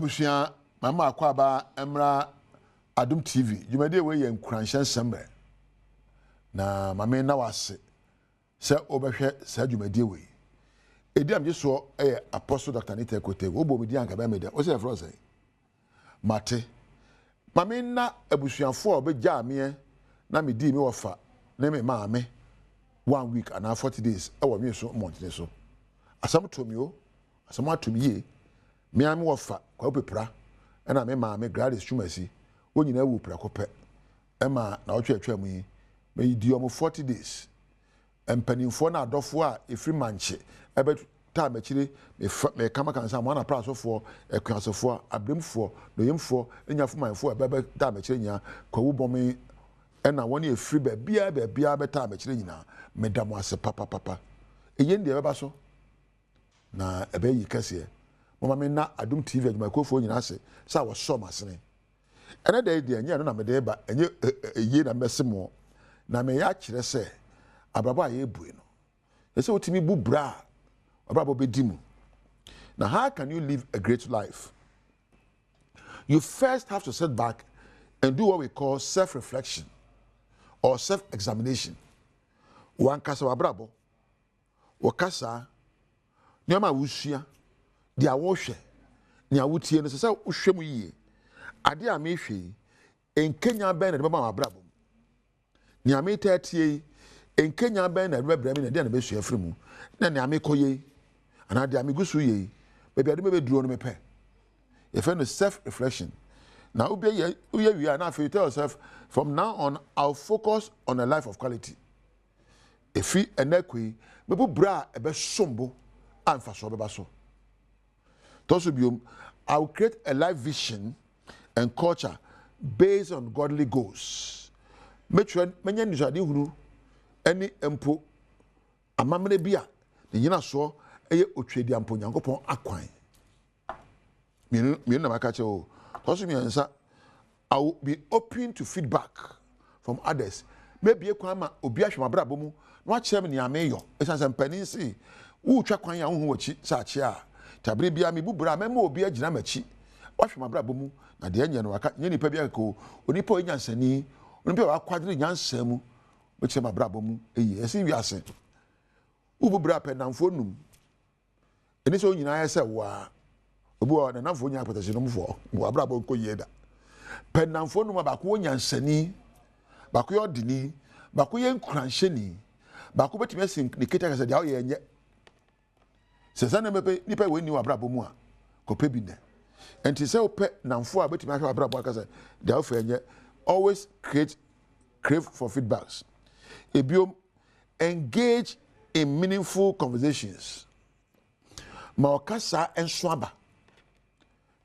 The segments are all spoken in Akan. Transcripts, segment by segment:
Abusia mama akwaba emra Adom TV jumade we ye nkuranshe sembe na mama na wase se obehwe sa jumade we edi amje so apostle Dr. Nita Kote wo bo medi anka ba media o se fro say mate mama na abusuafo obegya me na medi me wofa na me maame 1 week and 40 days e wo me so month ne so asam to me o asam atom ye me am wofa kwa pepra na me maame Gladys Chumasi wonyina wu prakope ema na otwetwa mu yi me di omo 40 days empanimfo na adofo a efri manche ebe ta machire me kama kansa mo na prasofo ekwansofo abremfo noyemfo enyafo manfo ebe ta machire nya kwa wu bomi ena woni efri bia be ta machire nyina medamo ase papa eye ndi ebe so na ebe yi kase mama me na Adom TV adwuma kofo nyina ase sa wo so masene ene da ide anya no na me de ba enye eye na mesemo na me ya kire se abrabo aye bue no ese otimi bu bra abrabo bedimu. Now how can you live a great life? You first have to sit back and do what we call self-reflection or self-examination. Wan kasa abrabo wakasa nyama wusia dia wo hwe nya wotie no se wohwem yie ade a me hwe enkenya ben na de baba abrabo nya me tatie enkenya ben na de bra me na de na be sua afri mu na nya me koye ana de amigusu ye baby ade be duro no me pe you find self reflection now uye we are now you tell yourself from now on I'll focus on a life of quality efi enekwi me bu bra e be sombo amfa so be ba so Tosubium, I will create a life vision and culture based on godly goals. Make sure many nishadi huru any empo amamene bia the yina so eye otwedi ampo nyankopon akwan. Mienu na makache o. Tosubium I will be open to feedback from others. Maybe ekwan ma obi ahwe mabrabo mu no akere me ne ameyo. Esanse mpanin si wo twa kwan ya wo hu wachi sa ache a tabiri bia mi bubura mema obi agina machi wahwe mabrabo mu na de anya no waka nya nipa bia ko onipa onyansani onipa wa kwadire nyansa mu beche mabrabo mu eyi ese wiase ububura penamfo num eni so nyina ya se wa obu na namfo nya apetase no mfo wa mabrabo ko yeda penamfo num ba ko onyansani ba ko yodini ba ko yenkranheni ba ko betime sin niketa kase dia o ye nye sesane mepe nipa we ni wa brabo mu a ko pe bi ne enti se ope namfo a betimi ahwa brabo aka se dia ofa enye always crave for feedbacks ebio engage in meaningful conversations ma okasa enso aba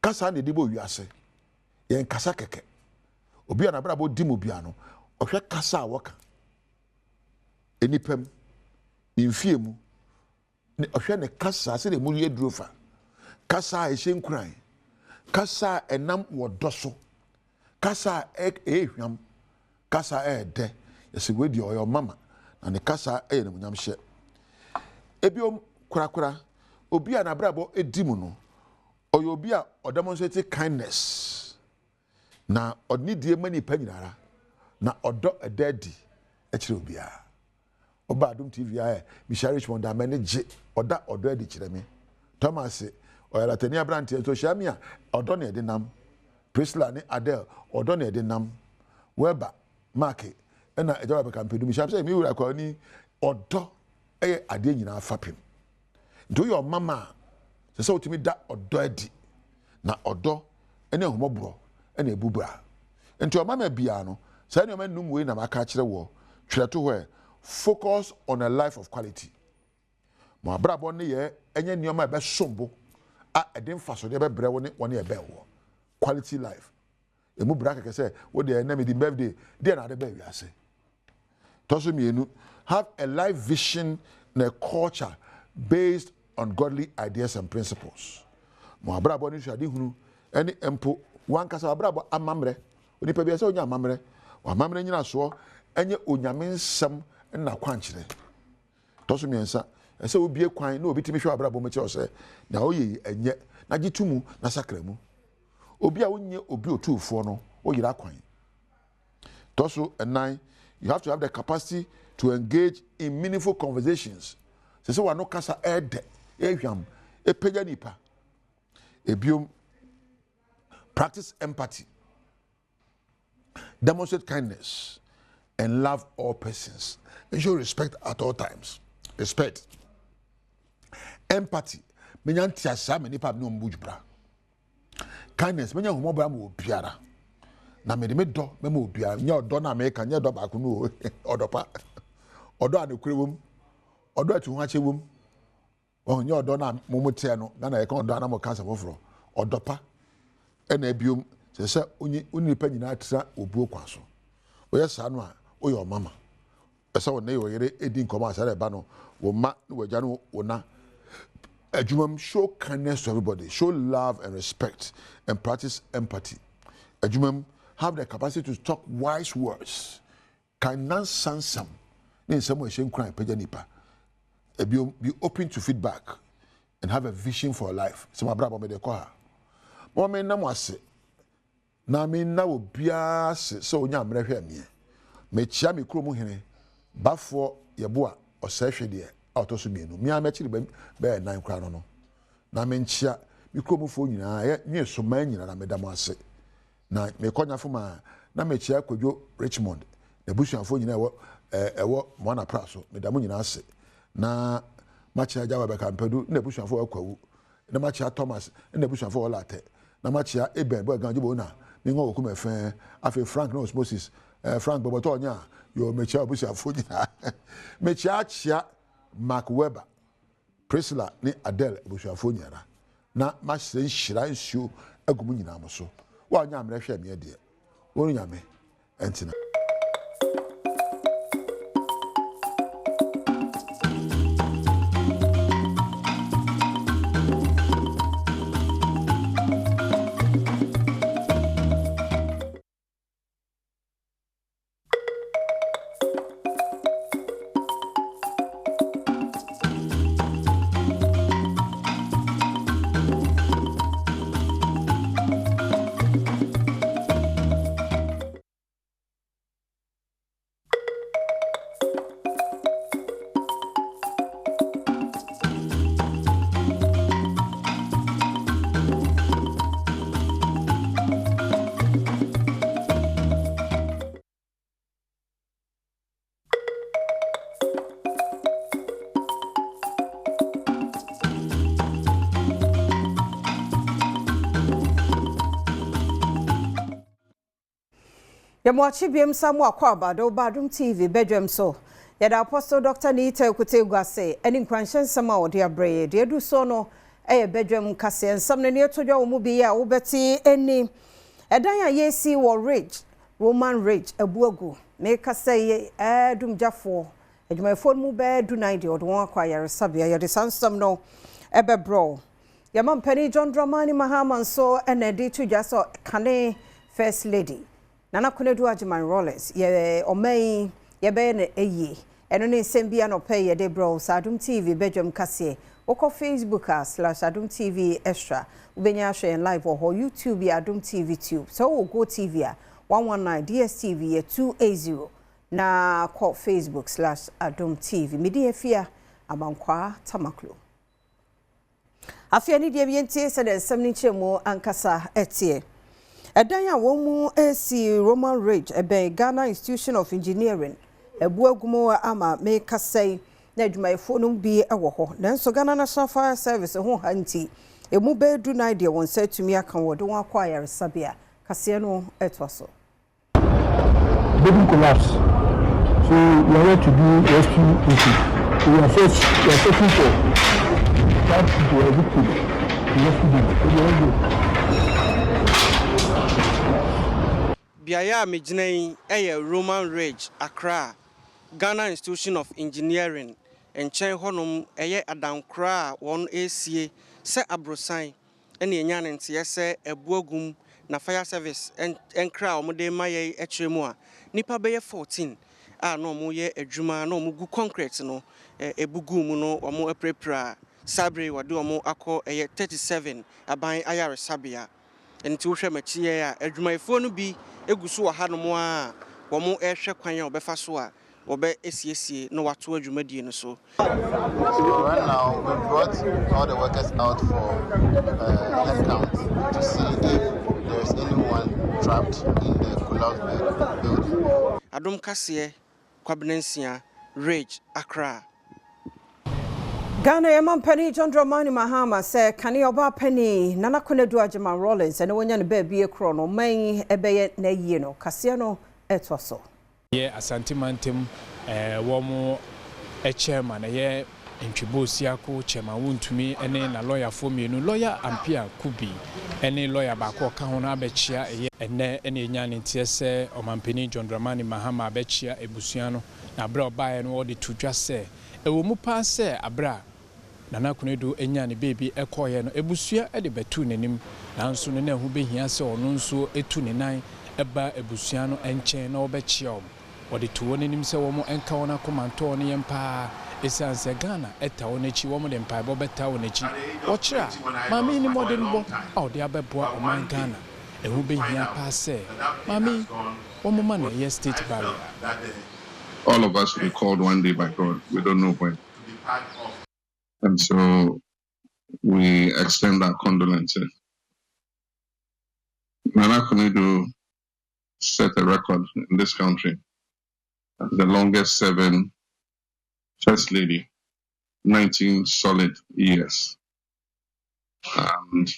kasa ne dibo wiase yen kasa keke obi ana brabo dimo bia no ohwe kasa a woka enipam mfiemu ohwe ne kasa se de mu ye durofa kasa e hyenkran kasa enam wodoso kasa ehwam kasa de yesi wedi oyo mama na ne kasa ne munyam hye ebiom kurakura obi a na brabo edimu no oyo obi a odemonstrate kindness na odni die mani pa nyinara na odo edadi ekire obi a Oba Adom TV aye mi share Richmond da manage oda odo edi kire me Thomas oyala tani abrante to hia me a odo na edi nam Priscilla ni Adele odo na edi nam Weber Mark na ejawa be kampedu mi share say mi wura kwa ni odo eye ade nyina afapem do your mama se utimi da odo edi na odo ene ahomobro ene ebubra enti o mama bia no say ne o manum we na maka kire wo twereto ho focus on a life of quality. Mo abrabo ne ye enye nioma be sombo a eden faso de be bre woni e be wo quality life. Emu bra keke se wo de na me di birthday de na de be wiase. Toso mienu have a life vision and a culture based on godly ideas and principles. Mo abrabo ni hwade hunu ene empo wan kasa abrabo amamre oni pa bia se onya amamre wa amamre nyina so enye onyame nsem na kwankyere toso miensa ese obie kwan na obi timi hwe abrabo meche ose na oye enye na gitumu na sakramu obi a wonye obi otufo no o yira kwan toso and you have to have the capacity to engage in meaningful conversations se wa no kasa ede ehwam epenya nipa ebiom practice empathy, demonstrate kindness, and love all persons. And show respect at all times. Respect. Empathy. Menyan tiasa meni pa no mbujbra. Kindness. Menyan humo bra mo biara. Na me de me do me mo biara. Nya odo na me kan nya do ba ko no odo pa. Odo anekure wom. Odo atu hu ache wom. Oh nya odo na mo mo tie no na e kan odo na mo kansa foforo. Odo pa. Ena ebiom se uni pa nyina atra obuo kwaso oye sa no a oye o mama esa wo ne yo yere edi nkoma asare ba no wo ma wo gya no wo na adwumam show kindness to everybody, show love and respect and practice empathy. Adwumam have the capacity to talk wise words, kindness sansam in some way shame crime peja nipa ebiom be open to feedback and have a vision for life. Some brabo me de ko ha Mome na mwase na me na obia se so onya mrehwe me me chia me kuro mu hene bafo yebo a osehwe de autoso mienu me a me chiri be nan kra no na me nchia me kuro mu fo nyina ye nwe so man nyina na me da mwase na me konya fo ma na me chia kwadwo Richmond na busuafo nyina ewo mona praso me da mu nyina ase na ma chia jawa be kampadu na busuafo akwawu na ma chia Thomas na busuafo olate na machia ebe bo ganji bo na mi ngo okume fe afi Frank no osmosis Frank boboto nya yo mechia obusia fojina mechia chia Mark Weber Priscilla ni Adele obusia fonyara na ma se nhira nsuo agumu nyina mo so wa nya amre hwe me de wonu nya me entina Yamwachi biem samu akwa Badwam TV Badwam so yada Apostle Dr. Nita Ekutegwa say any nkwanshen sama odi abreye de edu so no Badwam kase nsam ne etodwa wo mu bi ya wo beti eni edan ya yesi wo Ridge Roman Ridge abuagu me kase Adom jafo adwumayfo mu be du 90 odo won akwa yare sabia yade sansam no bro yamam pani John Dramani Mahama so enedi tudwa so kane First Lady Nana Kunedu Ajiman Rollins, ye omei, ye ben eye, eno ne sembia no pay ye de bro, Adom TV, Badwam Kase, oko Facebook /Adom TV Extra, ubenya share live or YouTube Adom TV Tube, so go TV 119, DSTV ye 280, na call Facebook /Adom TV, media fia, amankwa tamaklo. Afia ni die biente se de semniche mo ankasa etie. Edanya womu AC Roman Ridge ebe Ghana Institution of Engineering ebuagumo ama me kasai na adwumayfo no bi ewo ho nanso Ghana National Fire Service ho hanti emu be du na de won satumi aka wodo won akwa yare sabia kase no etwaso building collapse so we are here to do rescue mission. We are searching for that people evicted to rescue them. Biaya Mijnei Roman Ridge, Accra, Ghana Institution of Engineering, and Chen Honum Adam Kra, 1 ACA, Se Abrosan, and Yan and Siese, a Bogum, na fire service, and Kra, Mode Maye, Echemua, Nipa Bay 14, no moye, a Juma, no Mugu concrete, no, a Bugumuno, or more a prepra, Sabre, Wadu, more Ako, a 37, a buying Ayara Sabia. nti wo hwɛ machiye a adwumayefo no bi egusu wɔ hanom a wɔn ɛhwɛ kwan a wɔbɛfa so a wɔbɛ esiesie na wato adwumadie no so. So right now we brought all the workers out for head count to see if there's anyone trapped in the collapsed building. Adom kaseɛ kwabenansia Rage Accra. Ghana Yaman Penny John Dramani Mahama said Kani Oba Penny Nana Kunedu Ajama Rollins and when baby a chrono may ebeye na yeno Casiano etwaso. Yeah, Asante Mantem womo a chairman a Intribosiako chairman wound to me and then a lawyer for me no lawyer Ampia Kubi any lawyer bako kahona bechia and any yan in TSA or Mampeni John Dramani Mahama bechia ebusiano na bra by and what to just say e wo mu pa say abra Nana Kunedu enyane baby ekoye no ebusua e de betu nanim nanso ne na hu behia se ono nso etu ne nan eba ebusua no enchen na obechia om wode to nanim se wo mo enka wona komanto ne yempa esanse Ghana eta wonachi wo mo de mpa bo beta wonachi wo kira mami ni modern bo a de abeboa oman Ghana e hu behia pa se mami wo mo man ye state barrier. All of us will be called one day by God. We don't know when. And so we extend our condolences. Nana Kunedu set a record in this country as the longest serving First Lady, 19 solid years. And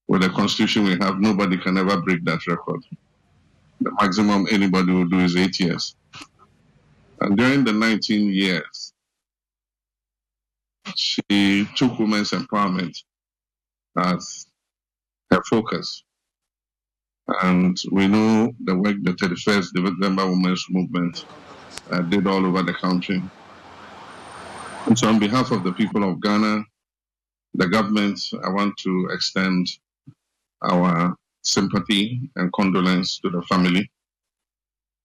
with the constitution we have, nobody can ever break that record. The maximum anybody will do is 8 years. And during the 19 years, she took women's empowerment as her focus. And we know the work the 31st December Women's Movement did all over the country. And so on behalf of the people of Ghana, the government, I want to extend our sympathy and condolence to the family,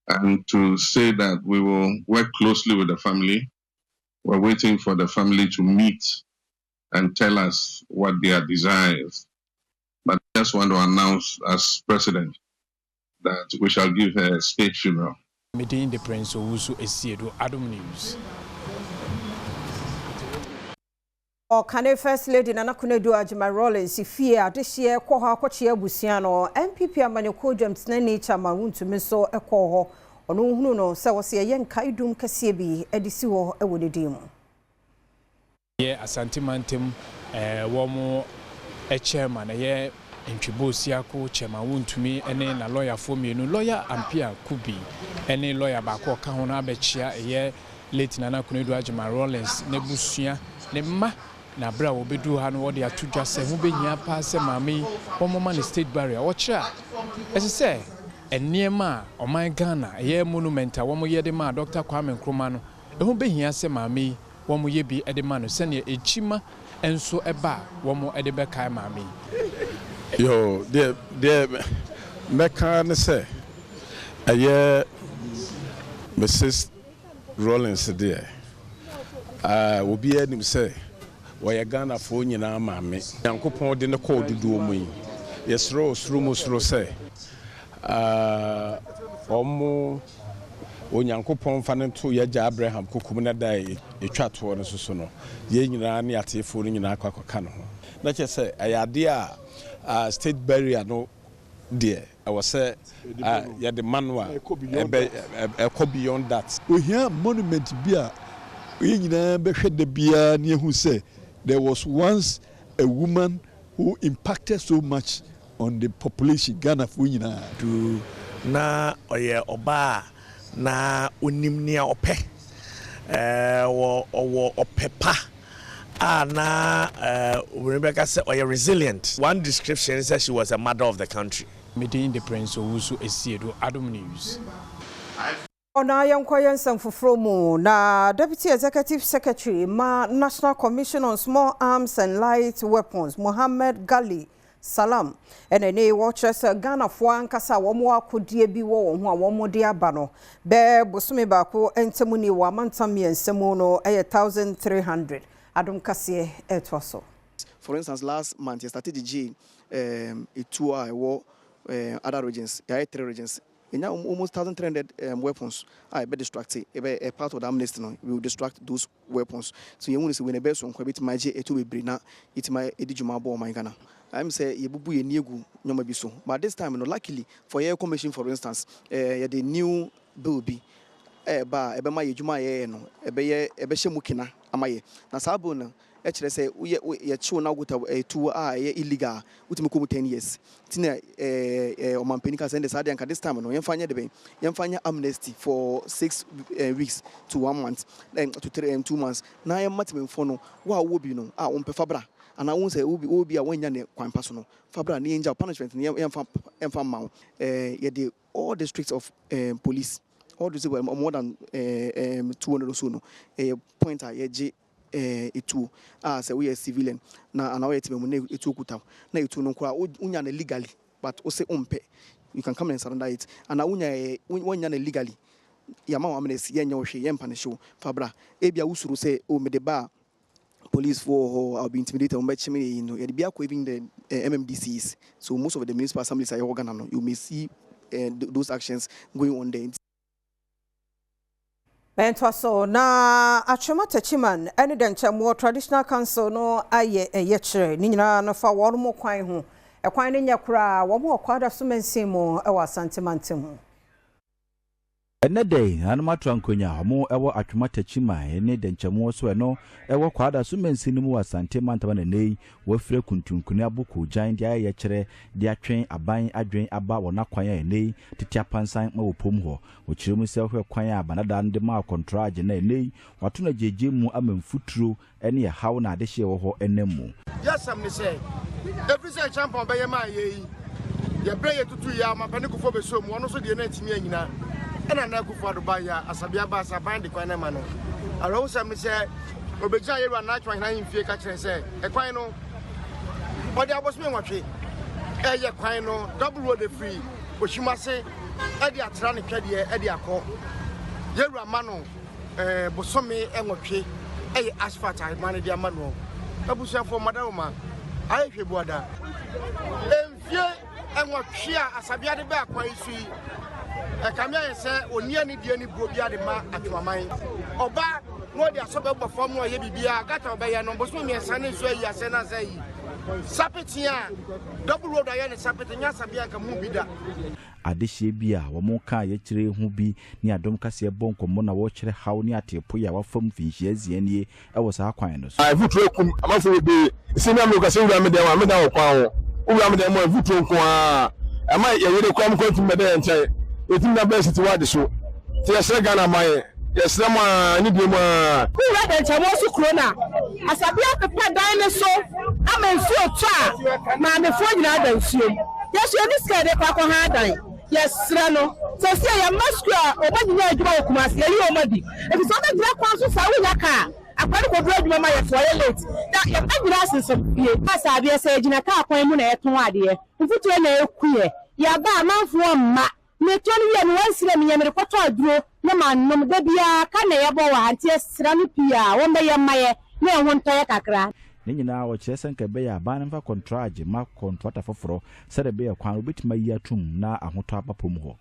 and to say that we will work closely with the family. We're waiting for the family to meet and tell us what their desires. But I just want to announce as president that we shall give her a state funeral. Meeting the Prince Owusu Esiedu Adom News. Kane First Lady Nana Kunedu Ajama Rollins ifie this year kwa kwachi abusia no MPP amaneko James na nature maruntu so ekọ ho ono hunu no se wose ye nka idum kase bi edisi ho ewodedimu ye Asante Mantem wo a chairman ye Intribosiako chairman wontumi ene na lawyer for me no lawyer Ampia Kubi ene lawyer bako ka ho na abechia ye late Nana Kunedu Ajama Rollins ne busua ne ma na bra wo bedu ha no wo de atudwa se hu behia pa se mami wo mama ne state barrier wo kira ese se eniema oman Ghana ye monument a wo mo ye de ma Dr. Kwame Nkrumah no hu behia se mami wo mo ye bi e de ma no se ne echima enso eba wo mo e de be kai mami yo de meka ne se aye Mrs. Rollins there obi anim se we Ghana fo nyina maame yankopon de ne call dudu omu yesro sro se omo onyankopon fa ne to yaja Abraham kokum na dai etwa to no so no ye nyina ne atefo no nyina akwakwaka no na che se ayade a state barrier no there I was say ya the manual e beyond that we hear monument bia we nyina be hwede bia ne hu say there was once a woman who impacted so much on the population Ghana for nyina to na oye oba na onim ne opɛ wo opepa na Rebecca said oye resilient. One description says she was a mother of the country. Meeting the Prince Owusu Esiedu Adom News. Ona yankoyen sanfufromu na Deputy Executive Secretary ma National Commission on Small Arms and Light Weapons Mohammed Gali Salam ene watches Ghana fo ankasa womo akodie bi wo ho a womo de aba no be bosome baako entemu ni wa mantam yensemu no 1300 Adom kase etwaso For instance, last month, you started the G, a tour, other regions, 3 regions. And almost 1,300 weapons are distracted. A part of the amnesty, we will distract those weapons. So you want to see when a best one quite my J to be brina, it's my edijuma bo my Ghana. I'm say you bubu a new no biso. But this time, luckily for your commission, for instance, the new bill be ba ebe my juma no ebe shemukina amaye. Na sabona. Actually, say we show now with a 2 illegal, which me come 10 years. Tina Oman Penica send the Sadian this time, no, you find amnesty for 6 weeks to 1 month, then to 3 and 2 months. Now I'm matching for no, what would be no, I won't pay Fabra, and I won't say will be a 1 year quite personal. Fabra, the angel punishment, and farm mount, yet all districts of police, all the more than 200 or so, no, a pointer, itu say we are civilian na na we timemu na itu okuta na itu no kwa unya na legally but o say umpe you can come and surrender it and na unya na legally ya ma amnesty ya nya ohwe ya mpa ne show fabra e bia usuru say o me de ba police for I'll be intimidated on chimney no e bia ko even the MMDCs, so most of the municipal assemblies are organ you may see those actions going on there. Bentwaso na Achoma Techiman any denchamo traditional council no aye yechere ni nyina no fa won mo kwan ho e kwan ne nyakura wo mo kwada so mensimo e wa santimante ho Day, Anamatu Ankonya, more ever Achumata any denchamo so no, ever quada sumensimu was Santimantaman nay, Wefre Kuntun Kunabuku, giant dia yachere, dia train a buying a drain about or not quire nay, to Japan sign mo pumho, which you myself were quire, Banadan de Mar contrage nay, Watuna Jimu amen futru, any how na de share or enemu. Yes, I'm say, every say champion by my ye, your prayer to 2 years, my panic for the so one also the next me. And I go for the buyer as a beer bass, a band, the quine man. I also say, Obeja, you are not trying to fear catch and say, a quino. But there was me watching. A quino, double road the free, which you must say, Eddie Atlantic, Eddie Acco. Yeru Mano, Bosome, and Wachi, a asphalt, I manage your manual. Abusa for Madama. I hear border. And fear and what cheer as a beer back, why you see. I come here and say, Onia need any brobia de ma at your mind. Oba, no, they are so bad perform or ye be a got obey and almost me and Sunny so ya sena say. Sapetia, double road I and Sapetia Sabia can move that. Adishie bia wo mo ka ye kire hu bi ni adom kase bon komo na wo kire haw ni atepo ya wa fam finhie zianie e wo sa kwan no so ai futuro kum amafo be senior me kase wura me dem wa me da wo kwan wo wura me dem mo futuro nko a ama ye yere kwam kwantu me de nche etim na best wade so ti yesre Ghana mai yesre ma ni bi ma wura de nche mo su krona asabia pepa dan ne so amensu otwa ma me fo nyina da nsuo yes you this guy dey kwa ha dan yes no so say ya mascua obanyinya adwuma okumase yi omadi if so na gira kwa so sa wunya ka akwari ko dro adwuma ma ye for late da ya adwuma asensem pie asa bia say gina ka kwan mu na eton ade mfutuo na ekuye ya ba amanfo mma me tonu ye no wansire me yemere kwato aduro na mannom da bia ka na ye bo wa anti esra no pia wo me ye maye na ehun toye kakra Nina or Chesson Cabea, Banfa contrage, mark contractor for fro, said a bear quan bit my year tomb na a hotapa pumho.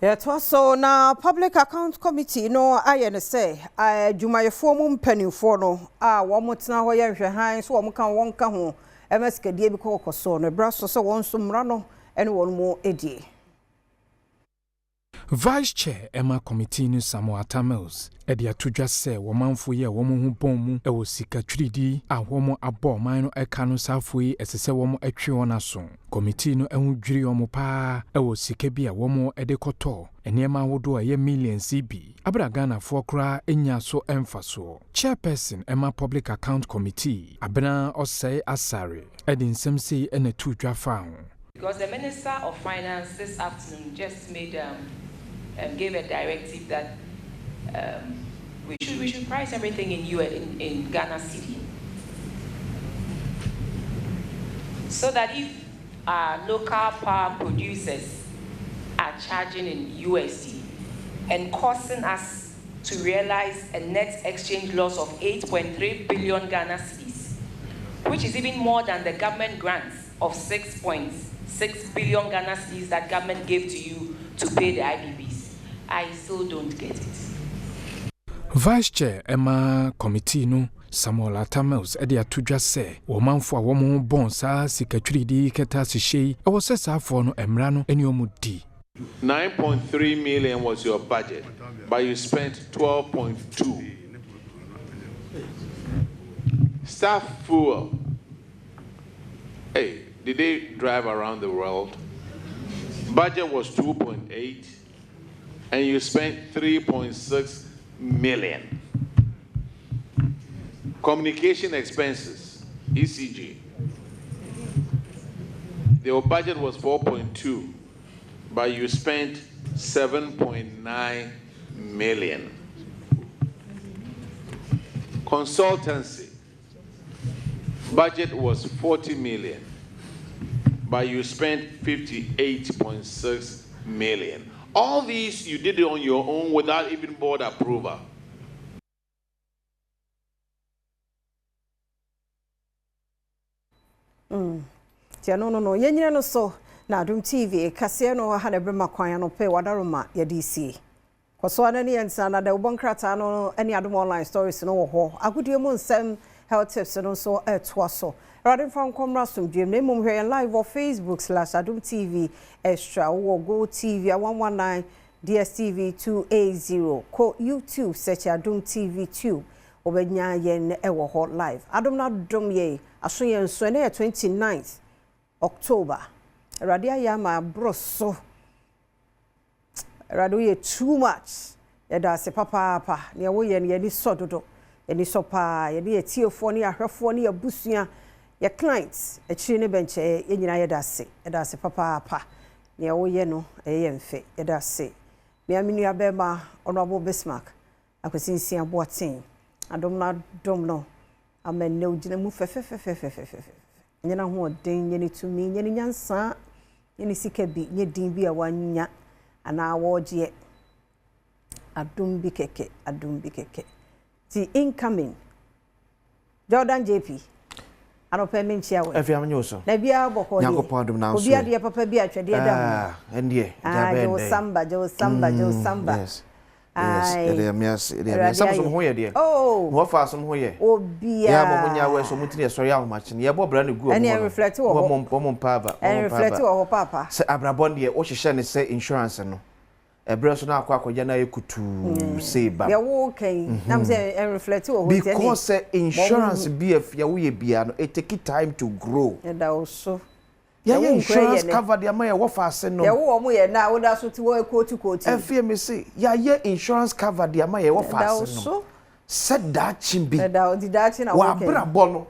It was so now Public Account Committee, no, I say, I do my 4 moon penny for no, one month now, where your hands, one can one come home, MSK Diabico so, no brass so one some rano, and one more eddy. Vice Chair Emma Committee ni Samuel Tamils edi atudwa se womanfo ye womo hu bonmu e wo sika twiridi a womo abo man no eka no safo yi esese womo atwe wona so committee no ehu dwiri womo pa e wo sika bi a womo ede koto enema wodo ye millions bi abra Ghana fo kra enya so emfaso chairperson Emma Public Account Committee abena osei asare edi nsem sei ena tudwa fa ho because the Minister of Finance this afternoon just made gave a directive that we should price everything in Ghana City, so that if our local power producers are charging in USD and costing us to realize a net exchange loss of 8.3 billion Ghana cedis, which is even more than the government grants of 6.6 billion Ghana cedis that government gave to you to pay the IBBs. I still don't get it. Vice Chair Emma Committee no Samuel Atamels edi atudwa se wo manfo a wo mo bon sa sikatwiri di keta sihye e wo sesa afo no emra no eni omu di 9.3 million was your budget, but you spent 12.2. Staff fuel. Hey, did they drive around the world? Budget was 2.8, and you spent 3.6 million. Communication expenses, ECG. Their budget was 4.2, but you spent 7.9 million. Consultancy, budget was 40 million, but you spent 58.6 million. All these you did it on your own without even board approval. No. Yenyina no so na Adom TV kase no ha na brema kwan no pe wadaroma ya DC. Koso ana ne yansa na da ubonkrata no ani Adom online stories no wo ho. Agudie mu nsem health tips no so to so. Radin from Comra Sumdiem na mum hwe live on Facebook/Adom TV extra wo Go TV 119 DSTV 280 ko YouTube search Adom TV 2 obenya yen e wo ho live. Adom na dom ye aso yen so na 29th October. Radia yama broso. Radu ye too much. Yada se papa ne wo ye ne ni sododo. Ye ni sopa ye ni tiefo ni ahwefo ni abusua ye clients e chiri ne benche ye nyina yada se papa ne wo ye no ye mfe yada se. Me aminu abema Honorable Bismarck akosinsia aboaten. Adom na dom no amenne ugina mu fe. Nyina ho den nyene tumi nyene nyansa nyene sikabi nye din bi a wanya ana woje Adom bi keke the incoming Jordan JP anope menchia we efi amnyo so na bia boko ni Yakopon Adom na so obi ade papa bi atwede da ho endie jo samba yes Yes, some hoye there. Oh, what far some hoye? Oh, be ya momunya we so mutini sorry how much. Ye bo bra ne gu and reflect wo mom papa. And reflect wo papa. Say abrabon de wo hihye ne say insurance no. Ebre so na akwa na ekutu say ba. Ya wo kan. Nam say and reflect wo because say insurance BF ya wo ye bia no it take time to grow. Ya da also. Yeah, insurance cover the amount what fast no. Yeah, wo ye na wo da so ti wo quote. Me say, yeah, insurance cover the amount what fast no. Said that chimbi. Da di that na wa bra bono.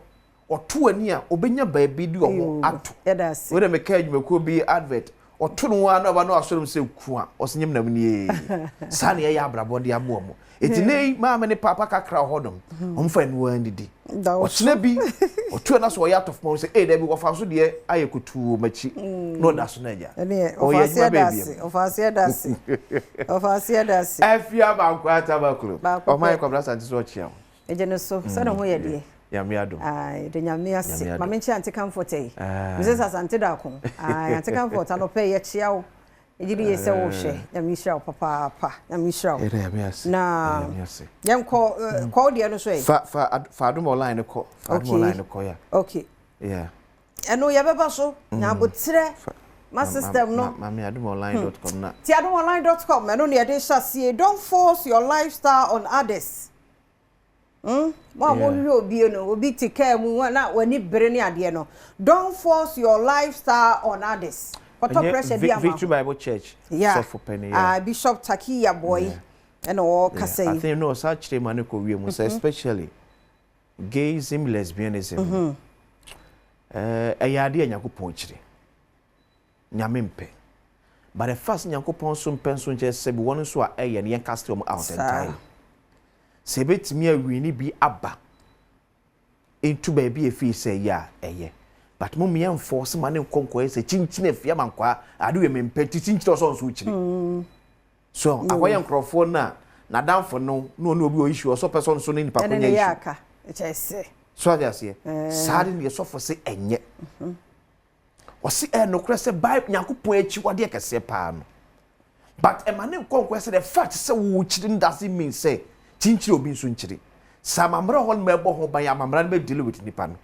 O to ani a obenya baabi di o ato. Yeah, that's it. We dey make adwumako bi advert. O to no wa na ba no asorum se ku a. O senyem nam ni. Sa na ya abrabo de abo mo. Etinei ma me ne papa kakra hodom. Omfa nu an didi. O tena bi o to na so o yat of mo say eh da bi wo fa so de ayekutu machi. No da so na ja. O fa se dasi. Afia ba kwata ba kuro. O mai kwabra santi so chia. Eje no so na ho ye de. Ya me adom. Ai de nyame ase. Ma me nchi anti comfort eh. Mrs asante da ko. Ai anti comfort no pe ye chia wo. Ejiri ye se wo hwe. Ya mi hwa papa. Ya mi hwa. Ya me ase. Na. Yam ko de no so eh. Fa Adom online ko. Adom online ko ya. Okay. Yeah. Eno ye beba so. Na botre. My system no. Adomonline.com na. Ti adomonline.com eno ne de hyasie. Don't force your lifestyle on others. Mo hwe obi no, obi tika mu na wani bere ne ade no. Don't force your lifestyle on others. What pressure dia ma. Victory Bible Church. Yeah. So for penny. Bishop Takiya boy. And all kasei. I think no such thing man ko wi mu especially gayism, lesbianism. Ayade anyakopon kire. Nyame mpe. But the first Nyankopon so mpenso nche se bi won so a eye ne cast them out entirely. Se betimi awini bi aba into baby efi say ya eye. But mum yam force man nkonko ese chinchine afia mankwa ade we mpe chinchine so nso uchiri. So akoye nkrofo na na down for no obi issue or so person so ni pa konya issue so just say sad in so for say enye o si no krese bible Nyankopon achi wode kese pa no but emane nkonkwe say the fact say wo chiri doesn't mean say chinchiri obi nso nchiri samamra hon mebo ho ban amamra no be deal with nipa no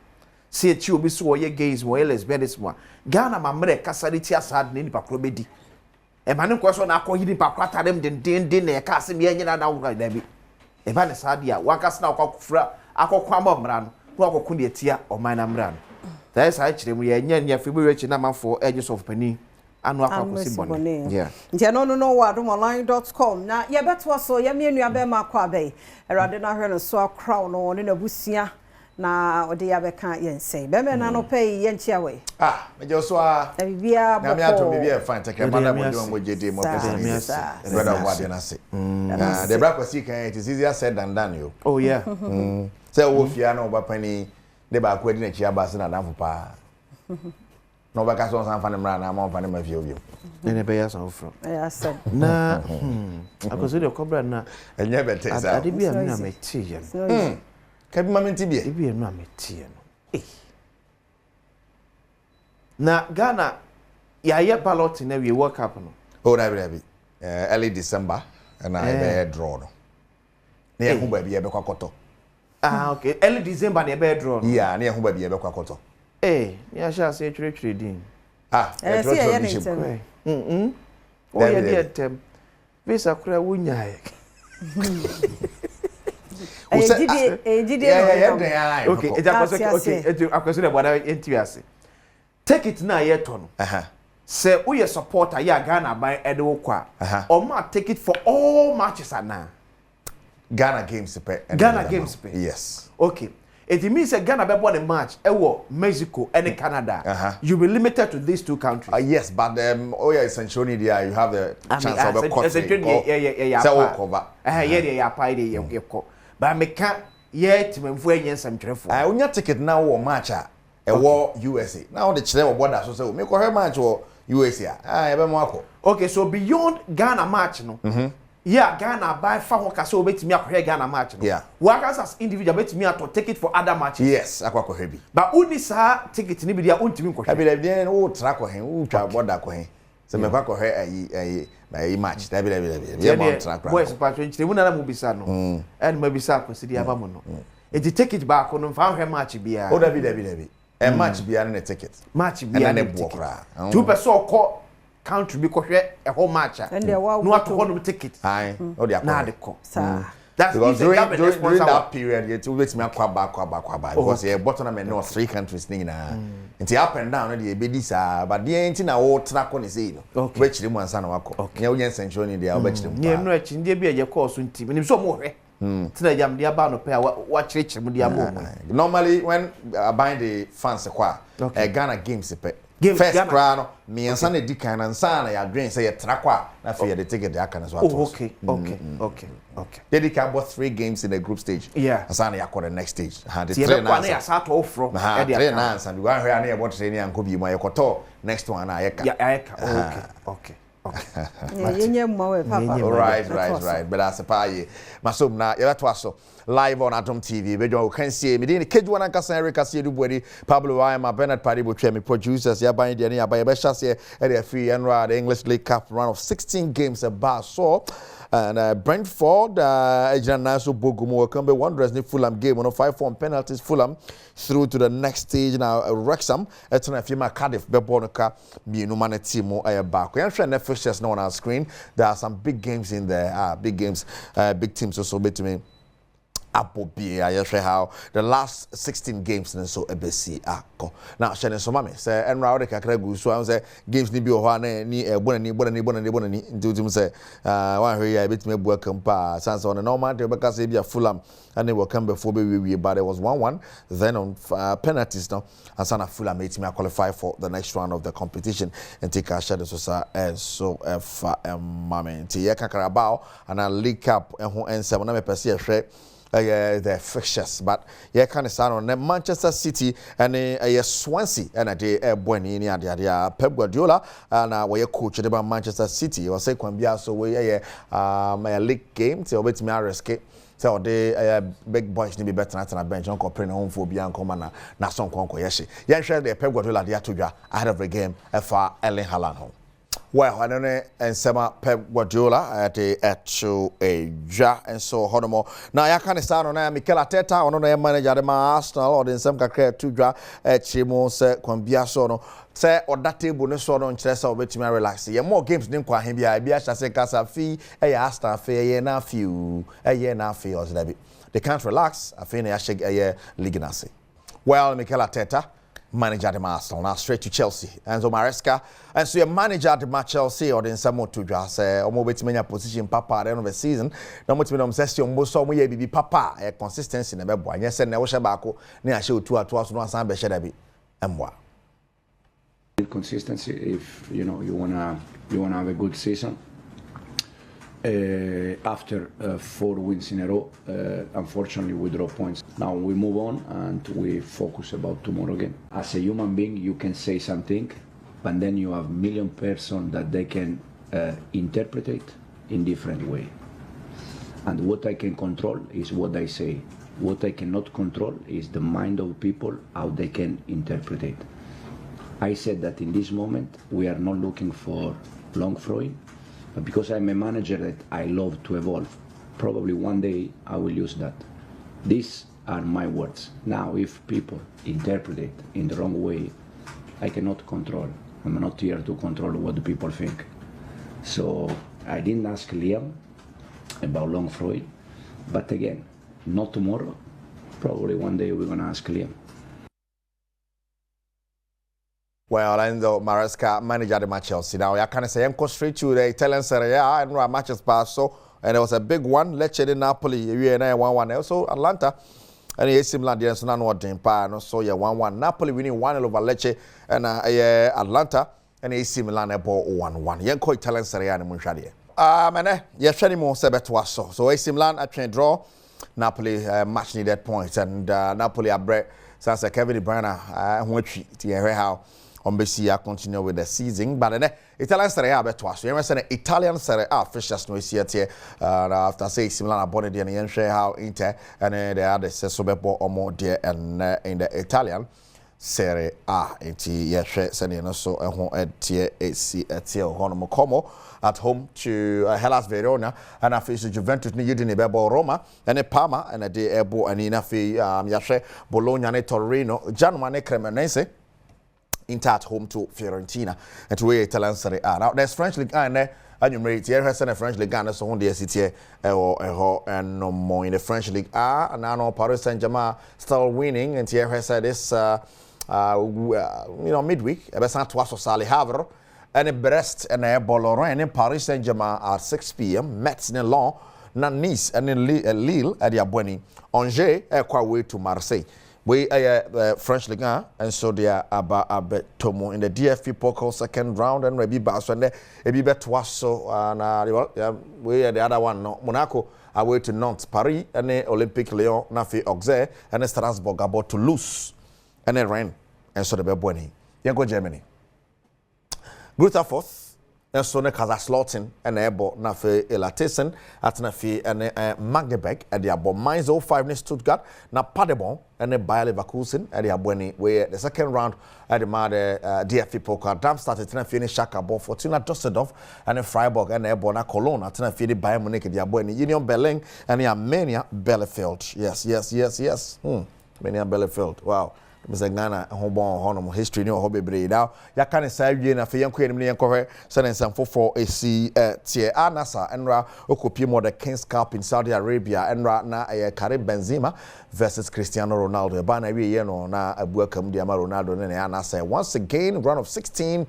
say chi obi so ye gays wo lesbianism Ghana mamre kasariti asad ne nipa kro bedi emane nko so na akọ hidi nipa kro atadem den na ka asem ye nyina na wo da bi eba ne sadia wakasa na akọfura akọkọ amamra no akọkọ ne etia oman na mra no that is how chire mu ye nya February chi na manfo edges of penny anu akwakosi bone yeah ntia no wa adomonline.com na ye beto so ye mienu abe ma kwa be erade na hwe no so akra no ne nabusia na ode ya be kan ye nsei be me na no pay ye nchia we me je so a bibia bo na me ato bibia fine take mana mo do mo jede mo pese brother wade na se the bra kwasi kan it is easier said than done yo oh yeah say wo fia na oba pani de ba kwa di na chia ba se na danfo pa no ba ka so san fa ne mra na ma fa ne ma fie obi ne be ya san fro ya san na akoso de cobra na enye bete sa ade bia na me tie no ka bi ma me tie bia bia na me tie no na Ghana ya ballot na we work up no oh na be early December and I be draw no na ye hu ba bia be kwakoto okay early December na be draw no yeah na ye hu ba bia be kwakoto ni asha se twetwere din e draw ya bishop o ya dia tem visa kura wunyae okay akoso de bwana entiase take it na ye to no say we your supporter ya Ghana by ede wo kwa o ma take it for all matches ana Ghana games pe Ghana games pe yes okay it means that Ghana be born a match Mexico and Canada you be limited to these two countries yes but oh yeah essentially there you have the chance of a court yeah so cover yeah pa ye ko but me can yet memfo enyen samtwerefo onya ticket na wo match a wo USA now the chile wo border so say me ko he match wo USA e be mo akọ okay so beyond Ghana match no yeah Ghana buy fa ho ka so obetimi akọ Ghana match no yeah workers as individual betimi ato take it for other matches yes akọ he bi but uni sa ticket ni bi dia ontimi ko he bi dia wo tra ko he wo twa border ko he se me kwa ko he ayi match da bi dia mo tra ko boys patro nchire mu na mu bisa no en ma bisa ko sidi aba mo no e di take it back no fa hwe match bia o da bi e match bia na ticket match bia na bo kra two person ko country bi ko hwe e ho match no ato ho no ticket ai o di akọ na de ko that's during that period you to wait me akwa because you bottom na me no 3 countries ni na nti up and down no dey be this but dey nti na wo tra ko ne sei no we chire mu ansa na wako nya wo yen central ni dey wo chire mu nya no achi ndie bia je course nti nim so mo hwe tina jam dia ba no pe wa chire mu dia mo normally when buying the fans kwa Ghana games pe first crown me ansa na di kan na ansa na ya green say ya tra kwa na fe ya the ticket ya kan so atos okay they can about 3 games in the group stage yeah ansa na ya call the next stage the 3 na ya sa to ofro e dia na ansa bi wa hwe na ya bot training anko bi mo ya koto next one na ya ka okay yenye mwa papa right but as pa ye masom na ya to aso live on Adom TV bejo kan see me dey keju wan kasa Erica see du body Pablo I am Bernard Paribo twa me producers ya ban dey na ya be shase e dey free enra the English League Cup run of 16 games a bar so and Brentford Ejanaso Bogumo welcome be Wanderers ni Fulham game on 5-4 penalties Fulham through to the next stage now Wrexham etna fima Cardiff be bonoka mienu man team o aye back we hwe na fixtures now on our screen there are some big games in there big games big teams also between Apopie ayehwe how the last 16 games and so ebesi akọ now shene so mame say enra de kakra gu so am say games ni bi o ho na ni bonani ntutum say wan hwe ya betime bu akampa sansa on normal de beka say bia Fulham and they will come before we but it was 1-1 then on penalties now Asana Fulham betime qualify for the next round of the competition and take a shadow so mame ti ye kakra bao and a League Cup ho N7 na me pese hwe the fixtures, but yeah, kind of sound on Manchester City and Swansea and a day Bueni and Pep Guardiola and we coach about Manchester City or say Kwambia so we a league game to wait me risk. So the big boys need be better than a bench on comparing home for Bianco Mana Nason Conco Yeshi. Yan share the Pep Guardiola the Atuja ahead of the game for Erling Haaland home. Well, I don't know, and Sema Pep Guardiola at the Eja and so Honomo. Now, I can't start on Mikel Arteta, on the manager of Arsenal, or in some cacre to draw at Chimos, Quambia Sono, say, or that table, no sort on chess or which may relax. Yeah, more games didn't quite him be I say Casa fee, a Aston fair, a year and a few, or they can't relax. I think I shake a year Liganasi. Well, Mikel Arteta. Manager at the Arsenal now straight to Chelsea. Enzo Maresca and so your manager at the Chelsea or in some more to just say or wait many position papa at the end of the season. No much me session most some way be papa a consistency in the web one. Yes, and never shabako near show 2 at once no some be shadabi and what consistency if you wanna have a good season. After 4 wins in a row, unfortunately we draw points. Now we move on and we focus about tomorrow game. As a human being, you can say something, but then you have million person that they can interpret it in different way. And what I can control is what I say. What I cannot control is the mind of people, how they can interpret it. I said that in this moment we are not looking for long throwing. But because I'm a manager that I love to evolve, probably one day I will use that. These are my words. Now, if people interpret it in the wrong way, I cannot control. I'm not here to control what the people think. So I didn't ask Liam about long throwing, but again, not tomorrow. Probably one day we're gonna ask Liam. Well, Enzo Maresca, manager at the Chelsea. Now, I can say I'm going straight to the Italian Serie A and matches past. So, and there was a big one. Lecce in Napoli, you and I 1-1. Also, Atlanta. And AC Milan, the Arsenal, no so yeah 1-1. Napoli winning 1-0 over Lecce and Atlanta. And AC Milan ball 1-1. Yanko Italian Serie A and Munchadi. Yeah, Shani Mo Sebetwaso. So, AC Milan at train draw. Napoli match needed points. And Napoli are bread. Since Kevin De Bruyne, which how. On BC, continue with the season, but then Italian Serie A betwaso. You remember Italian Serie A officials no see it here. After say similar abonned and yen share how Inter and the other Sesobebo or more dear and in the Italian Serie A. Inti yeshe sending also a home at tier AC at tier Honomocomo at home to Hellas Verona and I face Juventus ni Udine Bebo Roma and a Parma and a day Ebo and Inafi Yashe Bologna and Torino Januane Cremonese. Inter at home to Fiorentina and to Italian Serie A. Now there's French League and you rate here has a French League and so on the city and no more in the French League and now Paris Saint-Germain still winning and here has this midweek about Saint-Ouen Sali Havre and Brest and Lorraine and Paris Saint-Germain at 6 p.m. Metz and Lyon Nice and Lille at the Abweni Angers quite way to Marseille. We French Ligue 1 and so they are about Tomo in the DFB Pokal second round and maybe Barcelona maybe Betwaso and we are the other one no Monaco away to Nantes Paris and the Olympique Lyon Nafi Auxerre and Strasbourg about Toulouse and then Rennes and so the Beboni. You go Germany. Gruther Forth and so ne Kaiserslautern and Ebo Nafi Elatesen at Nafi and Magdeburg at the Abo Mainz 05 in Stuttgart na Paderborn and the Bayer Leverkusen at the Abweni where the second round at the DFB Pokal Darmstadt at Nafi Schalke Abo Fortuna Düsseldorf and the Freiburg and the Ebo na Cologne at Nafi Bayern Munich at the Abweni Union Berlin and the Armenia Bielefeld. Yes. Armenia Bielefeld. Wow. Mr. Ghana home history no hobby breed now ya can say we na fe yanko enim yanko send some for AC tie anasa enra okopi more the Kings Cup in Saudi Arabia enra na Karim Benzema versus Cristiano Ronaldo ba na we ye no na abuakam dia Ronaldo ne anasa once again round of 16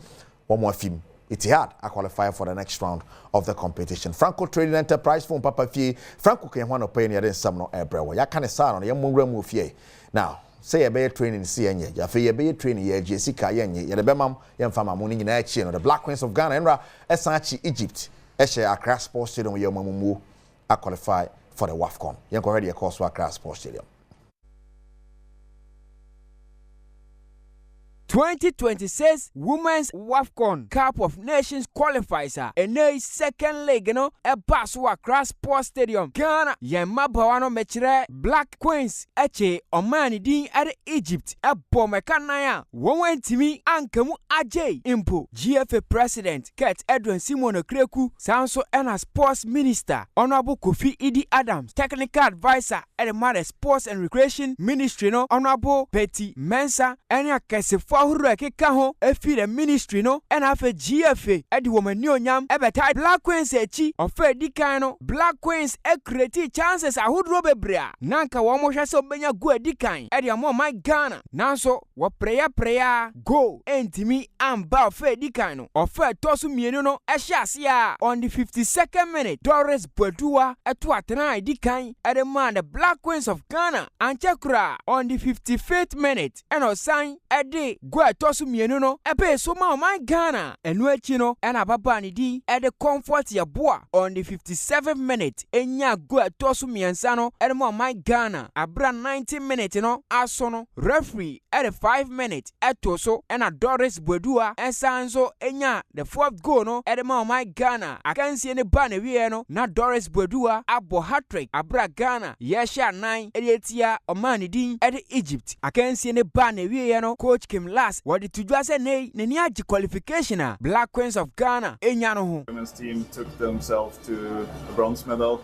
one more film Etihad are qualified for the next round of the competition. Franco Trading Enterprise from Papa Fie Franco can one of paying ya some no ebrewa ya can say on ya mungu fie now say a bear training CNA, ya fee a bear training ye Jessica Yenye, ya the Bemam, yan fama morning in action, the Black Queens of Ghana, Enra, Esachi, Egypt, Eshe Accra Sports Stadium, your mamu, are qualified for the WAFCON. You're already a course for Accra Sports Stadium. 2026 Women's WAFCON Cup of Nations qualifiers and a second leg a Badwam Accra Sports Stadium. Ghana yemma bawano mechire Black Queens eche omani din at Egypt a bomekanaya won timi ankemu ajay impo GFA President Kurt Edwin Simon Kreku Sanso and Sports Minister Honorable Kofi Idi Adams Technical Advisor at the Sports and Recreation Ministry Honorable Betty Mensah and Akesefo ahuru ekeka ho efi the ministry and afa GFA edi womani onyam ebeta Black Queens echi ofa edikan no Black Queens create chances ahudro bebrea nanka wo mo hwese obenya go edikan edi amo my Ghana nanso wo prayer go entimi amba ofa edikan no ofa tosu mienu no ehye a on the 52nd minute Doris Badwam eto atena edikan edi man the Black Queens of Ghana anchekura on the 55th minute and osan edi go atosu mienu no ebe so ma my Ghana enu echi no na baba ni di edi comfort ya boa on the 57th minute enya go atosu miensa no edi ma my Ghana abra 90 minute no aso no referee edi 5 minute etoso na Doris Badwam ensanso enya the 4th goal no edi ma my Ghana akansie ne ba na wie no na Doris Badwam abo hat-trick abra Ghana yesha 9 edi etia omani din edi Egypt akansie ne ba na wie no coach Kim last what did you just say neni agi qualification Black Queens of Ghana enya no ho. Women's team took themselves to the bronze medal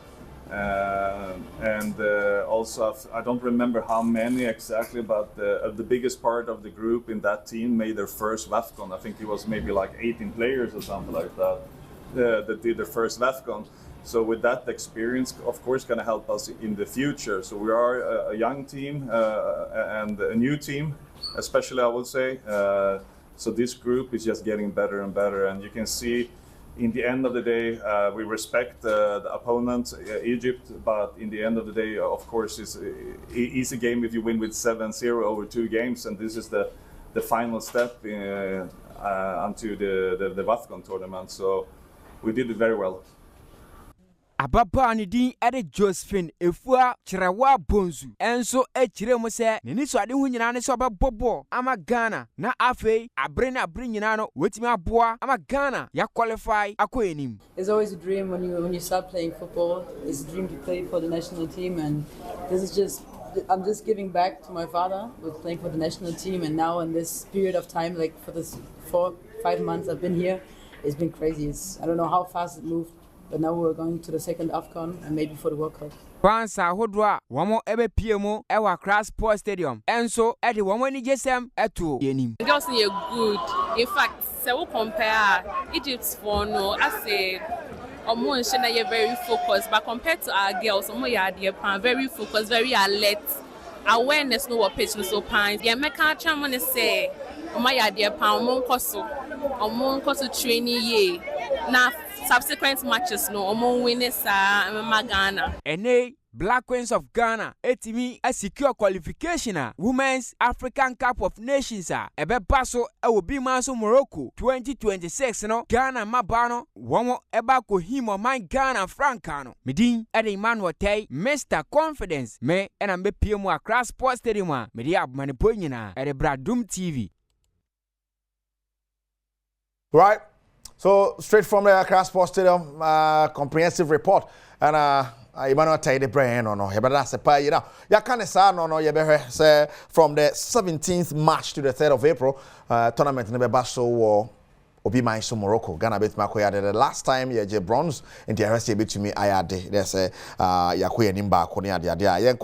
and also I don't remember how many exactly, but the biggest part of the group in that team made their first WAFCON. I think it was maybe like 18 players or something like that that did their first WAFCON. So with that experience, of course, going to help us in the future. So we are a young team and a new team, especially I would say. So this group is just getting better and better, and you can see in the end of the day, we respect the opponent, Egypt, but in the end of the day, of course, it's an easy game if you win with 7-0 over 2 games, and this is the final step onto the WAFCON tournament. So we did it very well. Ababa ni din ede Josephine Efua Chirewa Bonzu enso echire mo se ni so ade hu nyina ne so bobo ama Ghana na afei abre nyina no wetimi aboa ama Ghana ya qualify akoenim. It's always a dream when you start playing football. It's a dream to play for the national team, and this is just I'm just giving back to my father with playing for the national team, and now in this period of time, like for this 4-5 months I've been here, it's been crazy. I don't know how fast it moved. But now we're going to the second AFCON and maybe for the World Cup. Fans ahodwa wamo ebe piemo ewa Accra Sports Stadium. Enso edi wamo ni jesem eto yenim. Girls are good. In fact, se we compare Egypt's for no as a omo you're very focused, but compared to our girls, omo ya very focused, very alert. Awareness no what pitch no so pines. Yeah, make a chairman say omo ya dear pan omo nkoso training ye. Na subsequent matches no omo winners Ghana. Ene Black Queens of Ghana etimi a secure qualification Women's African Cup of Nations ebe baso e bi manso Morocco 2026 no Ghana mabano womo eba ko himo man Ghana francano medin ede Emmanuel Tay Mr Confidence me ena mbe piemu Accra Sports Stadium me dia abmane ponyina ede Badwam TV. Right. So straight from the Accra Sports Stadium, comprehensive report, and Emmanuel Tay the brain no, you better say you know. You can't say no, you better say from the 17th March to the 3rd of April, tournament in the Basso Obi Mainso Morocco. Ghana beat Makoya the last time you had bronze in the rest beat me Ayade. There's a Yakuya Nimba Konya dia.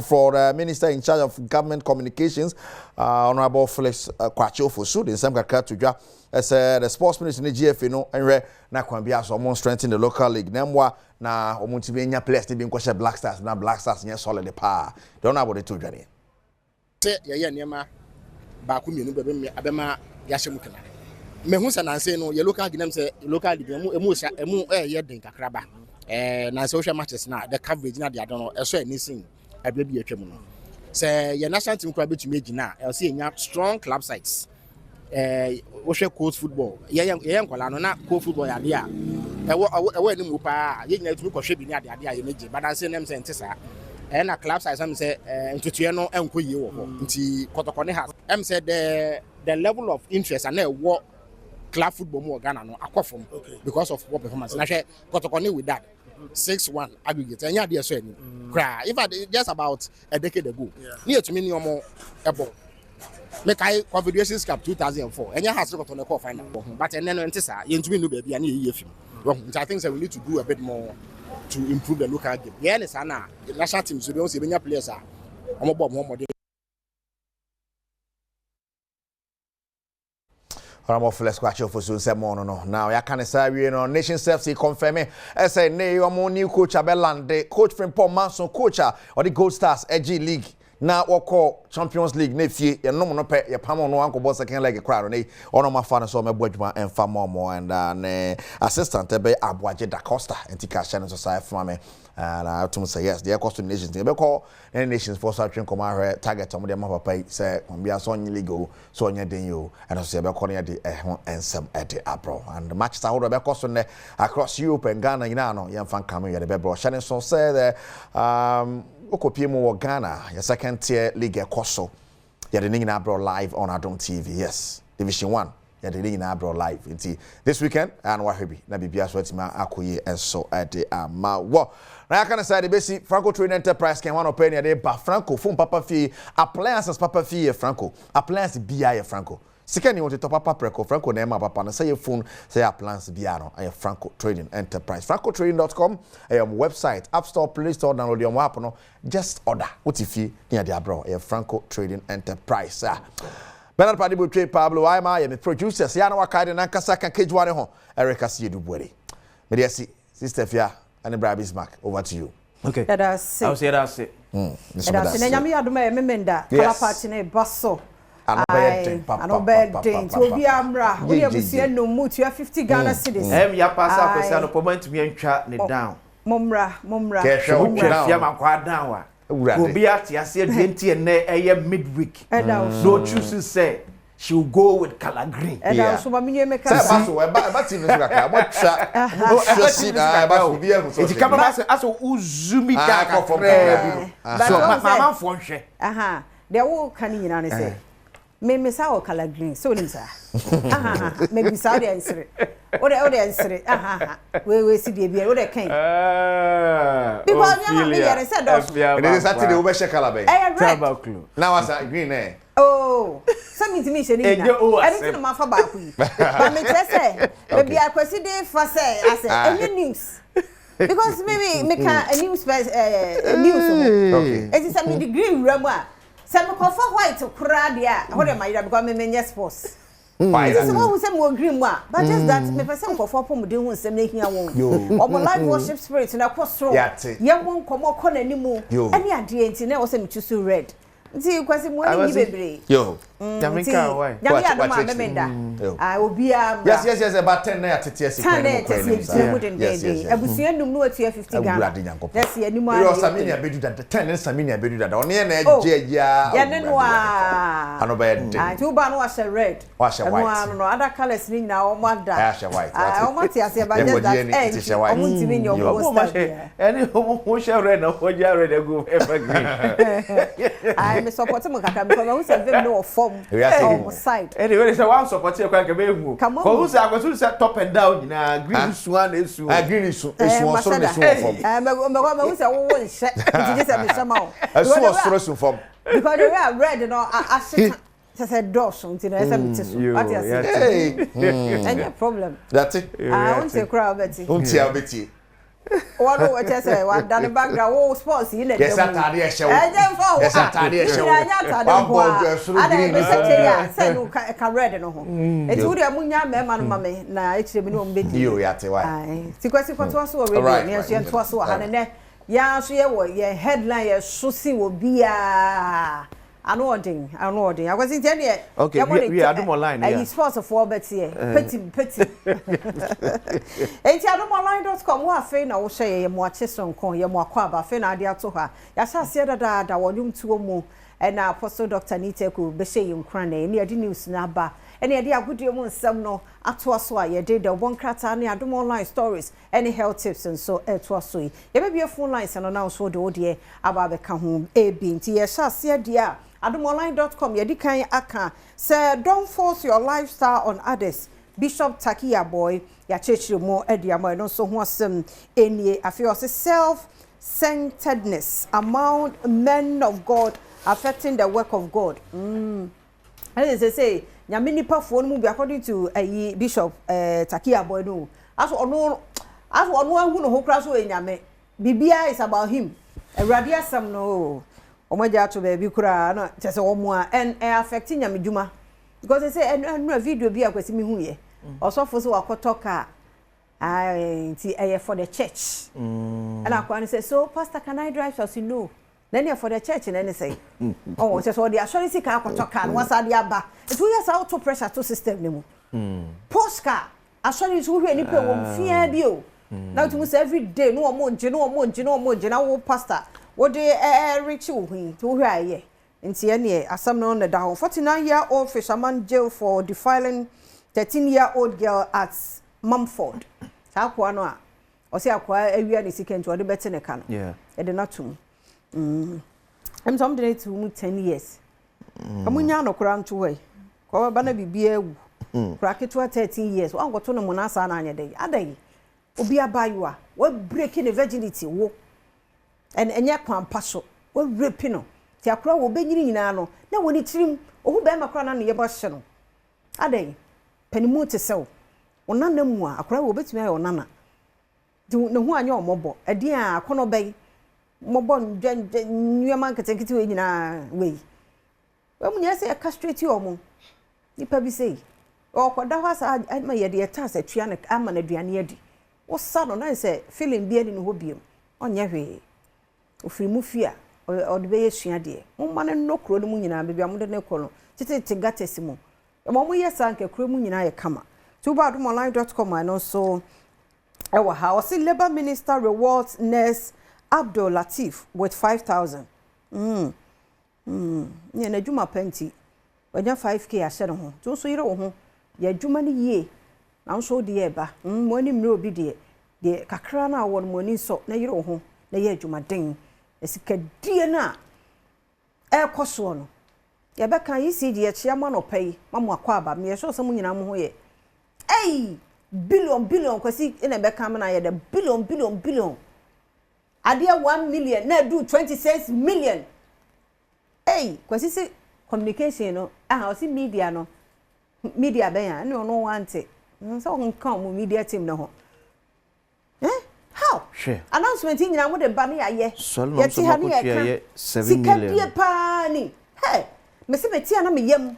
For the minister in charge of government communications, Honorable Felix Kwacho for Sud in some to as the sports minister in the GFA no and na kwambia so more strengthen the local league nemwa na omuntibienya players to be in Black Stars na Black Stars nya solid power don't know about the two journey say ye niema ba ku mienu bebe abema ya shemukena me hu sa nan say no ye local league say local league emu ye den kakraba na say social matches na the coverage na they don't know so anything abia bi atwam no say ye national team kwa betumi agina say nya strong club sites wohwe coast football ye nkwala no na coast football ya de a ewo ni mu pa ye nyina tumi kɔhwe bi ni ade a ye meje but anse nem se ntesa na club size am say ntutuye no enko yie wo ho nti kotokone has am say the level of interest and what club football mo Ghana no akofom because of what performance na hwe kotokone with that 6-1 aggregate enya de so ani kra if just about a decade ago ni etumi ni omo ebo make I Confederations Cup 2004 enya has kotokone call final but enne no ntesa ye ntumi no ba bia na ye fim I think so we need to do a bit more to improve the local game. Yeah, the national team so they don't see many players are let's scratch off for some no. Now, I can't say we know Nations FC confirming. I say, "Nay, your new coach Abelande, coach from Paul Manson, coach or the Gold Stars EG League." Now, what call Champions League? Nefie, you no pay your pamo no uncle boss second leg crowd. Ne, one my father saw me Badwam and Famomo and assistant be Abwaje da Costa and Tika Shannon Society for me. And I have to say yes, the Costa Nations. They call any nations for searching come out target some of them have pay say when we are so legal so nya den you and also be calling the and some at the April and the matches are be cost across Europe and Ghana you know yan fan coming the be Shannon so say the Okopie Ghana, your second tier league Koso. You're the Ningin Abro live on Adom TV. Yes, Division 1. You're the Ningin Abro live. This weekend, and Wahibi, Nabibia Swetima Akuye, and so at the Well, now I can say the basic Franco Trading Enterprise can one open a day, but Franco, phone Papa Fee, appliances Papa Fee, Franco, appliances BI Franco. Second, you want to top up Preco, Franco Nema Papa, and say your phone, say appliances Biano, and Franco Trading Enterprise. FrancoTrading.com, a website, App Store, Play Store, download your app, just order. What if you near the abroad, a Franco Trading Enterprise. Bernard Padibu Trade Pablo, I'm a producer, Siana Wakadi, and Ankasaka Kejwane, Erica Siedubweri. Mediasi, Sister Fia, and Ibrahim Bismarck, over to you. Okay. That's it. I'll say that's it. That's it. Nyami adume memenda, kala patine basso. Ano birthday. To be amra. We have seen no mutu 50 Ghana cedis. Ya pasa ko say no point me ntwa ne down. Momra. Kesho fia makwa down wa. Obi ati ase 20 na eye midweek. No choose say she will go with color green. So ma minye make say baso we ba team no kaka mo twa. No see na baso bi e so. It come aso uzumi da ka. So mama fo nhwe. Aha. There wo kan nyina ne say. Me sa o color green so nim sa me bi sa de ansere o de ansere we si de bia o de kan because nyama me yere say do it is Saturday we be share color be now as green eh oh some me she ni na anything ma fa ba ku yi but me tell say we be akwasi de fa say as any news because maybe make a news okay it is some the green rama. Some cover white to Cradia, what am I becoming many sports? Why? This is what we more green one, but just that me person for 4 pound doing some making a wound. Or my life worship spirit in a cross road. Young won't come or corner anymore. Any idea in there was him choose red. See you question morning baby. Yo. Jamaica why? I will be yes about 10 na TTS. Yes. Abusia num no atua 50 Ghana. Let's see any more. You Saminia bedu that 10 Saminia bedu that. Oni na eje ya. Ya ne no a. Ano be de. Ah, tu ba no was red. Was white. No other colors ni na o ma da. Ah, white. Ah, o ma ti ase ba just that. O mo ti mi nyo o mo start. Any o share red na o ja red go evergreen. I me support mo kaka because who say them no form. On side. Anyway, say one support you kwa ke be hu. Ko who say agwasu say top and down na green su an esu. Green isu so na su form. Me who say wo nse. It just say me sama o. Esu so form. Because they are red no I said doors until I said it. What you say? Any problem. That's it. I want to cry Betty. Untia Betty. What do I say? What done the background? Oh, sports in it. Yes, Saturday show. Yes, Saturday show. Say no can read no. It's who they munya me mama na echi me no mbedi. You yate why? Sikwasi kwato so already. Yes, you to so hanene. Ya so ye wo ye headline ye so si wo bia. Anooding. I was in there. Okay, we are doing online. Yeah. Sports for bet here. Petty. Enti adomonline.com wo afi na wo hye ye mo acheson kon ye mo akwa ba afi na ade ato ha. Ya sha se da wonum tuo mu and Apostle Dr. Niteku Beshe Yunkrane, near the news naba, and the idea good you some no at was why you did the one crata near Adom online stories, any health tips and so it was so. You may be a phone lines and announce what the dear about the home a being tea, shall see a dear adomonline.com. Yedikan aka say don't force your lifestyle on others. Bishop Takia boy, ya church more ediamo no so who any I feel self-centeredness among men of God affecting the work of God. As they say, Yamini phone mu be according to a Bishop Takia boy no. As one who no crash away Yame. Bibia is about him. A radia some no. Omoja to baby kura no just omo and affecting Yamijuma. Because they say and video be akwesi mi hu ye. Also for so akotoka for the church. And I say, so Pastor, can I drive? So say no. Then you for the church and then say, oh, just what the assurance car akotoka and what's the aba. It 2 years auto pressure to system nemo. Post car assurance who any pe won fear bio. Now to say every day no more now pastor. What they reach you to where ye. In Tiene, as some on the down 49-year-old fisherman jail for defiling 13-year-old girl at Mumford. Taquanoa. Or say acquire a year is seeking to a better necan. Yeah. I did not to. I'm something to 10 years. Amunyano crown to way. Cover banner be beer. Crack it to 13 years. One got to no monasa on a day. A day. Obia bayua. What breaking the virginity? And yakwan paso. What rapino. Ti akra wo benyini nyina no na woni tirim ohu be makra na ye bɔhye no adai panimu te sew onana mu a akra wo betumi ayo onana di ne hu anya omobɔ ade a akono bɛyi mobɔ nyama nketenkete we nyina we mu nya se castrate omo nipa bi sei okoda hɔ sa ma ye de ta sa tua ne ama na aduane adi wo sa no na se feeling bi ani no ho biem onye hwe ofiri mu fia or the way she had dear. One no crow munina, baby, I'm the column. Tite gatesimo. A moment yes, Uncle Cremunina, a comma. To Badwam.com and also our house in Labour Minister rewards nurse Abdul Latif with 5,000. Yeah, Juma Penti. When you're 5K, I said, home. So you know, yeah, Jumani ye. I'm so dear, ba. Morning no be dear. The Kakrana one morning so, na you know, home. Na ye Juma ding. Esika diena e koso no ye be kan yi si die chiama no pay mamu akwa aba me so so munyina mo ho ye billion kwasi ina be kan na ye the billion ade 1 million na do 26 million kwasi si communication no o si media no media be ya no want it so nkan mo media team no ho how? Sure. Announcement in the banner, yes. Yet, 7 million. Hey, Miss Metiana, me yam.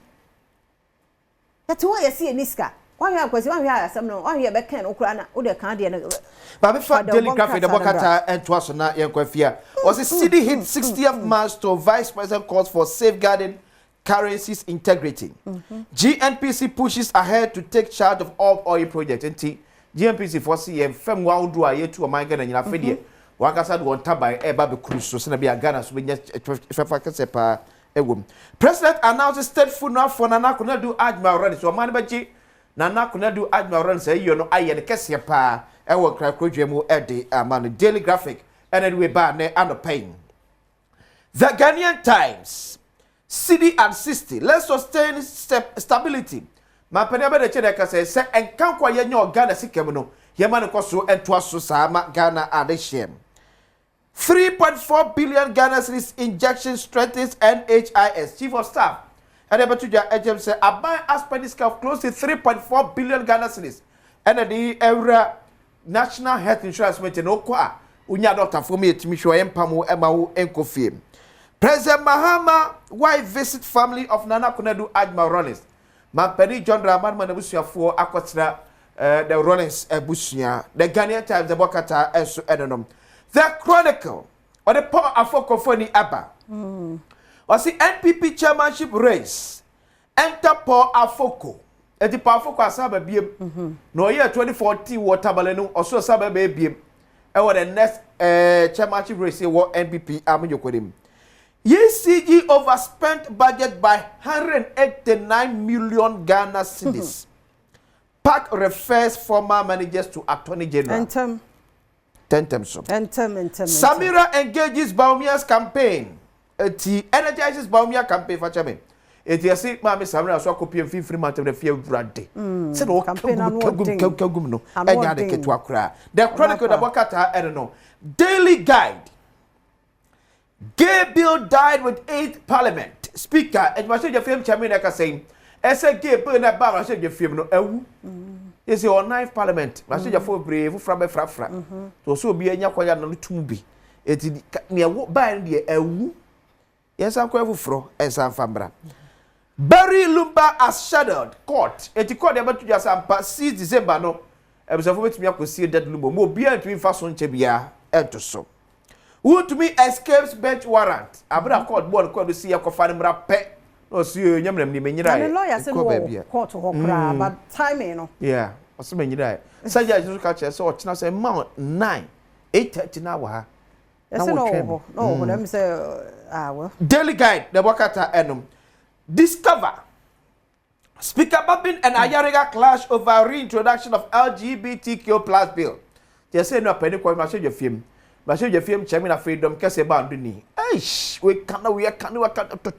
That's why I see a Niska. Why I was one year, some no, I back can Ukraina, or the Canadian. But before Daily Graphic, the Bocata and Twasona, Yanquafia was a city hit 60th March to Vice President calls for safeguarding currency's integrity. GNPC pushes ahead to take charge of all oil projects. GNPC for CM fem wa udu aye tu amanga na nyina fedie wakasa do ontaban e ba be cruise so na bia Ghana so benya fefa kase pa ewom. President announces state funeral for Nana Konadu Admiral Ren so man beji Nana Konadu Admiral Ren say you no aye ne kese pa e wo kra krodwemu e de amano Daily Graphic and anyway ba ne anopain. The Ghanaian Times CD and 60 let's sustain stability. Ma pene be de chede ka say enkankwa ye nyo Ghana sikem no ye ma ne koso entoa so sama Ghana adehiem 3.4 billion Ghana cedis injection strengthens NHIS chief of staff and ebe tuja ejem say aban aspendis of close to 3.4 billion Ghana cedis and the era national health insurance meeting no kwa unya doctor for me etimi hwo empamo emawo enkofiem. President Mahama wife visit family of Nana Konadu Admiral Rollins. Mampeni John Draman Manabusiafo akwatra the Rollins Ebusia. The Ghanaian Times the Bokata enso edonom. The Chronicle or the Paul Afokofoni Abba. Was the NPP chairmanship race. Enter Paul Afoko. Eti Paul Afoko asaba biem. No year 2014 waterbalenu also asaba biem. E was the next chairmanship race wo NPP amunyokodim. ECG overspent budget by 189 million Ghana cedis. PAC refers former managers to Attorney General. Tentem. Samira engages Baumia's campaign. It energizes Baumia campaign for Chairman. It is a Mammy Samira so copy of free matter of fear brande. Said all campaign no. The Chronicle of Wakata, I don't know. Daily Guide. Gay bill died with 8th Parliament. Speaker, and must your film Chairman like saying, as a gay bill that bar, I said your film no. Is your 9th Parliament. Must your 4 brave from a frafra. So be a yakwaya no tumbi. It is near what by the yes, I'm quite fro and San Fambra. Barry Lumba as shadowed court. It called about to just 6 December no. I was avoiding me to see that Lumbo more beer to fason chebia and to so. Who to me escapes bench warrant. Abra court board called to see a coffin pet. No, see you, Yamam, you mean you're right. Lawyer said, court to Hokra, but time, yeah, what's the meaning? Saja is catch us or China say Mount 9, 8:30 now. No, let me say, Daily Guide, the Wakata Enum. Discover. Speaker Babin and Ayariga clash over reintroduction of LGBTQ plus bill. Just say no penny coin, message your film. Message your film, Chairman of Freedom, Kesse Banduni. Eish, we can't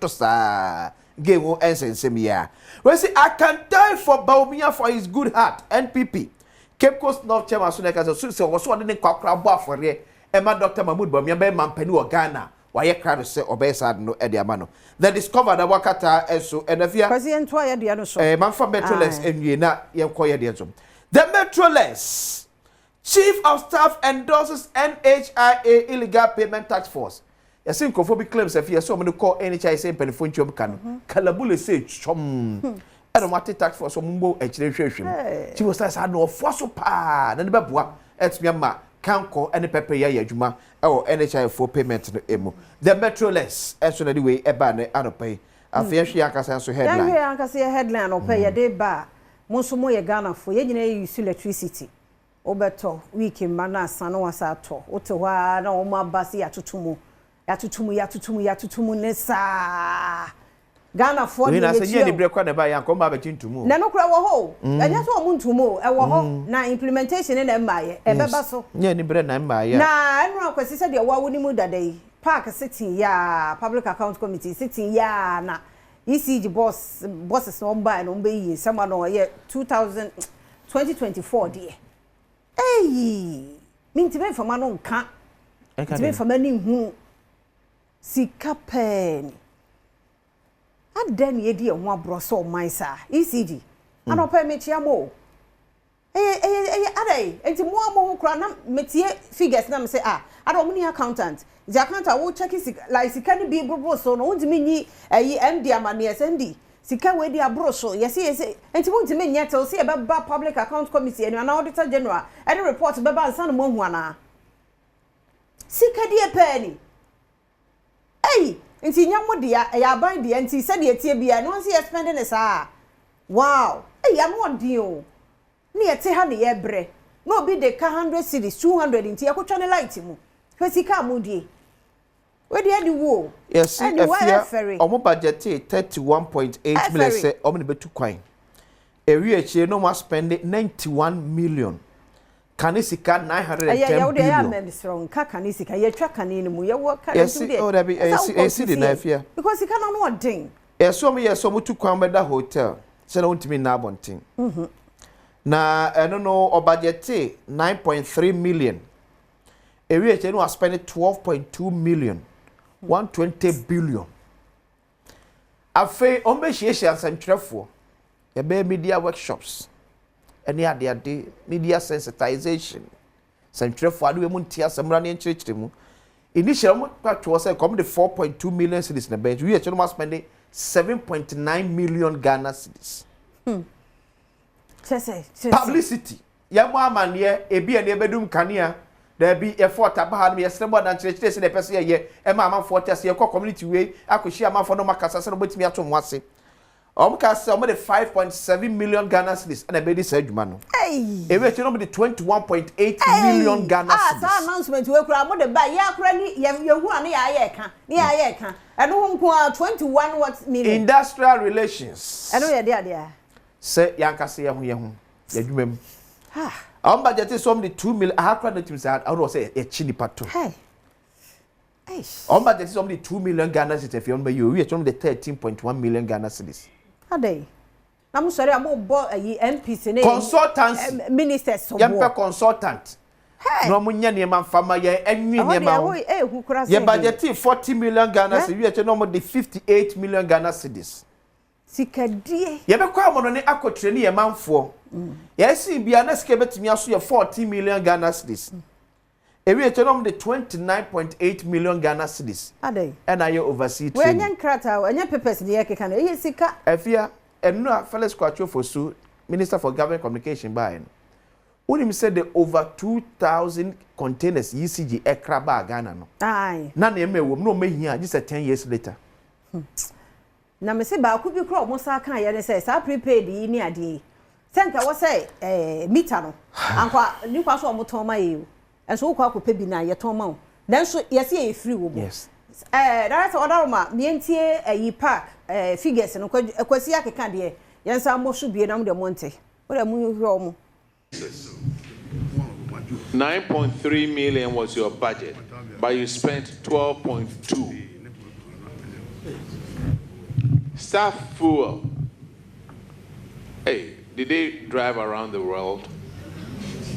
to sa. Game will answer in same year. We say, I can die for Baumia for his good heart, NPP. Cape Coast North Chairman Sunek so was one in Kwakra for ye. Emma Dr. Mahmoud Baumia, Mampenu or Ghana. Why you crowd say obey sad no Ediamano. They discovered the Wakata and so and if you President Toya Diano so man from Metroless and you na Yankoya Diazum. The Metroless Chief of Staff endorses NHIA illegal payment tax force. You see, homophobic claims if you so many call NHIA saying penifun chum can. Kalabule say chum. I don't want to tax force or mumbo education. She was like, I know fossil pa, and the babua, it's Myanmar, Kanko, and the pepper ya juma, or NHIA for payment to the emo. The Metroless, as soon as the way a banner and a pay. I fear she has a headline. I can see a headline or pay a day bar. Monsumo ya Ghana for ye use electricity. Obeto wiki mana sano wasato otewa na oma basi yatutumu nesa Ghana for we na say ni break kwa na ba yanko ma betintumu na no kura wo ho enya so omuntumu e wo ho na implementation na mbaye e beba so nya ni bre na mbaye na enu akwasi se de wa woni mu dadai park sitting ya public account committee sitting ya na ECG bosses no mba no mba yi sama no ye 2024 die. Hey, mintime fama no nka. Mintime fama ni hu. Sika pen. Adan ye di ho abroso man sa. ECG. Ano pa me chiamo. Adai, enti mo amo kra na metie figures na me say ado mo ni accountant. The accountant wo check like sika ni bi brobo so no ntimi nyi MD amane SND. Sika we di abroso yesi enti mo ntimi nya tell say e ba public account committee and auditor general any report be ba nsan mo hu ana. Sika di e pani. Hey, enti nya mo dia e ya ban dia enti se de tie bia no say spending is wow. Hey, ya no di o. Ni ete ha ne ye bre. No be de ka 100 cedis 200 enti ya kwotwa ne light mu. Sika mu die. We dey wo. Yes, omo budget 31.8 million say omo ne betu kwan. Ewi echi no ma spend 91 million. Kanisika 910 billion. Ya dey am strong. Ka kanisika ye twa kanini mu ye wo ka ntu dey. Yes, oh that be AC the knife here. Because sika no odin. Yes, so me tu kwan be da hotel. Say no ntimi na abontin. Na I don't know budget 9.3 million. Ewi echi no spend 12.2 million. 120 billion. Afe ombe shieshe ansantwefo. Ebe media workshops. Eni ade media sensitization. Santwefo adu emu ntia samra ne nchirechire mu. Initial mo kwatwo say come the 4.2 million cedis na bench. We actually must spend 7.9 million Ghana cedis. Publicity. Ya mo amane ebi ene ebedum kanea. There be a fort about me, a slim one and church, the person ye, and mamma fortress, your community way. I could share my phone, my cassa, but me at once. Omka say omde 5.7 million Ghana cedis and be this adwuma no. Hey. E we no be 21.8 million Ghana cedis. Ah, announcement we kura mo de ba ya kura ni yehu ane ya ye ka. Ni ya ye ka. Eno ho nko 21 what million. Industrial relations. Eno ye de ade. Say yanka say yehu adwuma mu. Ha. Our budget is some the 2 million. I have credit to say I don't say a chini pato. Hey. Our budget is only 2 million Ghana cedis. If you want you, we are from the 13.1 million Ghana cedis. Ade. I'm sorry, I'm about MPs consultants, ministers. Yampa consultant. No munya ni manfama ye enwi ni ma. Ye budget 40 million Ghana cedis. We are no the 58 million Ghana cedis. Sikadie. Ye be kwa mono ne akotre ni ye manfo. Yes, bia na sike betimi aso ye 40 million Ghana cedis. Ewe econom the 29.8 million Ghana cedis. Ade. And I oversee we enye krata, enye papers ni ye keka na ye sika. Afia enu Felix Kwacho Fosu, Minister for Government Communication by en. Unim said the over 2,000 containers ECG ekraba Ghana no. Aye. Na na emewo no mehia just 10 years later. Na me se ba ku bi kro mo sa kan ye ne say sa prepaid yi ni ade. Senka wo say meter no. Ankwa ni kwa so o moton ma ye. Enso kwa akopɛ bi na ye ton ma wo. Nanso ye se ye free wo. Yes. That's order ma mientie yi park figures no kwasi akeka de ye nsa mo so bie na mo de monte. Wo de mu hwe omo. 9.3 million was your budget, but you spent 12.2. Staff fuel. Hey, did they drive around the world?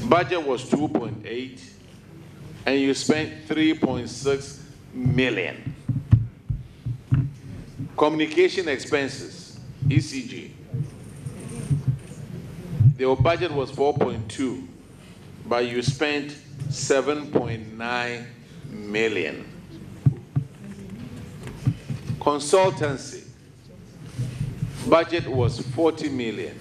Budget was 2.8, and you spent 3.6 million. Communication expenses, ECG. Your budget was 4.2, but you spent 7.9 million. Consultancy, budget was 40 million,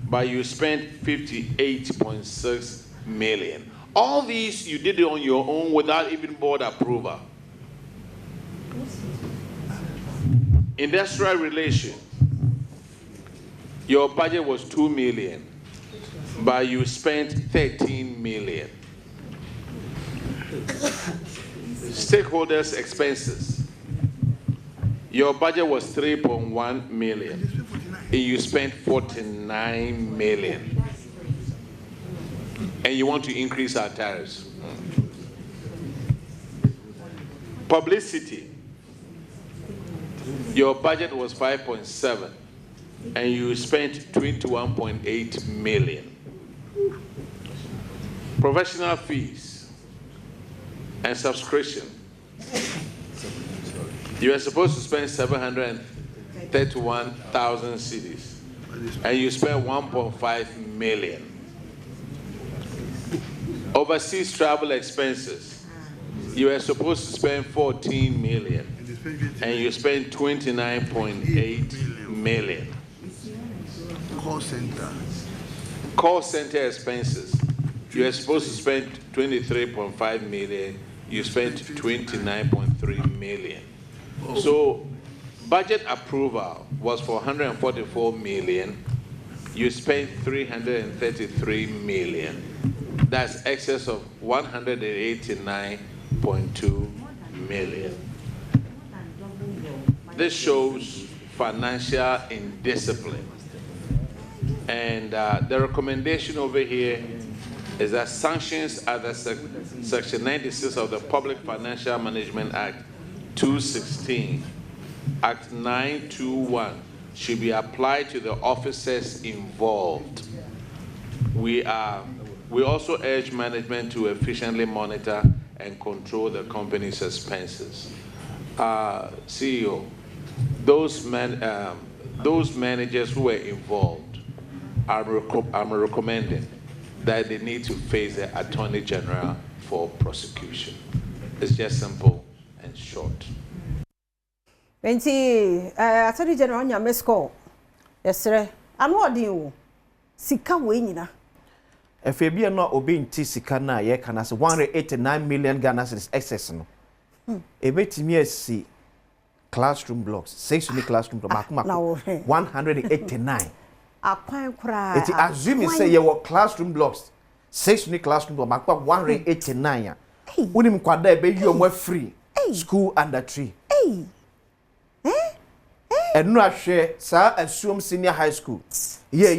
but you spent 58.6 million. All these you did it on your own without even board approval. Industrial relations, your budget was 2 million, but you spent 13 million. Stakeholders' expenses, your budget was 3.1 million, and you spent 49 million. And you want to increase our tariffs. Publicity, your budget was 5.7, and you spent 21.8 million. Professional fees and subscription, you are supposed to spend 731,000 cedis, and you spent 1.5 million. Overseas travel expenses, you are supposed to spend 14 million, and you spent 29.8 million. Call center expenses, you are supposed to spend 23.5 million, you spent 29.3 million. So budget approval was for 144 million, you spent 333 million. That's excess of 189.2 million. This shows financial indiscipline. And the recommendation over here is that sanctions under Section 96 of the Public Financial Management Act 216, Act 921, should be applied to the officers involved. We also urge management to efficiently monitor and control the company's expenses. CEO, those managers who were involved, I'm recommending that they need to face the Attorney General for prosecution. It's just simple and short. Attorney General nyame score. Yes, sir. And what do you? Sika wenyina. Efebia no obi nti sika na ye kana se 189 million Ghana cedis excess no. Ebetimi asi classroom blocks 6 unique classroom blocks 189 akwan kura it assume say your classroom blocks 6 unique classroom blocks 189 unim kwada be you mo free school under tree and no share sa assume senior high school yeah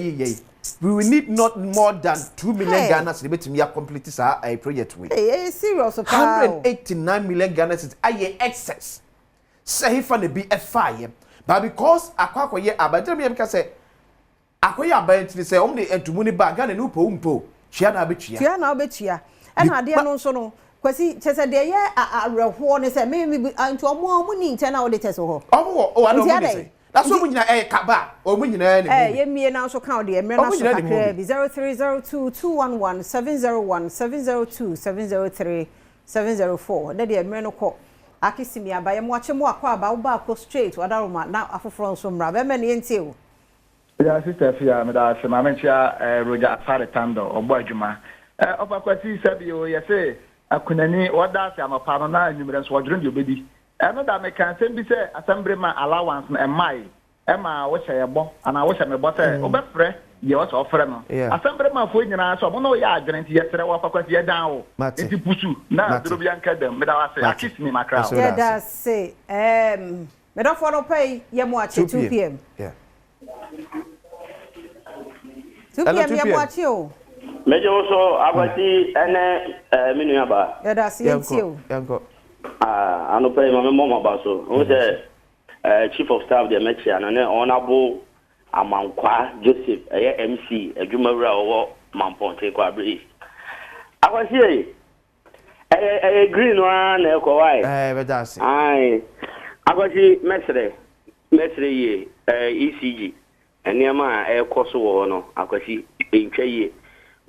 we will need not more than 2 million Ghana cedis betimi ya complete sa a project we serious 189 million Ghana cedis aye excess say if an be a fire but because akwakoye abadem yem ka say akoye abantini say om de entumu ni ba Ghana ni upompo chia na betua e na ade no so no kwasi chese de ye areho ne say me antu omo ni nte na wo de tese ho omo I don't say that's what we need kaba omo nyina ni ye mie na so count de emre na so kakra bi 03022117017027037004 de emre no ko akisimi aba ye mo ache mo akwa aba wo ba ko straight wadaroma na afoforo so mra be me ne ntie o ya sister fia me da se ma mentia Roger Afare Tando ogbo adwuma opa kwati sabi o ye se akunani oda se amapa no na anwumre so odwere de obedi eno da me kan se bi se assembly man allowance na mai ma wo hye yebo ana wo hye me bo se obefre ye wo so ofre no assembly man fo nyina so mo no ya adwere nti ye sere wo fakwati ye dan o enti pusu na duro bi anka dem me da wa se akisini makra ye da se me do for pay ye mo ache 2 pm 2 pm ye mo ache o mejo so abati ene minu yaba ye da se yentio yanko ano pay mama mama baso o se chief of staff de mechia no ne honorable Amankwa Joseph MC adwumawura owo Mamponte kwa Bridge akwasi green one na ko wai bedasi ai akwasi mesre ye ECG eniama ekoso wo no akwasi entwa ye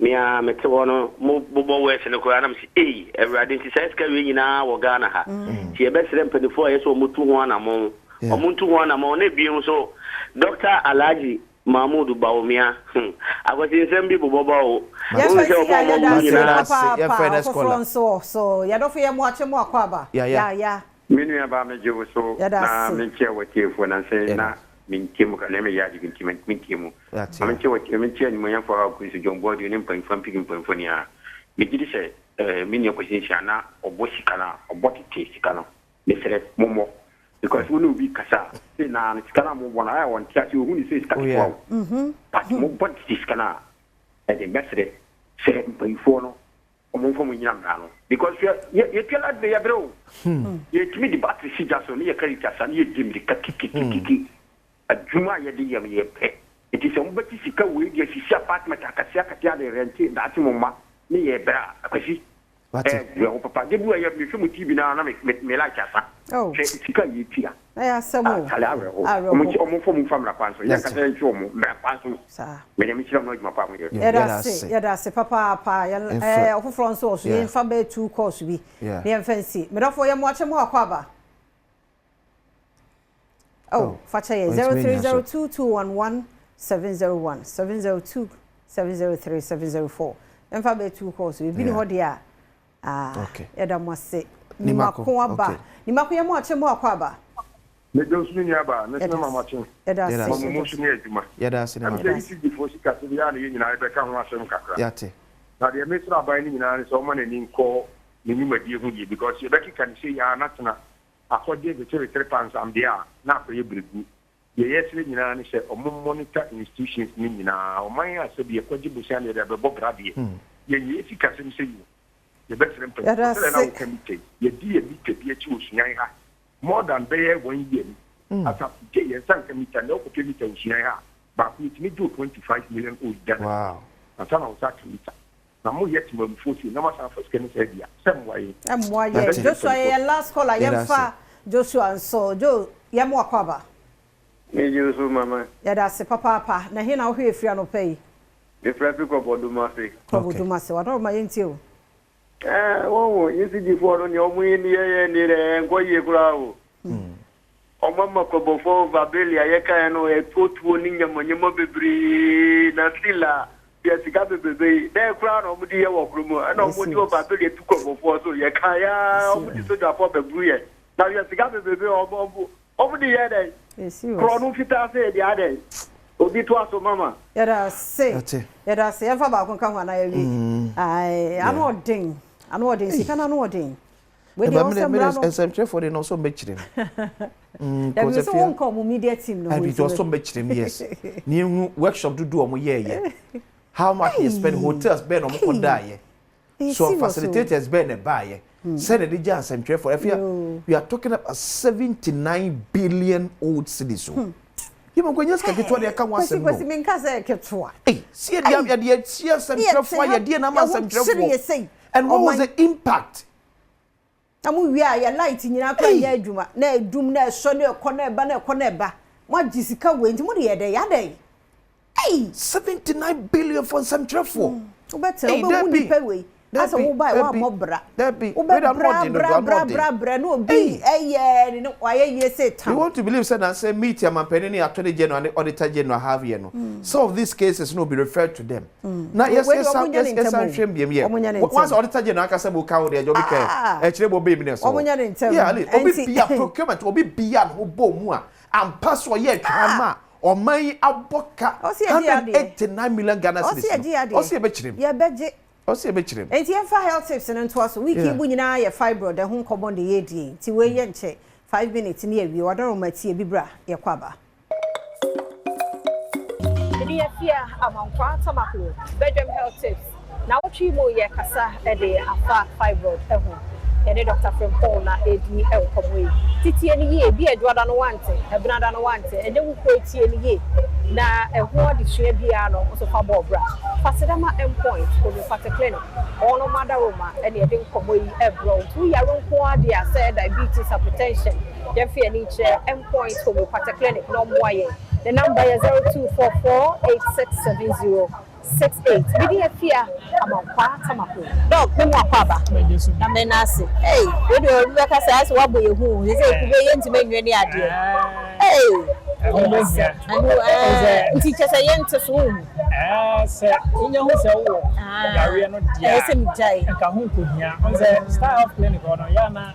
mia mete wo no bobo wese ne ko anam si everade nti sai ska we nyina wo Ghana ha ti e besre mpanifo yeso mutu ho anamo omuntu ho anamo na bi so Dr. Alaji Mahmoud Baumia akwati nsembi bobo o so ya do fe mo ache mo akwaba ya minu ya ba me jewo so na menche watiefo na se na mintimu ka leme ya mintimu menche wati menche ni mo yan for ku so jombo di ni mpanfam pigin mpanfo ni a me gidi se minu ko sin shana oboshikana obotite sikana mesere momo because we know we kasa say na sikana mo bona I want to you who say sikana but mo bot sikana and the mesere say mpanfo no omo fo mo nyam na no because you tell us they bro you timi di battery si jaso ni ye karita san ye dimri kiki adwuma ye di yam ye pe it is omo bati sika we ye si apartment akasi akati ade rent that mo ma ni ye bra akasi yo papa de bu ye mi hwe mo TV na me la chasa sika ye tia ya samo omo fo mo famra kwanso ye ka se ncho mo me kwanso sa me ne mi chira no djuma pa mo ya da se papa pa ya ofofro nso so ye fa be 2 course bi ye fancy me do fo ye mo ache mo akwaba facha ye 0302211701 702703704 emfa be 2 course bi ni ho dia ya da mo se ni mako aba ni mako ye mo ache mo akwaba me do sunu ni aba na sema mama chen ya da se mo sunu eduma ya da se na ma ya isi di fo sika se ya ni nyina ebe ka ho asem kakra ya te na de me sra ba ni nyina ni so ma na ni nko ni ni madi hu ye because you beki kan say ya na tena akode de 3 pounds am dia na ko ye bregu ye yesle nyina ni se omo monitor institutions ni nyina o man ya se bi e kwaji busia ne de be bobradie ye ye sika se ni se ye betre mpe so na o committee ye di e bi te bi e chi osuyan ha more than be 1 year asa ke ye san committee na o committee osuyan ha ba ku ti do 25 million o da wow asa na o sa committee na mo yet mo fosi na ma sa first can say dia semwa ye Joshua ye last call I am fa Joshua and so Jo ye mo akwaba me Joshua mama ya da se papa na he na wo hwe fia no pay e frafi ko boduma se wa no ma yentio wo yesi di fo ni omu ni ye ni re ngo ye kura o omo ma ko bo fo vabelia ye kan no e totuo ni nyamanyamo bebri na sila ya siga bebebe de kura no mu di ye wo krumo na mu di o vabelia tu ko bo fo so ye kan ya omu di so da fo bebru ye na ya siga bebebe omo Over the other. Chrono Fita say the other. Obi to aso mama. Yada say. Yada say. Ever back on come na yewi. Ai, ano odin. Ano odin. Sika na ano odin. We dey also brano. SMT for the no so make them. There is one come media team no. And it also make them yes. New workshop do omo ye. How much you spend hotels ben omo ko die. So facilitators ben e buy. Said the DJ SMT for we are talking about 79 billion old cities. You go nyes ka ketwa de ka wasem no. Kwesi menka say ketwa. See dia dia chia SMT ya dia na ma SMT. And what was the impact? Amu wi a ya light nyina kwa ya adwuma na edum na so na ekọ na eba na ekọ na eba mo gisika we nti mo de ye de ya de 79 billion for some traffic. Obete obo ni pe we asa wo buy wa mo bra bra no bi ni no wa ye say town. You want to believe say na say meet your man penny attorney general and auditor general have here no. Some of these cases no be referred to them. Now yes shame biem here. Once auditor general ka say bo ka wo de job ka e kire bo baby ne so. Yeah, obi bia procurement obi bia no bo mu a ampa so ye twama o man aboka 189 million Ghana cedis. O se be kirim. Yeah, beje. O se be kirim. Enti e fa health tips no to aso week ibu nyina ye fibroid ho nkomo de ye die. Ti we ye nche 5 minutes ni awie wadaro mati e bibra ye kwaba. Ni ye fia amankwa tamako Badwam health tips. Na wotwi mo ye kasa e de afa fibroid e ho. Ye Dr. Paul na edi e nkomo yi. Titi eni ye bi edwada no wante, ebnada no wante, ene wo ko eti eni ye. Na eho adisua bia no so fa bobra fasedama endpoint ko be fat clinic ono madaroma ene e de nkomo yi ebro tu yaro nko ade a say diabetes hypertension dem fi ani che endpoint ko be fat clinic no mo aye the number is 0244867068 bidi afia amankwa tamako dog me mo akwaba na me na ase we do we ka say ase wabo ye hu say ku be ye ntime nwe ni ade teacher say yente so say unya hu say wo yare no dia say mi jai nka hu ko hia on say style of clinic no ya na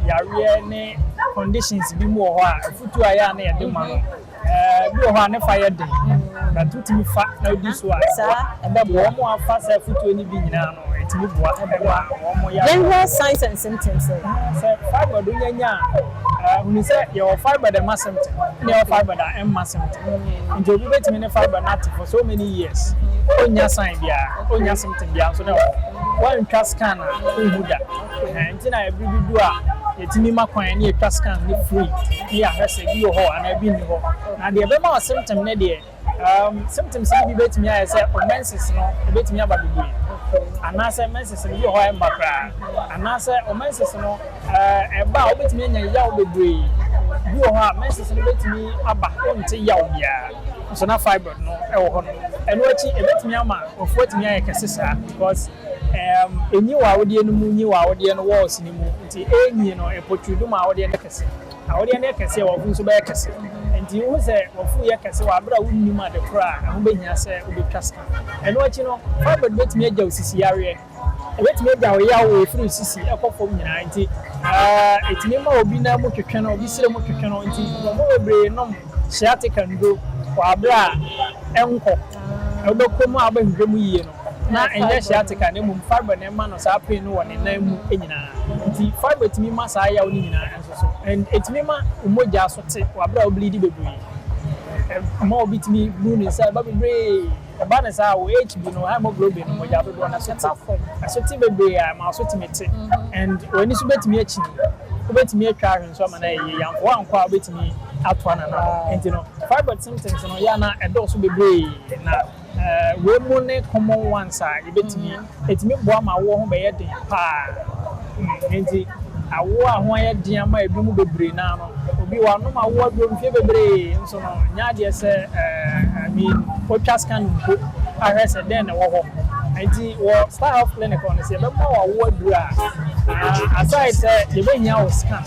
yare ne conditions bi mu ho a futu aya na ye de ma no bi ho na fire den na tutimi fa na di so a ebe bo mo afa say futu ni bi nyina no etimi boa ebe wa mo ya general signs and symptoms say fiber do nyanya when you say your fiber the mass symptom your fiber the m mass symptom and you be betimi fiber not for so many years onya sign bia onya symptom bia so na one scan uhuda and na every do a yetimi makwan na etwa scan ni free ya hwese bi ho ana bi ni ho na de be ma symptom ne de symptoms bi betimi ya say menses no betimi aba bibi ana say menses bi ho e mbakra ana say menses no eba obetimi anya ya obebre bi ho a menses no betimi aba onte ya obia so na fiber no e wo ho no eno achi ebetimi ama ofu etimi ya kesesa because enyi wa wode no mu nyi wa wode no walls ni mu nti enyi no e potrudu ma wode no kese a wode no kese wa fu so ba kese nti wo se wo fu ye kese wa bra wunni ma de kra ho behia se obetwa ska eno achi no fiber betimi agya osisi yare ebetimi agya wo ya wo efiri osisi ekofom nyina nti etimi ma obi na mu twetwe no obi sire mu twetwe no nti mo ebre no sciatica ndo wa bra enko obekomu abahwemu yie no na enye sciatica na mum fiber na ma no sa pain no woni na mu enyina nti fiber timi ma sa ya woni nyina enso so and etimi ma umoja so te wa bra oblidi bebre ma obitimi bu ni sa ba bebre ba na sa wo hb no hemoglobin no moja do na so ta form so ti bebre ma so ti mete and oni so betimi achi obetimi atwa ahwen so ma na ye yanko anko obetimi atwa na na enti no fiber symptoms no ya na edo so bebre na we mo ne common ones a ebetimi etimi boa ma wo ho be ye den pa enti awo ahon ye den ama ebi mu bebre na no obi wa no ma wo adom fie bebre nso no nya de se I mean otwa scan ko ahese den na wo ho enti wo start of clinic on se be ma wo adura aside se ye be nya wo scan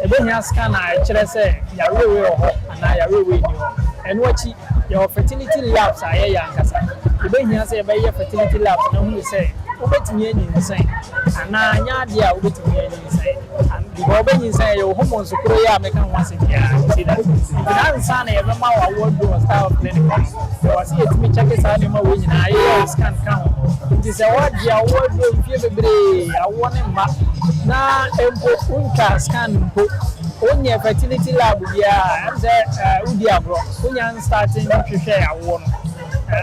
ebenya scan na kire se yarewe ho ana yarewe ni ho eno achi your fertility labs aye ya nkasa ebenya se be ye fertility labs na hu se obetimi enyi nsan ana anya de a obetimi enyi nsan because when you say your hormones so ya make am once again see that if na na e ma wa word do style of clinic so see it me check it out ma we nyina ye scan count it is a word ya word do fie bebre awone ma na empo unka scan mpo onye fertility lab bia am say udi abro onya starting hwehwe awo no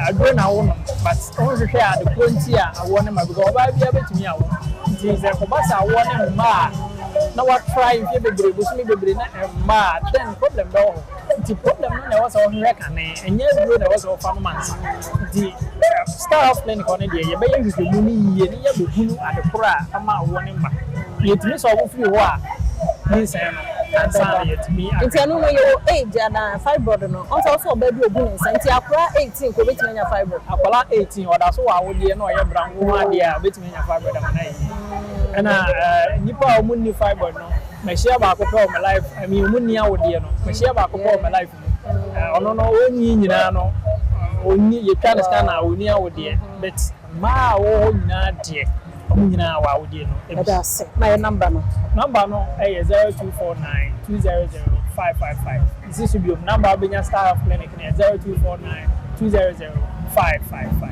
adwo na wo no but on hwehwe a the quantity a awone ma because oba bia betumi awo it is a kobasa awone ma na what try if bebre go sumi bebre na ma then problem do the problem no na was on record na enye bro na was of farmers the staff clinic on there ye be ye mu ni ye ni ye behunu adekora ama awone ma yetumi so wo free ho a ni say no answer yetumi ntenu no your age and fibroid no also obedu ogun nsa nti akora 18 ko betimi nya fibroid akola 18 oda so wa wodie no ye brango ma dia betimi nya fibroid am na yi ena nipa omunni fibroid no mehia ba akopɛ o my life I mean omunni awodie no mehia ba akopɛ o my life ono no onyi nyina no onyi ye twa ne scan oni awodie but ma wo nyina de nyina wa awodie no that's my number no 0249 200 555 this is your number benya star of clinic 0249 200 555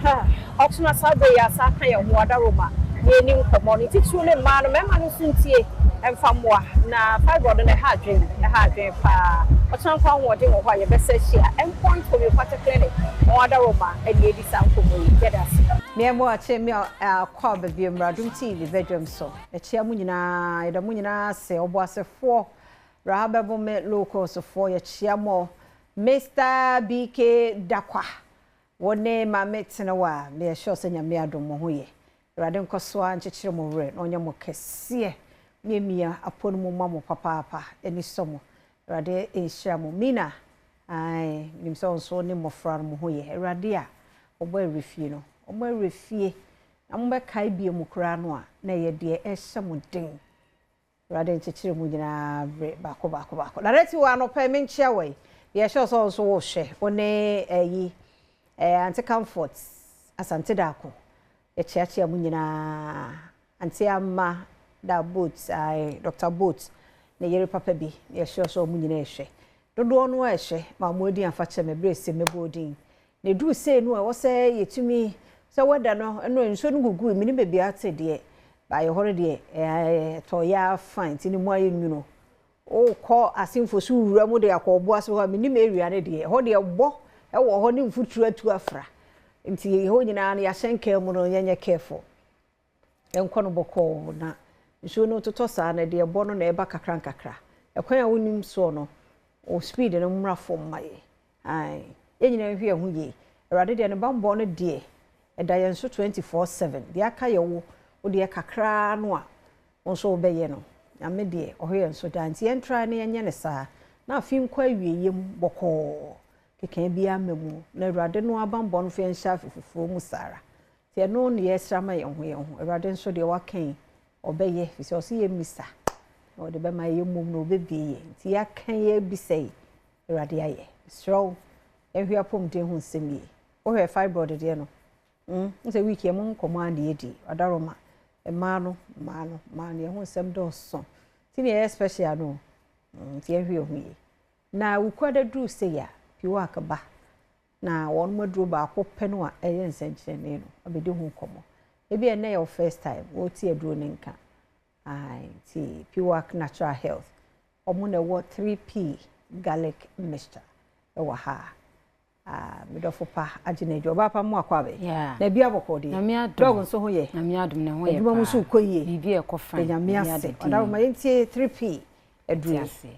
ha option sabe ya saka ya huada roma yeni community tune ma no mema no suntie emfamoa na fibroid na ha dwen pa option kwa wode wo hwa ye bese hia endpoint for your clinic huada roma edi edi sankomo yedas me mo ache me akwa bebie Adom TV Badwam so echia mu nyina eda mu nyina se oboasefo rahabebo me local so for ye chia mo Mr. BK Dakwa wone ma metena wa me sure se nyame adom ho ye rade nkoso a nchechire mo wre na onye mo kese miemia aponu mo mamo papa eni somo rade ehia mo mina ai nimso so ne mo fra mo ho ye rade a obo refie no omo refie na mo be kai bie mu kura no a na ye de ehye mo den rade nchechire mu nyina bre bako na reti wa no pa menchia we ye sure so wo hwe one yi anti comfort asante dako ye chiachia mu nyina anti amma da boot ai Dr. Boot na yeri papa bi ye sure so mu nyina ehwe dodo no ehwe ma mo odi afa che me bre se me bodin na du se no wo se yetumi se weda no eno nso no gugu mi ni bebi ate de ba ye hore de to ya fine tini mo aye nwuno o ko asimfo su wura mu de akobo ase ho mi ni me area ne de ho de bo e wo ho ni mfuturu atu afra nti ho nyina na ya hyenka mu no yenye careful enko no boko na nso no toto sa na de bo no na eba kakran kakra ekwan a wonim so no o speed no mmra fom maye ai yenyina hwe hu ye awade de ne bambo no de eda ye nso 24/7 de aka ye wo de kakra no a onso obeye no ame de ohye nso da nti entra ne yenye ne saa na afim kwa wieyem boko kekan bia memu na awade no abambo no fe nhya fufuo mu sara te no ne yesra ma ye ho awade nso de wakan obeye fi so ye misa o de be ma ye mum no obebie nti yakan ye bisei awade aye so ehwe apom de hu nsemi o hwe fibroid de no nse week em nkomo ande edi adaroma ma no ye hu nsem do so tini e special no ti ehwe hu ye na wukwada dru se ya piwa akaba na won madru ba akopɛ no a ɛyɛ nsenkyerɛne no abedi hu nkomo ebi ene your first time wo ti adru ne nka ai ti piwa natural health omo na wo 3p garlic mixture ewa ha midofo pa agina jo ba pa mo akwabe na bia bokode dog nso ho ye na mi adom na ho ye aduma musu koye bibi e ko fan ya mi ase odawo ma yentie 3p edu ase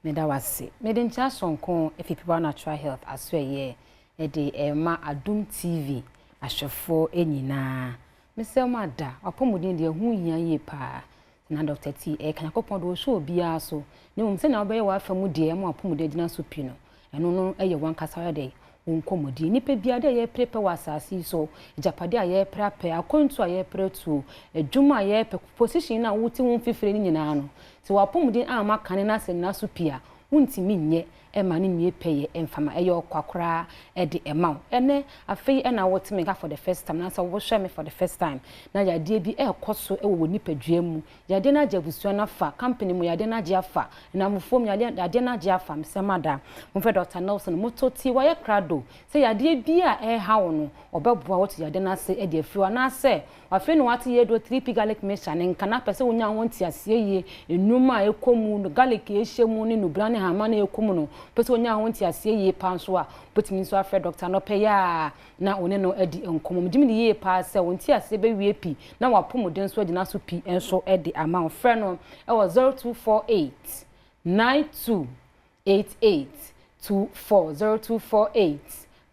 me da wase me de ncha sonko efipiba natural health aswe ye e de ma Adom TV ahwefo enyina me se ma da apomodin de hu hia ye pa na Dr. T kan akopon do so bia so ne mum se na obaye wa afa mu de mo apomodin gina so pi no eno no eye wan kasa de unkomodi nipa bia de ye prepe wasasi so japade a ye prepe akontu a ye pretu adwuma a ye pe position na wuti won fifire ni nyina no ti wapomudi ama kane na se na so pia wuntimi nye ema ne nie peye emfama eyo kwakora de ema ene afei ena wotime ka for the first time na so wo hwe me for the first time na yade bi ekoso ewo nipadua mu yade na agabusua na fa company mu yade na age afa na mufom yade na age afa msemada mfe Dr. Nelson mototi wa ye krado se yade bi a ha wo no obeboa wotu yade na se de afiwa na se afei no wate ye do 3p garlic mixture ne nkana pese wonya wonti ase ye enuma ekomu garlic ehye ne nubra ne hama na ekomu no pese wonya wonti ase ye panso a potimi so afre Dr. no peya na one no edi enkomo mdimi ye pa se wonti ase be wie pi na wapomoden so edi na so pi enso edi ama ofre no e was 0248 9288 24 0248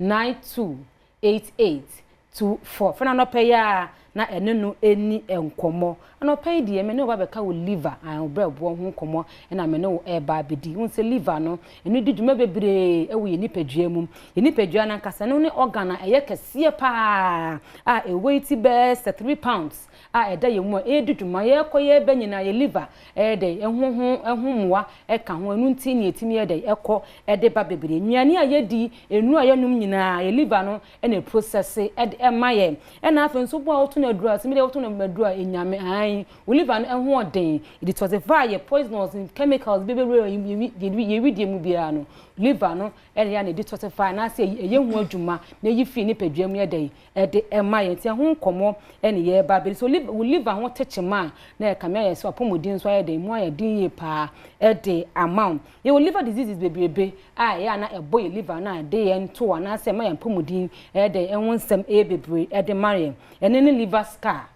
928824 fena no peya na ene no eni enkomo ano pay die me ne oba beka wo liver an obrabo ho komo na me ne wo eba bedi won se liver no eni di dwuma bebre ewo ye nipadua mum ye nipadua na nkasa ne organ eye kese pa a e weight be 3 pounds a eda ye mu e di dwuma ye koye be nyina ye liver e de ehumuwa e ka ho enu nti ne etimi e de ekọ e de ba bebre nnuane a ye di enu a ye num nyina ye liver no e na process e de emaye e na afenso bo a na dura simi de woto na madura enyame an oliver no ehwo den it was a fire poisonous in chemicals bebe ye widie mu bia no liver no ya na edit was fire na say ye hu adwuma na yi fi ni padua mu ye de ema ye ntia ho komo ene ye ba be so liver ho techema na ka me ye so apomodin so ye de mu aye din ye pa de amount ye liver diseases bebebe ya na ebo ye liver na de ye nto na say ma ye apomodin de enwo nsem bebre de mare ene ne liver scar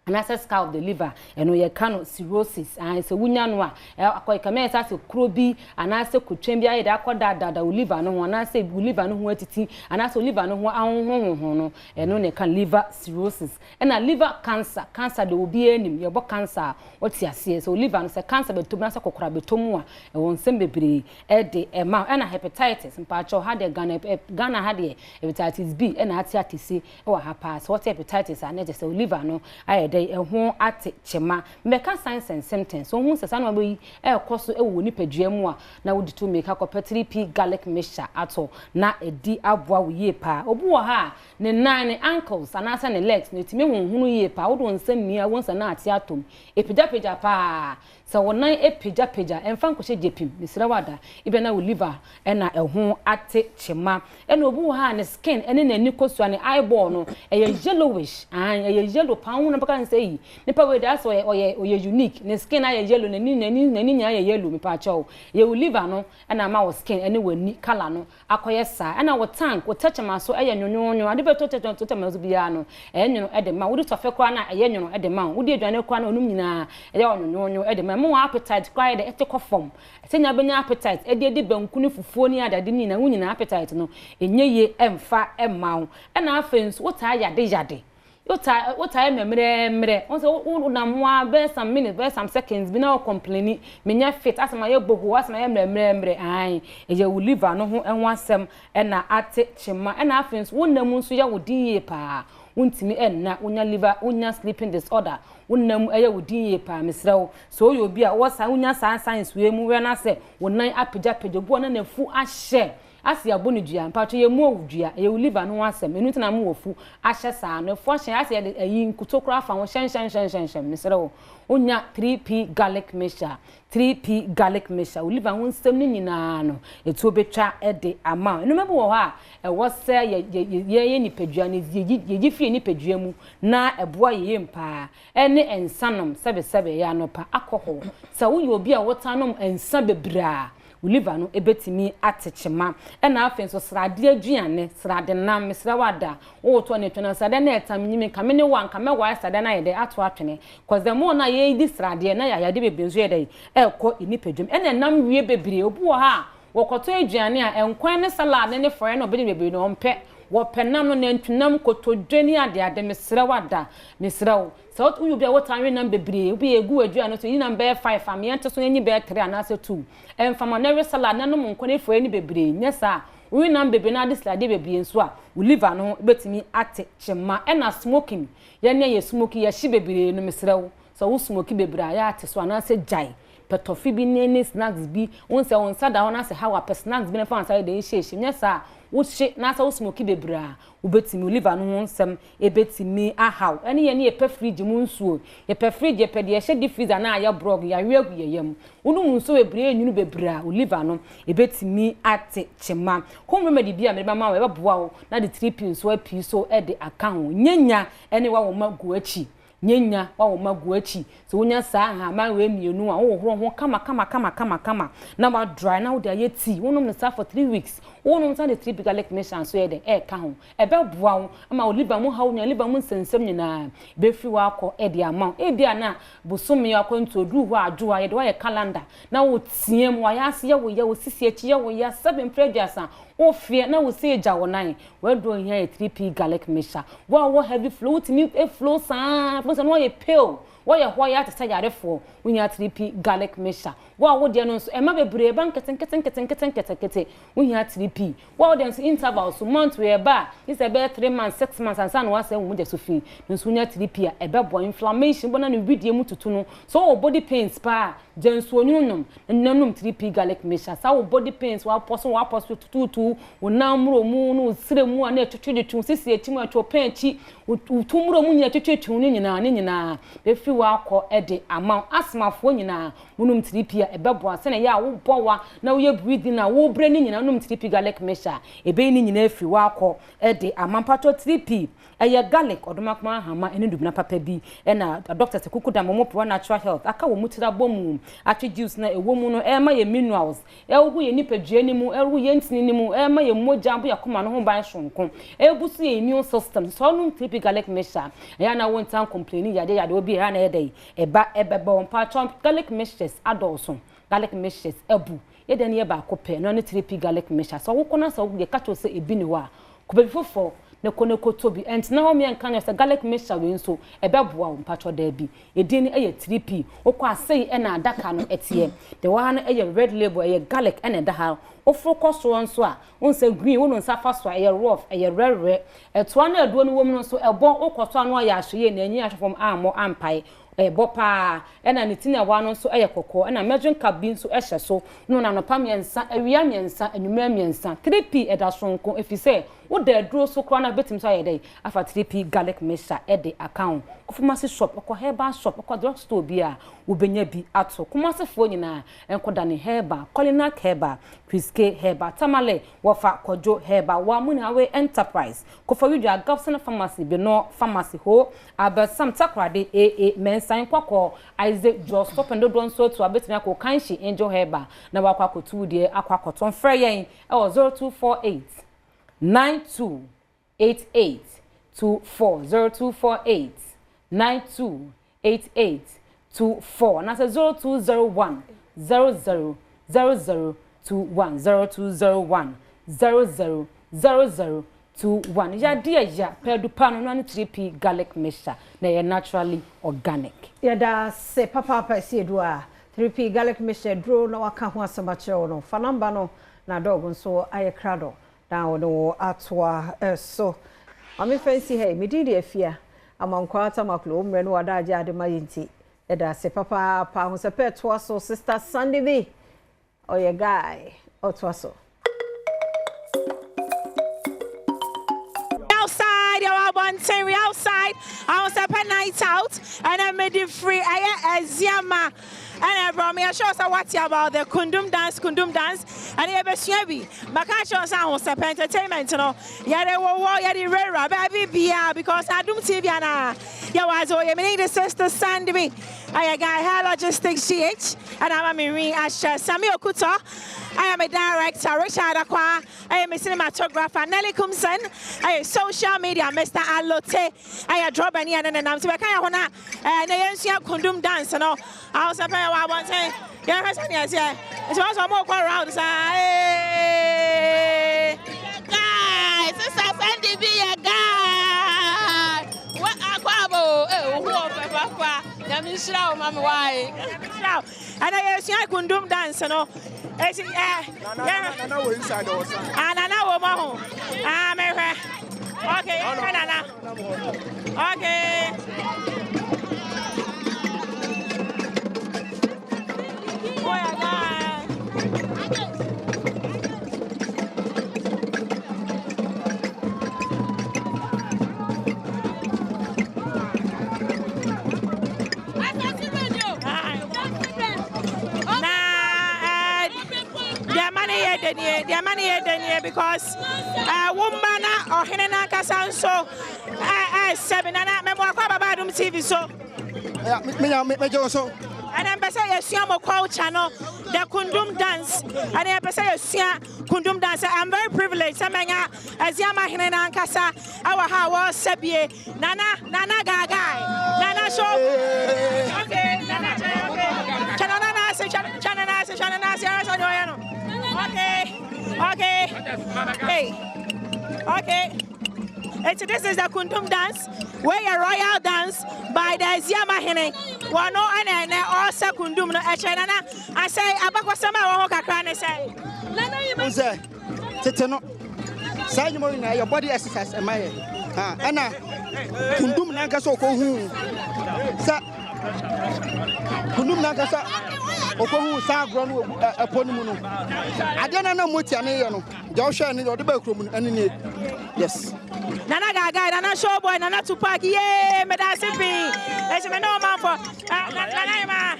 an access scar of the liver eno ye kano cirrhosis and so wunya no a akoyka me say krobi anase kotwem bia ye da akoda dada liver no anase liver no ho atiti anase liver no ho ahonhoho no eno ne kan liver cirrhosis ena liver cancer de obi enim ye bo cancer oti ase so liver no say cancer betom na say kokora betom a e won sem bebre e de ema ena hepatitis mpacho ha de Ghana ha de hepatitis B ena ati e wa ha pass what hepatitis and just say liver no aye ehun ate chema mbeka signs and symptoms so hu sesa no boyi ekoso ewo nipadua mu a na wodi to make up 3p garlic mixture ato na edi aboa wo ye pa obu wo ha ne nine ankles anasa ne legs ne timi hunhunu ye pa wodo nsam mia wonsa na ate atom epidapeja pa so wonan epidapeja emfa nkose jepim misira wada ibe na wo liver na ehun ate chema ena obu wo ha ne skin ene na ni kosua ne eyeball no eye yellowish eye yellow pa hu na baka say nipa we that's why oye unique ne skin aye yellow nani nya aye yellow me pa chaw ye liver no na ma wo skin ene wani color no akoye sa na wo tank wo touch ma so aye nyonyo ade be to ma so bia no enyono ede ma wo to fe kwa na aye nyono ede ma wo di aduane kwa na onum nyina eye nyonyo ede ma mo appetite kwa ede eteko form senya benya appetite ede banku ni fufuo ni adade ni na wo nyina appetite no enye ye emfa ema na afenso wo ta yade What I remember, also, be some minutes, be some seconds, be no complaining. Menya fit as my bohu, as my remember, aye, you will live no and want some and na ate chima and afterwards, one the moon so ya would ye pa. Untimi na unya liver unya sleeping disorder unnam eye wodi pa misrawo so you be a wasa unya science we mu we na se wonan apija bo na nafu ahye asi abonidua mpacho ye mu owudua ye liver no asem enu tina mu wofu ahye saa no fo ahye asi ayi nkutokura fa wo shen misrawo unya 3p garlic mixture 3p garlic mixture liver won sem ni nyina no etu obetwa ede ama enu mebo wo ha e wo se ye nipadua ne ye fie nipadua mu na eboa ye mpa ene ensanom sebe ya no pa akoho sa wo ye obi a wotanom ensa bebra liver no ebetimi atechema ena afen so srade aduane srade nam mesrawada wo to ne twena srade na etam nyime kamene wanka mewa srade na yede ato atwene cause the more na ye di srade na ya yade bebenzo yede ekọ inipadwum ena nam wie bebre obu ha wokoto aduane a enkwan ne salad ne fry na obedi bebre no ompe wo penam no na ntwunam kotodwani ade mesrawada mesraw so you be what time number bebre obi egu aduane so yi number 5 am yente so nyi be 3 anase 2 emfama na salad na no monko ne fry ni bebre nyesa we number be na dis salad bebre nso a liver no betimi ate chema na smoking ye ne ye smoking ye hye bebre no mesraw so wo smoking bebre ya ate so anase jai petofi bi ne snacks bi won se won sada won ase how a snacks bi ne fa ansai de hye nya sa wo hye na sa wo smoke bebra wo betimi oliver no ho nsem e betimi ahaw ene ye ne ye pe fridge mu nsuo ye pe fridge ye pe de ye hye di freezer na ya brog ya wiagu ye yam wonu mu nsuo ebre enunu bebra oliver no e betimi ate chema home remedy bi a me ma we boa wo na de 3 pins so api so e de aka ho nyenya ene wa wo magu achi nyenya wa wo magu achi so wonya saa ha ma we mienu a wo horo ho kama na ma dry na wo de aye tea wonu no sa for 3 weeks wonu san de 3 garlic mission so ye de e ka ho e be boa wo ama oliver mu ha wo nya oliver mu nsensem nyina be fi wa akọ e de ama e bia na bosome akwanto du ho adwo ye de wa ye calendar na wo tiem wa ya se ye wo sisi echi ye wo ya 7 prejudice o fie na wo se eja wo nan we do here 3p garlic mission wo heavy flow timi e flow san flow san wo ye pill wo ye ho ya tata yarefo wo nya 3p garlic mission wo de no so e ma bebre ban keten wo nya 3p wo de so interval so month we ba is e be 3 months 6 months and san wo say wo de so fi no so nya 3p e be bo inflammation bona no widie mu tutu no so wo body pains pa jenso onunum nanum 3p garlic mission sa wo body pains wa poso tutu wo namro mu no sire mu ana twetwetu sisi echimu atwo panchi utumro mu nya twetwetu ne nyina be fi wa akọ e de ama asmafo nyina munum 3p ebebo ase na ya wo bowa na wo ye breathing na wo bre ni nyina num 3p garlic mesha ebe ni nyina afi wa akọ e de amampato 3p eye garlic odomakma hama ene dubna papa bi e na doctor se kuku da momo pro natural health aka wo mutira bomu atwe juice na ewo mu no e ma ye minerals e wo ye nipadua ni mu e wo ye ntini ni mu e ma ye moja bo yakoma no ho ban sonko e busu ye immune system so num 3p garlic mesha ya na won tan complain yade obi ya na ede eba ebebo mpacho garlic meshes adolson garlic meshes ebu ye de ne ba kope no ne 3p garlic meshes so wo kona so ye kacho se ebi ni wa ko be fofo ne kone kotobi and na ho me nkan ya se garlic meshes we nso ebeboa mpacho da bi edin ne eye 3p okọ asei e na adaka no etie de wa no eye red label eye garlic e na da ha ofroko so nso a onse green wonu nsa fa so eye rough eye rare eto na edo no wom no so ebo okoso anu ya ahye na anyi ahwefom ammo ampai bopa ena nitina wa no so eye kokko ena medjun cabin so ehye so no na no pam yensa awia yensa anuma yensa 3p eda sonko efise wo da duro so kro na betim so ayedai afa 3p garlic mesha e de account ko pharmacy shop ko herbal shop ko drug store bi a wo benya bi ato kumase fo nyina enko da ne herbal colinac herbal Priske herbal tamale wofa kojo herbal wa munawe enterprise ko fa widwa gafsana pharmacy bi no pharmacy ho abasam takrade mensan kwakọ Isaac Joe stop and don so to abetimi akọ kanshi angel herbal na wa kwakọ tu de akwakoton frɛ yɛn e 0248 9288 24 0248 9288 24 na 0201 0000 21 0201 0000 21 ya dia ya pedu pano na 3p garlic mesha na ya naturally organic ya da se papa se edua 3p garlic mesha dro na waka ho asamache no fa number no na dog nso aye krado na wo atwa so ami fancy hey me di afia amankwa tamaklo umre no wada aje ade mayinti ya da se papa pa ho se petwa so sister Sunday B oye guy otwa so we outside. I was up a night out and I made it free. I Ziama and I brought me a show what about the kundum dance and I be shabby. Makacho sound was up entertainment, you know. Yade wo yade rera baby bia because Adom TV na ya was o yemi the sister Sandy me. I got hair logistics GH and I'm a Marine Asha Samuel Okuta. I am a director, Richard Akwa. I am a cinematographer, Nelly Kumsen. I am social media, Mr. Alote. I am drop any and I'm so I can't want to kundum dance. You know, I was a player. I want to say, yeah, it's also more around. Hey, guys, it's a Sandy be a guy. What Aquabo? Oh, Papa. Yamishrao, Mamma, why? And I am saying kundum dance. You know. Okay. because woman or Henana Casanso 7 and I remember Badwam TV so. And I'm saying yes, channel, the Kundum dance, and I'm saying Kundum dance. I'm very privileged. As Yama Henana Casa, our Hawa Sebie, Nana Gagai, Nana show. Okay, Nana, okay. This is the Kundum dance, where a royal dance by the Ziama Hene. One and also Kundum no Echanana. I say, Abakosama Hoka Kran say. Nana, you say, Tetano. Say your body exercise, am I? Anna Kundum Nankaso Kohu. Kundum Nankasa Okohu Sa grown upon Munu. I don't know what Yano, Joshua and the Belcrum and yes. Nana Gaga, Nana Showboy, Nana Tupac, yeah, Medasipi. As a no man for Nanaima,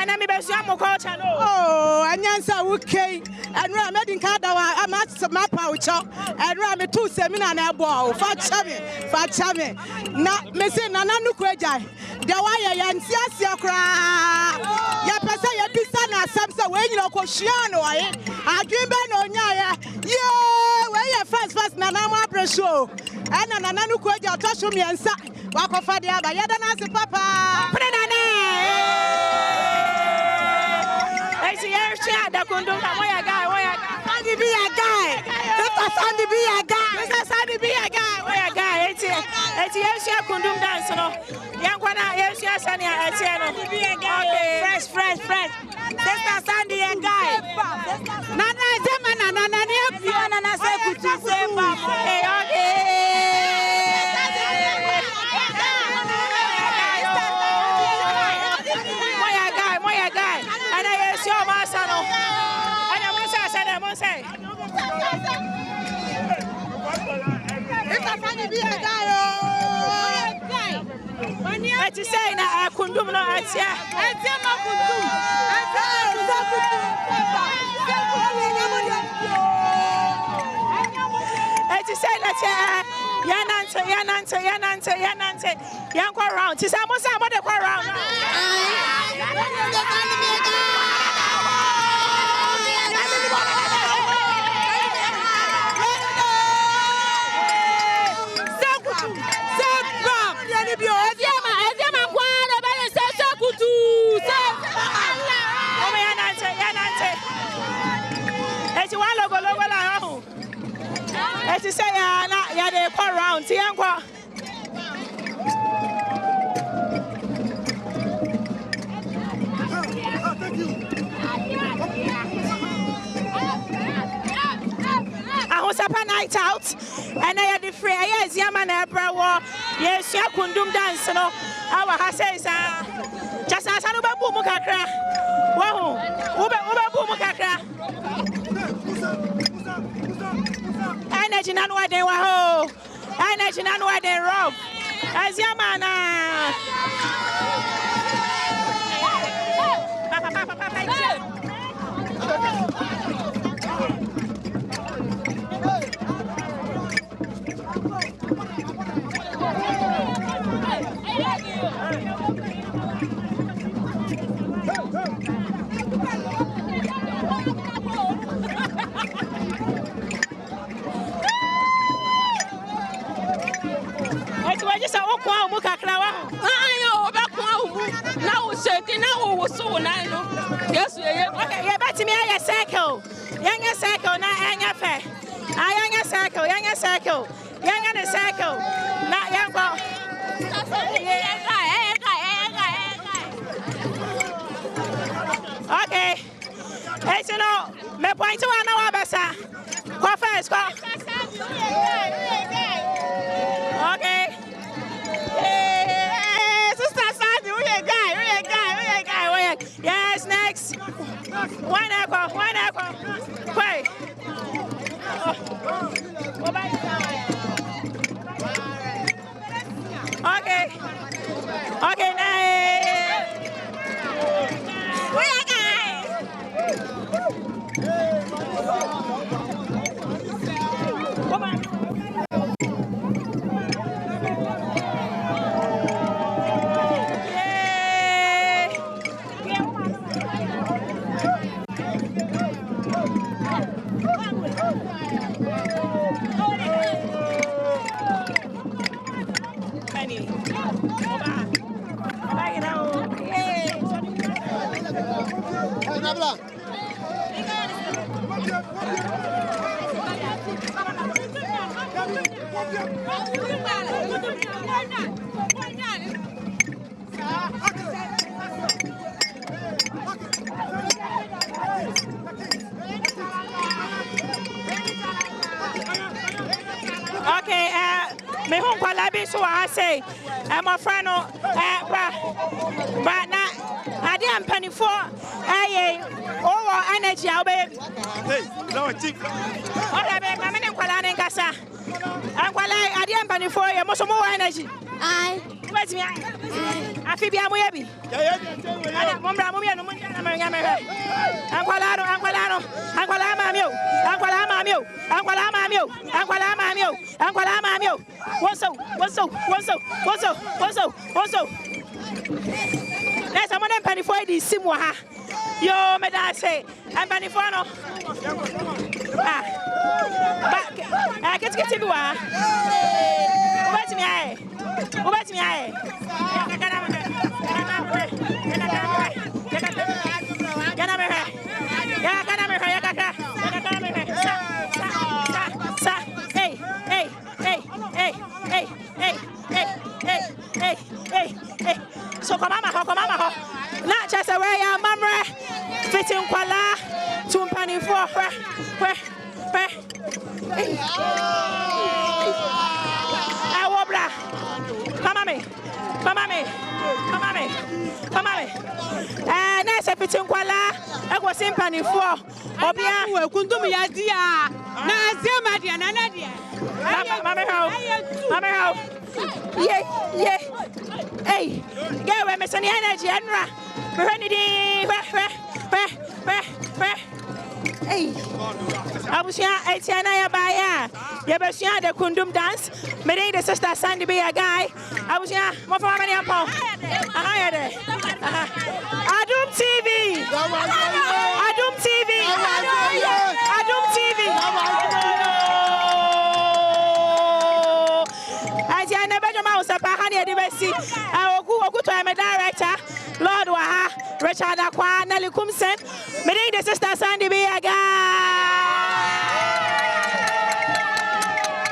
Nami Besiamo culture. Oh, and Yansa, okay, and Ramadin Kadawa, I'm at my pouch, and Rami 2 seminar ball, Fat Chame, not missing Nanu Kwejai. The wire Yansia cry. Yapasa Yapisana, Samsa, when you go Shiano, I dream on Yaya. Yeah, where you first Nana show. And Nanu Kwaja touch me and sa. Walk off the other. Yadana, Papa. I see your chat. The Kundum, why a guy, Sandy be a guy. Mr. Sandy be a guy. Mr. Sandy be a guy. Why a guy? It's your Kundum dance. Yankwana, yes, Sanya, okay, fresh. Sister Sandy and guy. Nana, Zemana, Nana, Nana, say, okay. Moya guy. And I yes, your master. And I must say. Sister Sandy be a guy. I just say that I couldn't do no idea. I just say that Yanante, young around. She's almost about to go around. To say, yeah, they go around. See, I'm going. I was up a night out, and I had the free. Yes, Yaman, Ebra, yes, you Kundum dance. No, our houses just as I know about Bumukakra. Wow, Uber Bumukakra. Energy none why they were ho. Energy none why they rob. As your man. Okay. Hey, you know, me point to one basa. Go first, go. Okay. Hey, Sister Sandy, we a guy. Yes, next. One echo. Wait. Okay, nice. We a guy. Okay, me home kwala bi so I say, my friend no but na ade ampanifo over energy baby. Hey, no chief. Ola be mama ne kwala ne ngasa. Kwala ade ampanifo ye mo so mo energy. Ai. Wait me. Afi bia mo ye bi. Ana mo mbra mo me no mo njana ma nya me he. Ankwala mami o. What's up? There's someone in penny for the Simwa. Yo, me da say, I'm penny for no. I get to you. What's me? Hey. So come on. Not just away, mamma. Fitting kwala, tumpani for where. Come on me. Nice fitting kwala. I was in pani for. Obia, kundum yadia. Na zema dia na nadia. Mama how. Yeah. Hey, get away, Miss Energy, Enra. Hey, I was here at Tiana Baya. Yabasia, the Kundum dance. Made the sister Sandy be a guy. I was here, more for many upon. Adom TV. I'm a director, Lord Waha, Richard Aqua, Nelly Kumsen, meeting the sister Sandy Biaga.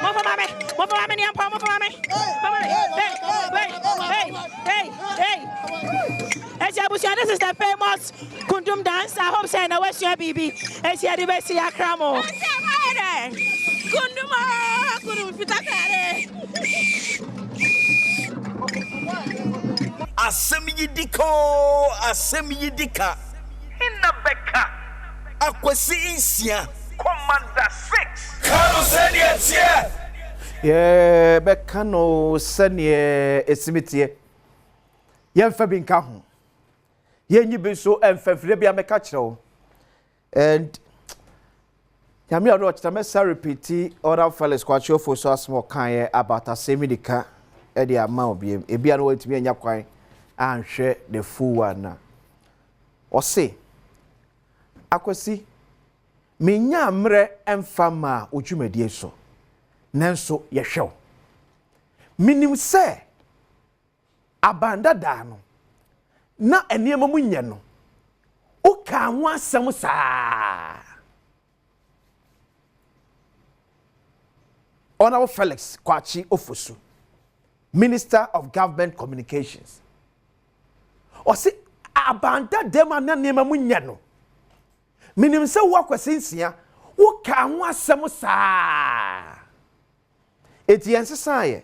More for mommy, Hey. As Yabusia, this is the famous Kundum dance. I hope say no West your baby. As you the best ya cramo. Kunduma, Asem yidika inna beka akwasi insia commander 6 kano senior yeah beka no senior esimitie yemfa bi nka ho yenyi bi so emfafire bia meka kire and yami odo chita repeat other fellows kwacho for so small kan about asem yidika e dia ma obiem ebia no watimi anya kwan anhwe the full one o say akwasi menya mre emfama odwumadie so nanso ye hwew minim se abanda da no na eniema mu nye no o ka ho asem saa Honorable Felix Kwachi Ofosu, Minister of Government Communications. O si abanda dema na nema mu nye no. Minim se wo akwasinsia, wo ka ho asem saa. Eti yensesaye.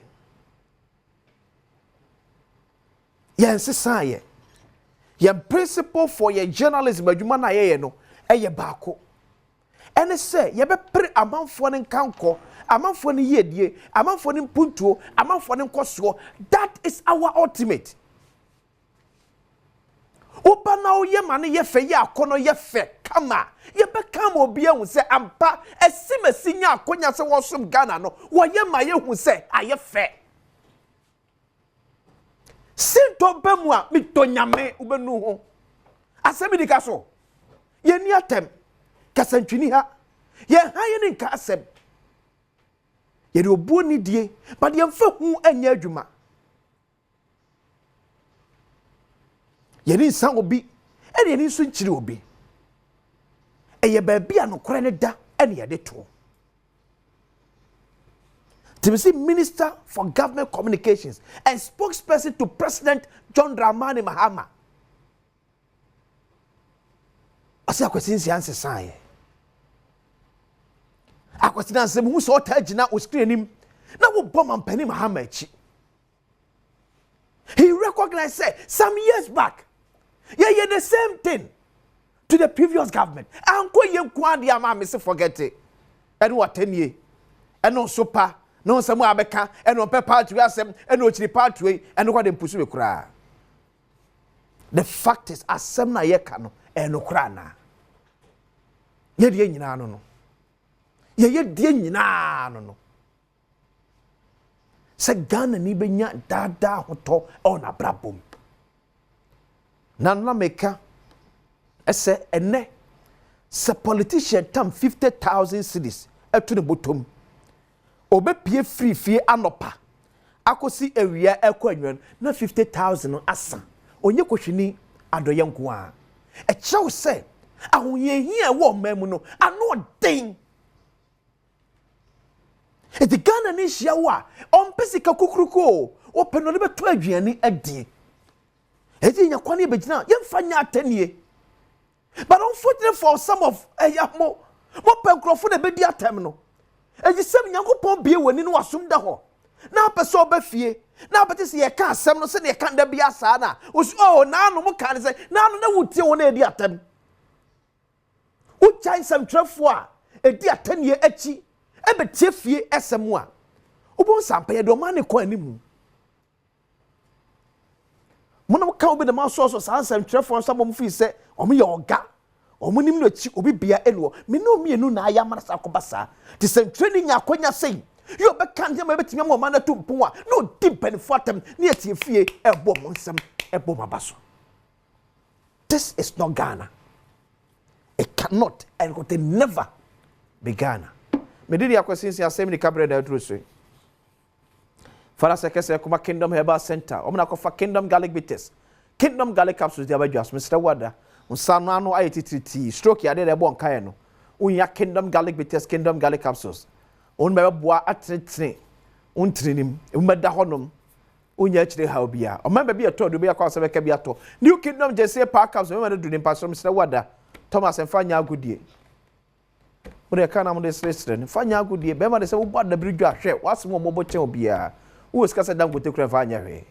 Your principle for your journalism adwuma na ye no eye baako. Ene se ye be pre amanfo ne nkanko, amanfo ne yedie, amanfo ne mpuntuo, amanfo ne nkoso. That is our ultimate. Opa na oye mane ye fe ye akono ye fe kama ye be kama obi ehun se ampa esimesi nya akonya se wosom Ghana no wo ye ma ye hu se aye fe sinto bemu a mitonyame ubenu ho asemi dika so ye ni atem kasantwini ha ye ha ye ni nka asem ye de obuo ni die but ye mfa hu anya adwuma ye ni san obi e ye ni so nkyiri obi e ye ba bia no kore ne da e ne ye de to Timothy, Minister for Government Communications and spokesperson to President John Dramani Mahama. Asa kwasinsi anse sai. Akwasina nsem hu so tajina o screen nim na wo bomb Mpani Mahama echi. He recognized say some years back. Yeah, the same thing to the previous government. Anko ye nkwade ama me se forget it. And what 10 years. And no super no samu abeka eno pe part we asem eno chiri part we eno kwa de mpusu we kura. The fact is asem na ye ka no eno kura na. Ye de nyina no no. Ye de nyina no no. Se Ghana ni benya dada hoto on abrabom. Na meka ese ene se politician tam 50,000 cedis etu ne bottom. Obe pie free fie anopa akosi ewia ekwanwan na 50,000 asa onye kohwini adoye nko a e chew se ahonye hia wo mamu no ano den e de Ghana ni hia wo a ompesika kukuruko openo ne beto aduani adi e di nyakwane begina yemfa nya atanie but unfortunately for some of mo penkrofo na bedi atem no eji sem Nyankopon bie wani no wasum da ho na pese obafie na pete se ye ka asem no se ne ka nda bia saa na na no mo ka ne se na no na wutie wona edi atem uchai sem trafo a edi atanie achi ebetie fie esem a obon sampa ye do ma ne ko animu mono ka obi de ma so saa sem trafo so mo fi se omo ye oga omunim no chi obi bia elo me no mienu na aya marasa akobasa ti sem training akonya sei yo be kan je ma betimi mo mana tumpo a no dimpen fatem ne atie fie ebo mo nsem ebo mabaso. This is not Ghana. It cannot and it never be Ghana. Me did yakwasinsi asem ni kabre da truswe fara sekese kuma Kingdom Herbal Center omna ko fa Kingdom Garlic Bitters Kingdom Garlic Capsules dia badwas Mr. Wada unsano ano ayetiti stroke ya de bon kae no unya Kingdom Garlic Bitters Kingdom Garlic Capsules on be boa atrene untrinim umeda honom unya chire ha obia o member bi ato do be akwa se be ka bi ato New Kingdom Jesse Park Capsules we do nim pastor Mr. Wada Thomas enfanya agudie ure kana mo de stressre enfanya agudie be ma de se wo boda bridwa hwe wasemo mobo chen obia wo skasa dangote kura fanya hwe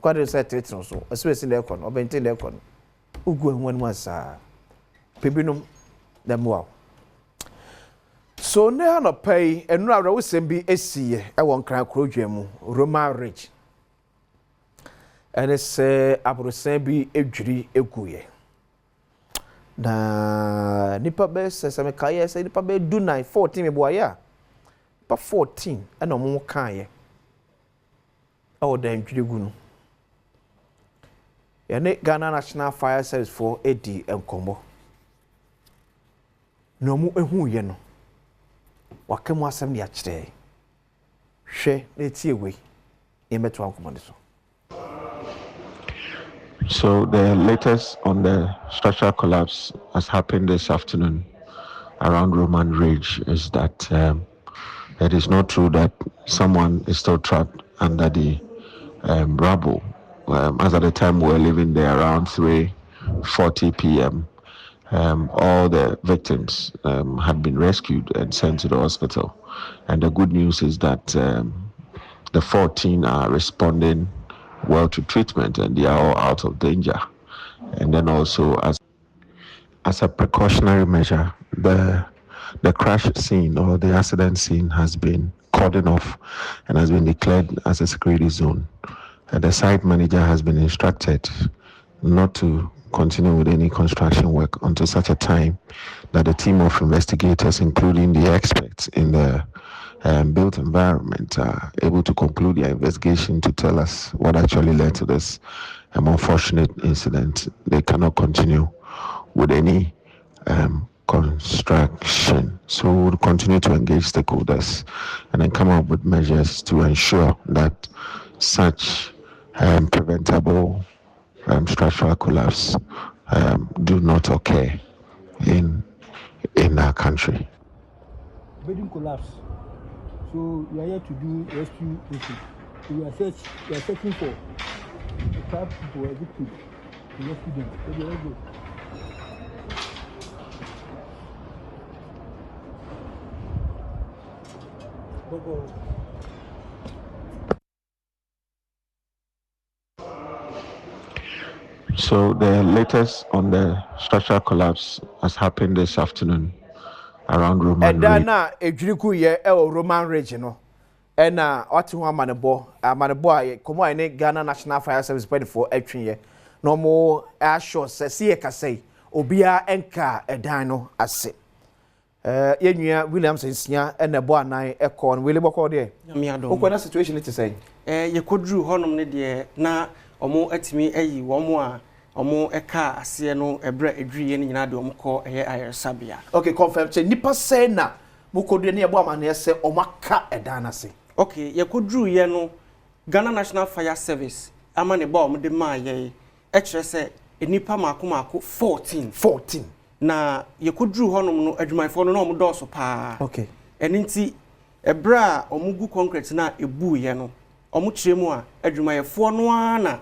kwade se tetno so especially le kon obenten le kon ugu enwan masa pebinum demwa so ne ha no pay enu awra wo sembi esiye e won kran krodwam Roman Ridge ene se abrosan bi edwiri eguye na nipa be se me kaye se nipa be do 9 14 me boya pa 14 ena mo kaye o da edwiri gu no yane Ghana National Fire Service for edi enkomo no mu ehu ye no wakemu asem ya kire hwe na tiewe yemeto ankomo so. So the latest on the structural collapse has happened this afternoon around Roman Ridge is that it is not true that someone is still trapped under the rubble. As at the time we were living there around 3:40 p.m., all the victims had been rescued and sent to the hospital. And the good news is that the 14 are responding well to treatment and they are all out of danger. And then also as a precautionary measure, the crash scene or the accident scene has been cordoned off and has been declared as a security zone. The site manager has been instructed not to continue with any construction work until such a time that the team of investigators, including the experts in the built environment, are able to conclude their investigation to tell us what actually led to this unfortunate incident. They cannot continue with any construction. So we'll continue to engage stakeholders and then come up with measures to ensure that such preventable structural collapse do not occur in our country. Building collapse. So we are here to do rescue mission. So we are searching for the trapped people or victims to rescue them. Okay, let's go. Go. So the latest on the structural collapse has happened this afternoon around Roman Ridge. Edana ejiriku ye Roman Ridge no. Ena oti ho amanebo aye komo ene Ghana National Fire Service ready for etwen ye. No mo assure se ye kasai obia enka edan no ase. Yenua Williamson sia ena bo anan ekọ no wele bokọ de. Okọ na situation it say. Ye kodru honom ne de na omo atimi ayi womo a omo eka ase no ebre edwiye ne nyina de omo kọ ayaresabia. Okay, confirm say nipa say na mo kodru ne ebo amane se omo aka edan na se. Okay, ye kodru ye no Ghana National Fire Service amane ba omo de ma ye kire se enipa mako 14 na ye kodru honom no adwumayfo no na omo do so pa. Okay. Eninti ebra omo gu concrete na ebu ye no omo kire mu a adwumayfo no ana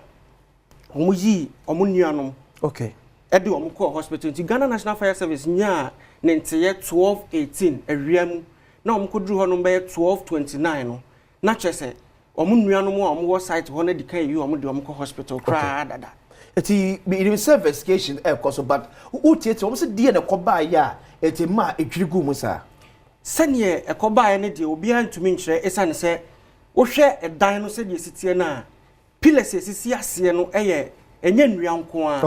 omo yi omo nuanom. Okay. Edi omo call hospital nti Ghana National Fire Service nya ne nteye 12:18 awiam na omo kodru honom be 12:29 no na chese omo nuanom a omo wo site ho na dikan yi omo de omo call hospital kra dada. Eti be investigation course but utie omo se die na koba ya eti ma edwirigu mu sa. Sane ekoba ya ne de obi antumi nkyere esane se wo hwe edan no se de sitie na pillars esisi ase no eye enye nnuanko a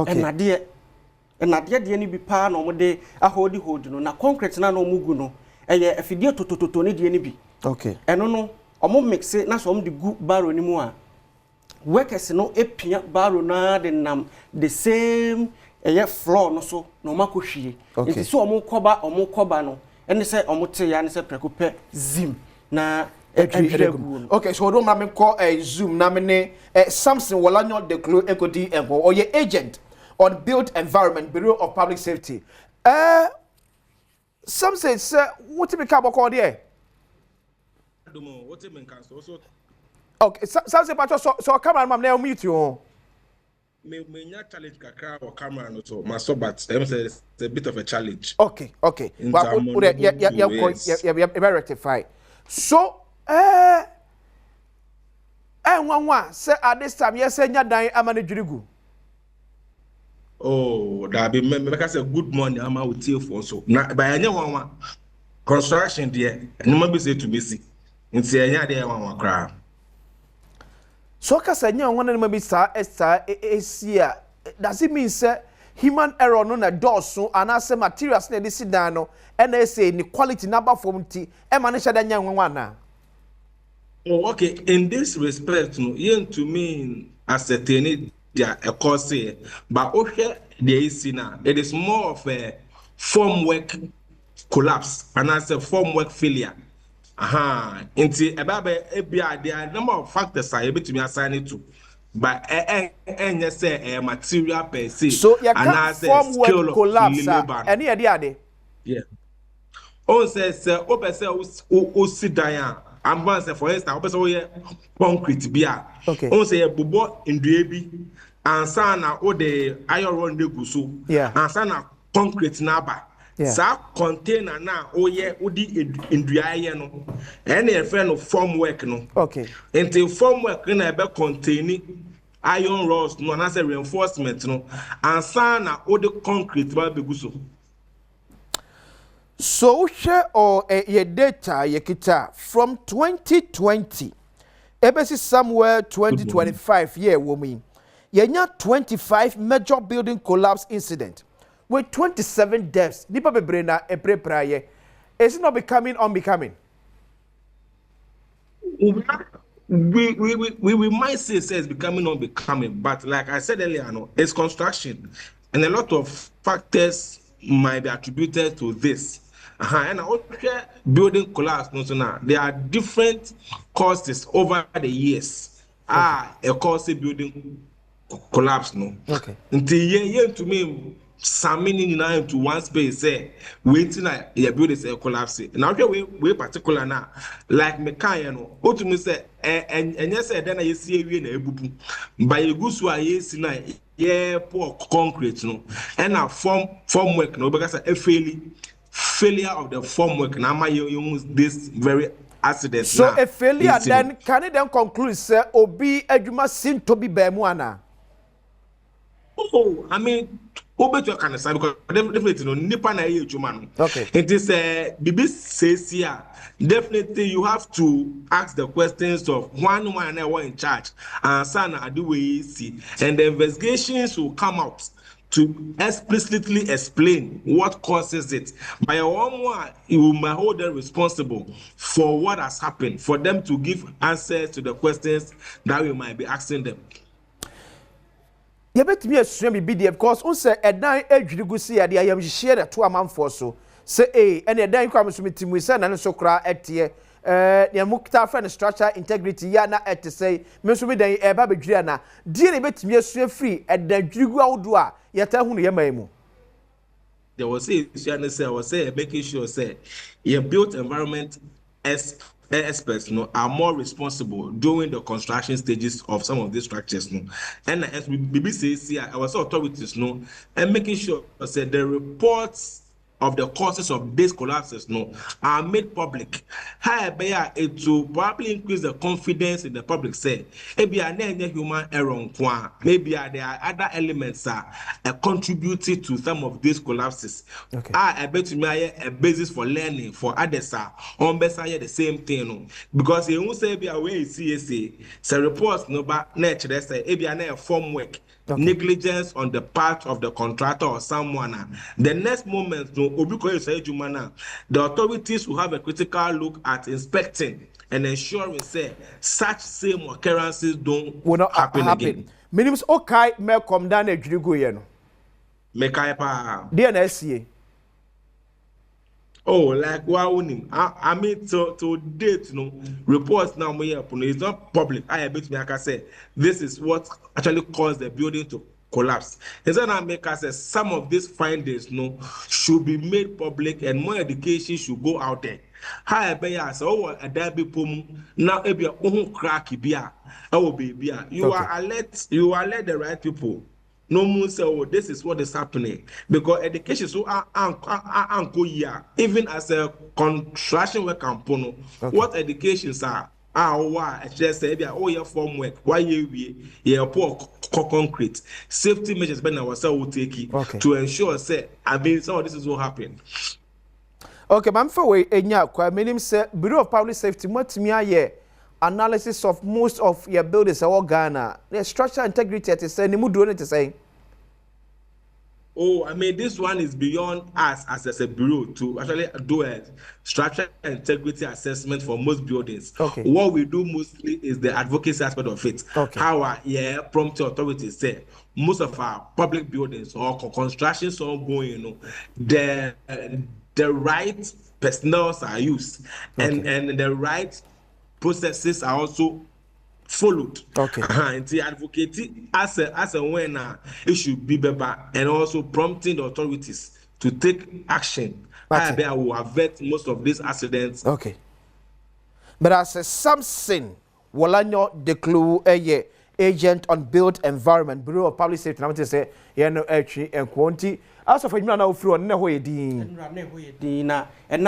enade de ni bi pa na omo de hold no na concrete na omo gu no eye afidie totototo ne de ni bi. Okay. Eno no omo mix na so omo de gu barrow ni mu a workers no epia barrow na de nam the same eye floor no so no makohwie. Nti so omo koba no ene se omo te ya ne se prekope zim na okay, so don't make call a Zoom namine Samson Walanyo de Clo Equity Enko or your agent on Built Environment Bureau of Public Safety. Some say, sir, what to be call there? Okay, some say, but so camera man now meet you. Me challenge kakra or camera no so my so but it's a bit of a challenge. Okay. Well, rectify. So nwanwa say at this time yes nya dan amane dwirigu. Oh, that be make say good morning ama we tie for so. Na by anya nwanwa construction there no be say to be see. Nti anya there nwanwa kra. So kasa nya nwanwa no be sa esia. Does it mean say human error no na doso anase materials na dey sit down no and they say ni quality number form ti e ma ne shada nya nwanwa na. Oh, okay. In this respect, no, yen to me ascertain a course, but okay, there is now. It is more of a formwork collapse, and as a formwork failure. Into about there are a number of factors I able to be assigned to, but yes, say a material per se. So you can formwork collapse. Any idea? Yeah. On says, open say, sit down. I'm going to say, for instance, open concrete beer. Okay. On say, bubo induebi, and sana o the iron rod de gusu. Yeah. And sana concrete naba. Yeah. Sa container na oye odi induaye no. Any friend of formwork no. Okay. Until formwork na ebe containing iron rods no na say reinforcement no. And sana o the concrete ba be gusu. So share or your data ye kita from 2020 ebesi somewhere 2025 year woman yenya 25 major building collapse incident with 27 deaths. Nipa bebre na eprepraye. Is it not becoming unbecoming? We might say it's becoming unbecoming, but like I said earlier, it's construction, and a lot of factors might be attributed to this. And also building collapse, there are different causes over the years. Okay. A cause building collapse, no. Okay. Until to me. Summing into one space, say, waiting at your building a collapse. Now, we particular now, like Mekayano, what to me say, and yes, then I see you in a book by a goose who are yes, yeah, poor concrete, no, and our form work, no, because a failure of the form work. Now, my use this very accident. So, a failure then can it then conclude, sir, Obi Ejuma seem to be Bemuana? Oh, I mean, because definitely nipa na ye man. Okay. It is BB says here, definitely you have to ask the questions of one in charge and sana adu see, and the investigations will come out to explicitly explain what causes it. By one, you might hold them responsible for what has happened, for them to give answers to the questions that we might be asking them. You bet me a swim be there because on say a dine edge to go see a dear yam share the 2 months for so. Say and a dine comes to me to send and so cry at ye. Near Mukta friend structure integrity yana at to say, Miss Widay a baby Giana. Dear bet me a swim free at the Jugu Dua, yet I who yamemu. There was say making sure say your built environment as experts are more responsible during the construction stages of some of these structures. And as BBC says here, our authorities and making sure that the reports of the causes of these collapses are made public. However, it will probably increase the confidence in the public. Say, maybe a human error, maybe there are other elements contributing to some of these collapses. Okay. I bet you a basis for learning for others on the same thing. Because you won't say be away CSA, so reports but nature say maybe a form work. Okay. Negligence on the part of the contractor or someone. The next moment, the authorities will have a critical look at inspecting and ensuring such same occurrences will not happen again. Minimum okay, may come down a Jugo. DNSCA. Oh, like I mean to date, reports now it's not public. I bet me, like I said, this is what actually caused the building to collapse. And then I make us say some of these findings should be made public and more education should go out there. However, a derby pum now crack beer. You are alert the right people. No more say, oh, this is what is happening. Because education so even as a construction work component, what educations are why just say your form work, why you poor concrete, safety measures by ourselves will take it to ensure some of this is what happened. Okay, man, for way meaning say Bureau of Public Safety, what me analysis of most of your buildings are Ghana. The structural integrity to say nimu do to say. Oh, I mean, this one is beyond us as a bureau to actually do a structural integrity assessment for most buildings. Okay. What we do mostly is the advocacy aspect of it. Okay. How our prompting authorities say most of our public buildings or constructions ongoing, the right personnel are used and the right processes are also followed. Okay. And the advocating as a winner, it should be better and also prompting the authorities to take action. They will avert most of these accidents. Okay. But as a something, Walanyo de Clue agent on built environment, Bureau of Public Safety, I'm to say, and quantity. As of now, through and now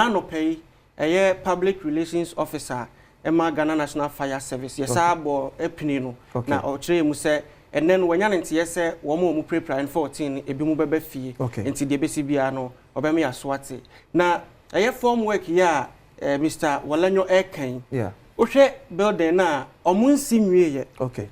no pay a public relations officer. Emma Ghana National Fire Service. Yes, I bought a pinino. Now, or three muse, and then when you're in TSA, one more prepare and 14, a bimu fee, into the BCBiano, or Bemi Aswati. Now, I have form work here, Mr. Walanyo Airkane. Yeah. Oche building now, or moon sim ye. Okay.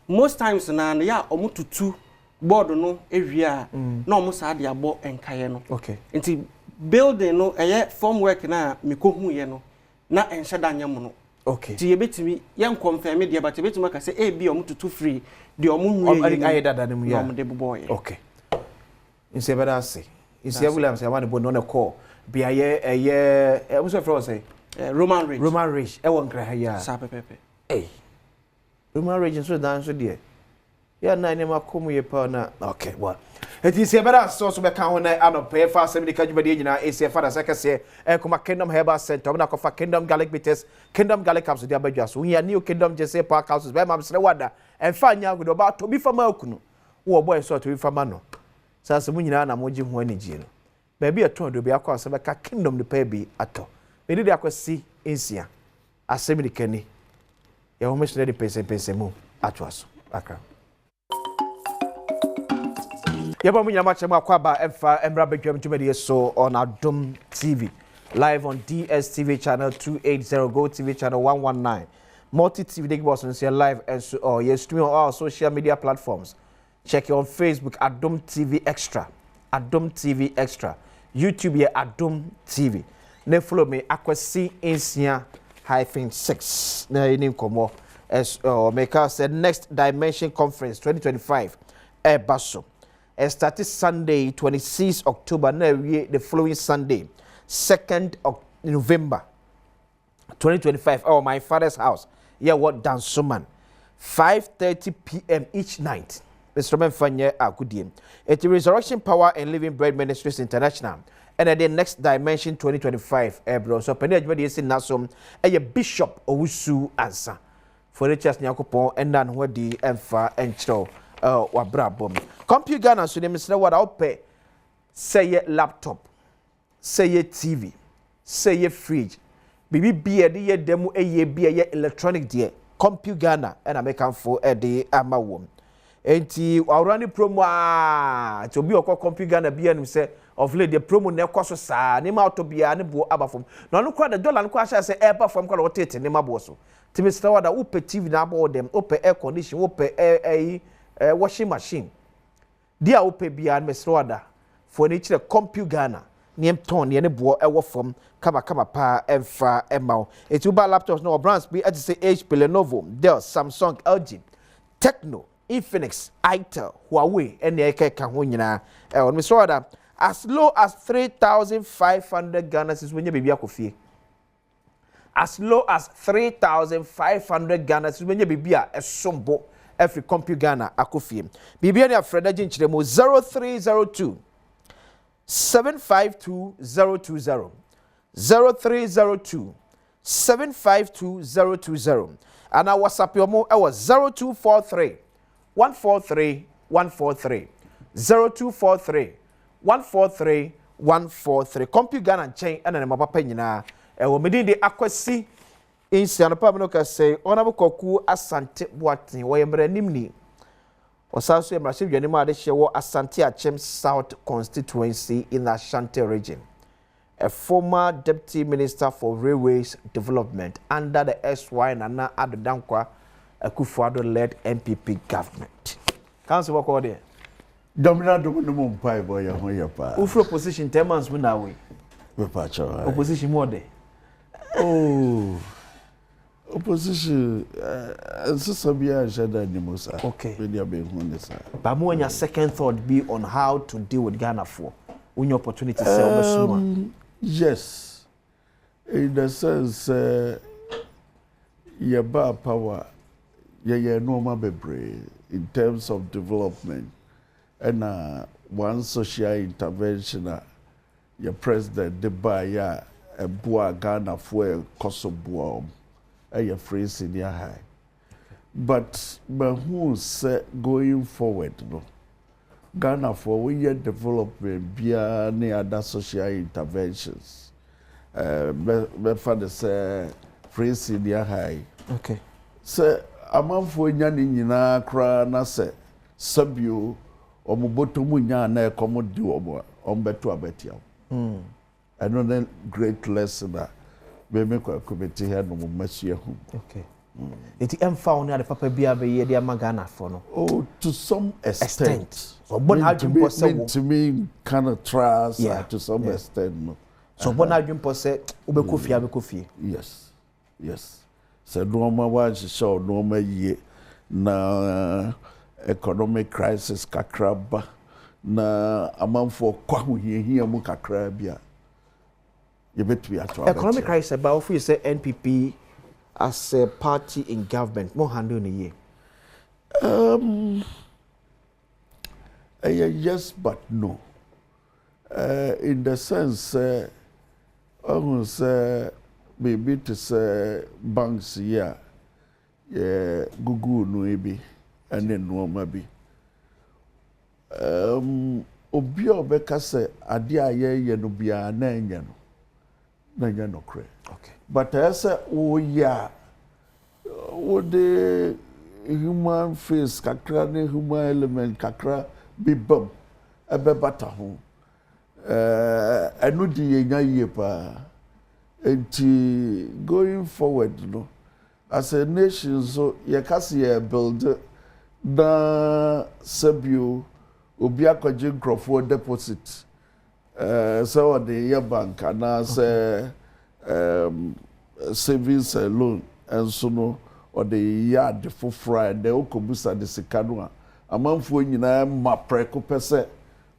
most times na ya omo tutu board no ewia na omo sa de abo enkaye no okay nti building no form work na mekohu ye no na enhyeda nya mo no okay ti yebetimi yen confirm de but yebetimi ka say bi omo tutu free de omo nwie aye dada dem ya omo de boy okay inse bada say inse Williams ya wan bo no call bia ye we say for say Roman Ridge e won kra ha ya sa pepepe Roman Ridge so dan so de ya na ne makomu ye pa na okay what it is bada so be kan ho na anopɛ fa asɛm de kadwuma de nyina ese fa da sekese kuma Kingdom Herbal Center na kofa Kingdom Garlic Bitters Kingdom Garlic Capsule de abadwa so ya new Kingdom Jesse Park Houses be mam sere wada emfa nya gudo ba to bi fama akunu wo boy so to bi fama no sase mu nyina na moji ho anigye no ba bi eto do bi akwa asɛ be ka Kingdom de pa bi ato be de akwasi ensia asɛm de kani ya ho mesere de pese mu atwa so akra Yaba mu nyama chema kwa ba emfa emra bedwam tumedi so on Adom TV live on DSTV channel 280 Go TV channel 119 Multi TV Dig Boss and live and so yes stream on all social media platforms. Check it on Facebook Adom TV Extra YouTube here Adom TV ne follow me akwasi insia -6 na ini komo as Maker said next dimension conference 2025 baso started Sunday 26 October now the following Sunday 2nd of November 2025 my father's house what Dansoman 5:30 p.m. each night Mr. Menfanye Akudiem at the Resurrection Power and Living Bread Ministries International and at the next dimension 2025 bro so penejuma de sin nasom bishop Owusu Ansa for the church Nyakopon and nan ho di emfa enchro wabrabom computer Ghana so dem say what pay say laptop say TV say fridge bibi bia de ye demo bia ye electronic de computer Ghana and American for de amawom enti awrani promo to bi okọ computer Ghana bia nim say of late the promo na ekoso saa ne ma to bia ne bo abafom na no kwa the dollar no kwa sha say air perform kwa rotate ne ma bo so timi say what upe TV na abo dem upe air condition upe washing machine dia upe bia mesroada for ni chire computer Ghana ni ton ne bo ewo fom kama pa emfa emao etuba laptops no brands bi say HP Lenovo Dell Samsung LG Tecno Infinix Itel Huawei and ka ho nyina on mesroada as low as 3,500 Ghana is when you baby akofie as low as 3,500 Ghana is when you baby esombo every computer Ghana akofie bibia na freda ginchire mo 0302 752020 0302 752020 and our WhatsApp yo mo e was 0243 143 143 0243 143 computer Ghana chain and na papa nyina e wo medin de akwasi insia no pam no ka say onabo koku asante boaten wo yemra nimni osaso yemra hwedwane ma de hye wo asante achem South constituency in Ashanti region a former deputy minister for railways development under the SY Nana Addo Dankwa Akufo-Addo led MPP government council work all there Domina no mumpai boy ya hoya pa. Ufro opposition 10 months we now we. Opposition more there. Oh. Opposition so sabia shada ni musa. Okay. We dey be hunde sa. But mo your second thought be on how to deal with Ghana for when your opportunity say yes. In the sense ya ba power ya no ma bebre in terms of development. And one social intervention, your president, the buyer, a boa Ghana for Kosovo, a free senior high. But who said going forward, no? Ghana for we development via any other social interventions. Father say free senior high. Okay. So, among for any kra na se sabio. Omuboto munya na ekomodu ombeto abetia. Another great lesson that we make a committee here no masia hu. Okay. Eti emfa on the papa bia be ye dia magana for no. Oh, to some extent. So bon adwumpo se wo to me kind of trust to some extent no. So bon adwumpo se obekofie abekofie. Yes. Yes. So no ma wa show no ma ye na economic crisis kakraba na amanfo kwa ho hia mu kakra bia. You bet we at economic crisis about if you say NPP as a party in government more handle in a year. Yes, but no. In the sense, almost maybe to say banks here, Google no be, and then no maybe. Obi obeka say ade aye no bia na enya no. Na enya no kre. Okay. But I say oh yeah. What the human face kakra ne human element kakra be bum ebe bata ho enu di yenya yie pa enti going forward no as a nation so ye kase ye build na sabio obi akwaje nkrofo deposit so the ye bank na say savings loan and so no or the yard for Friday okobusa de sikano amanfo nyina ma preko pese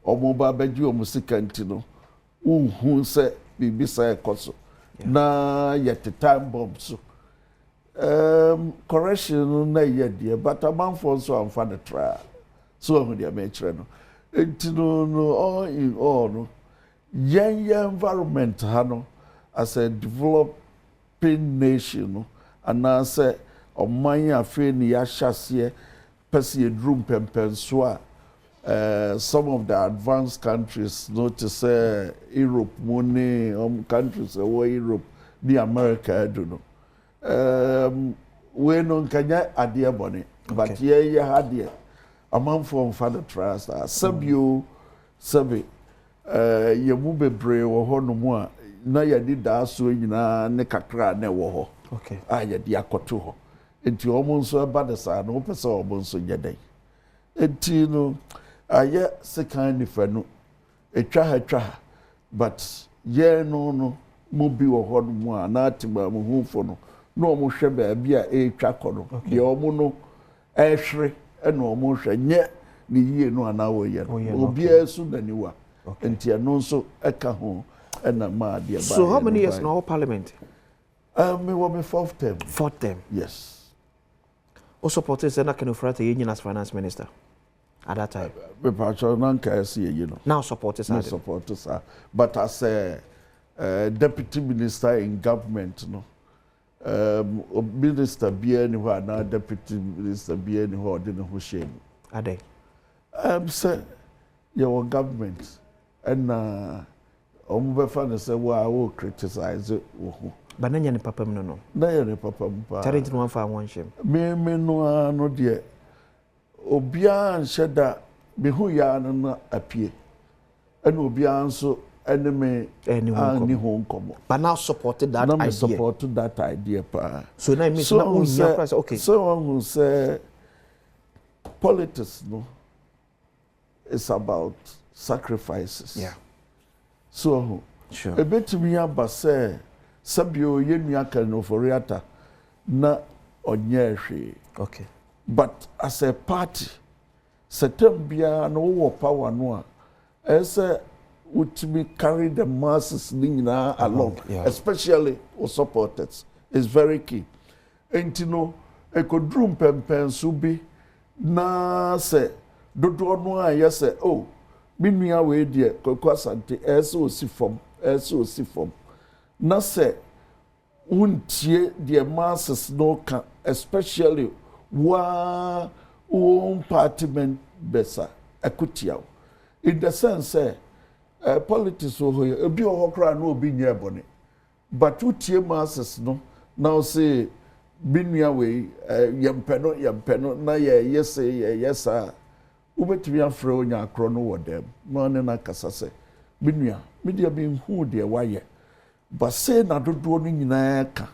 omoba beji omusika ntino uhu se bibisa ekoso na yet time bomb so correction na yedie but amanfo so amfa the trial so hu dia me kire no ntino no all in all no yen environment ha no as a developing nation no and say oman afi ni ya hyase pese edrum pempen so a some of the advanced countries notice Europe money countries Europe the America do no we no kanya ade bone but ye hade amanfo mfa the trust sabio sabe ye mu bebre wo ho no mu a na ye di da so nyina ne kakra na wo ho okay ye di akoto ho enti omo nso aba de sa no pese omo nso yedai enti no aye second nifa no etwa but ye no mo bi wo ho no mu a na atima mo hu no no omo hwe ba bia etwa kono ye omo no ehwere ena omo hwe nye ni yie no ana wo ye obi asu na niwa enti no nso eka ho ena ma de ba. So how many years now parliament? Me was my fourth term. Fourth term. Yes. O supported Senator Kenufrata Union as finance minister at that time. Now supporters are supporters are, but as a deputy minister in government, no. Minister be anywhere now, deputy minister be anywhere, didn't who shame. Are they? Say your government and Ombefa say well I will criticize it. But nanya ni papa no. Nanya ni papa mpa. Charity no fa won shem. Me no de obia nhyeda me hu ya no na apie. Ena obia nso ene me ani ho nkomo. But now supported that idea. Supported that idea pa. So now it means na unya price okay. So one who say politics no it's about sacrifices. Yeah. So sure. A bit me aba say sabio yenua kanoforiata na onyehwe. Okay. But as a party setembia no wo power no a ese would carry the masses along, especially with supporters. It's very key. And you know, a could room pen subi na say dodo no a say oh minua we dear kwasante eso si form na say untie the masses no can especially wa parliament besa ekutia in the sense politics so obi ohokra no obi nya bone but utie masses no now say binua we yempeno na yesa ubetumi afre onya akro no wodem no ne na kasa se binua media bi hu de waye but say na dodo no nyina ka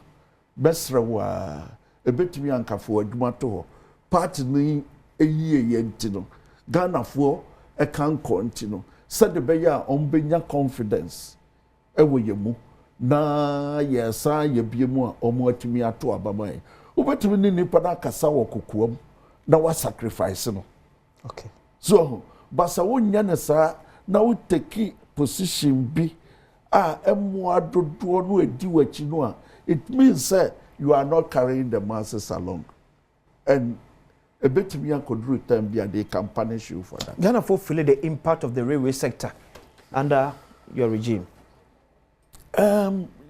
besra wa ebetumi ankafo adwuma to ho party ni eyie yenti no Ghana fo e kan konti no said be ya ombenya confidence ewo yemu na yesa ye biemu a omo atumi ato abaman ubetumi ni nipa na kasa wo kokoam na wa sacrifice no okay so basa wonya ne sa na wo take position bi emu adodo no edi wachi no a it means you are not carrying the masses along and a bit me and time be they can punish you for that. Ghana for feel the impact of the railway sector under your regime.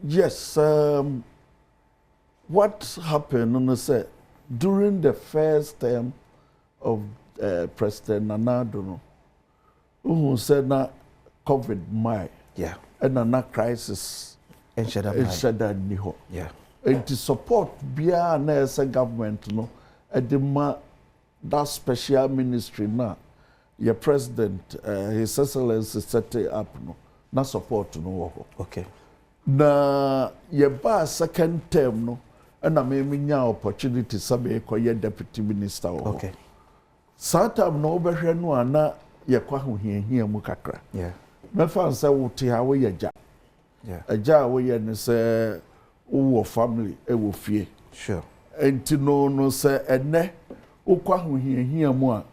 Yes. What happened say during the first term of President Nana Adono, who said na COVID and na crisis and shada niho. Yeah. And to support bia na esa government no edema that special ministry na your president his excellency set it up no na support no. Okay. Na ye ba second term no and me nya opportunity sabe ko ye deputy minister. Okay. Satam no obehwe no ana ye kwa hohiahia mu kakra. Yeah. Me fan say wote ha wo ye ja. Yeah. Aja wo ye ne say wo family e wo fie. Sure. Enti no say ene wo kwa hohiahia mu a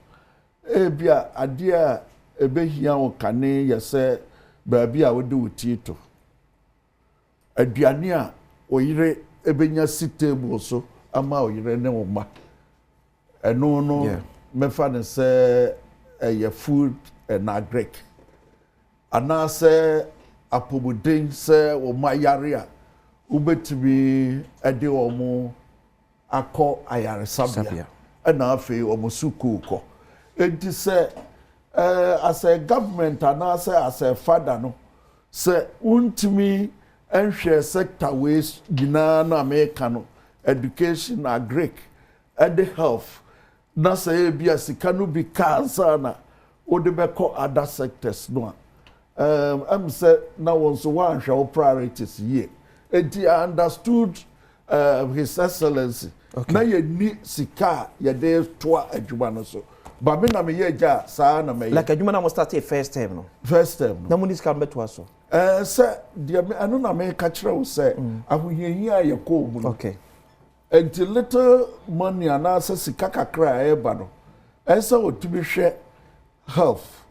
e bia ade a ebehia wo kane ye say baabi a wo de wuti to. Aduane a oyire ebenya si table so ama oyire ne wo ma. Eno no yeah. Me fan say food and agric. Ana say apobuden say wo ma yare a ubetimi ede omo akọ ayaresabia na afi omo suku ko enti say as a government ana say as a father no say untimi enhwe sector ways gina na America no education agric and health na say bia sika no bi kansa na ode beko other sectors no am say na won so wan hwe priorities here. And I understood his excellency. Okay. Na ye ni sika ye de toa adwuma no so. Ba me na me ye ja sa na me. Like adwuma na mo start first term no. First term. Na mo ni sika beto aso. Sir, dear me anu na me ka kire wo say ahohiahia ye ko mu no. Okay. Until little money ana say sika kakra e ba no. Esa otumi hwe health.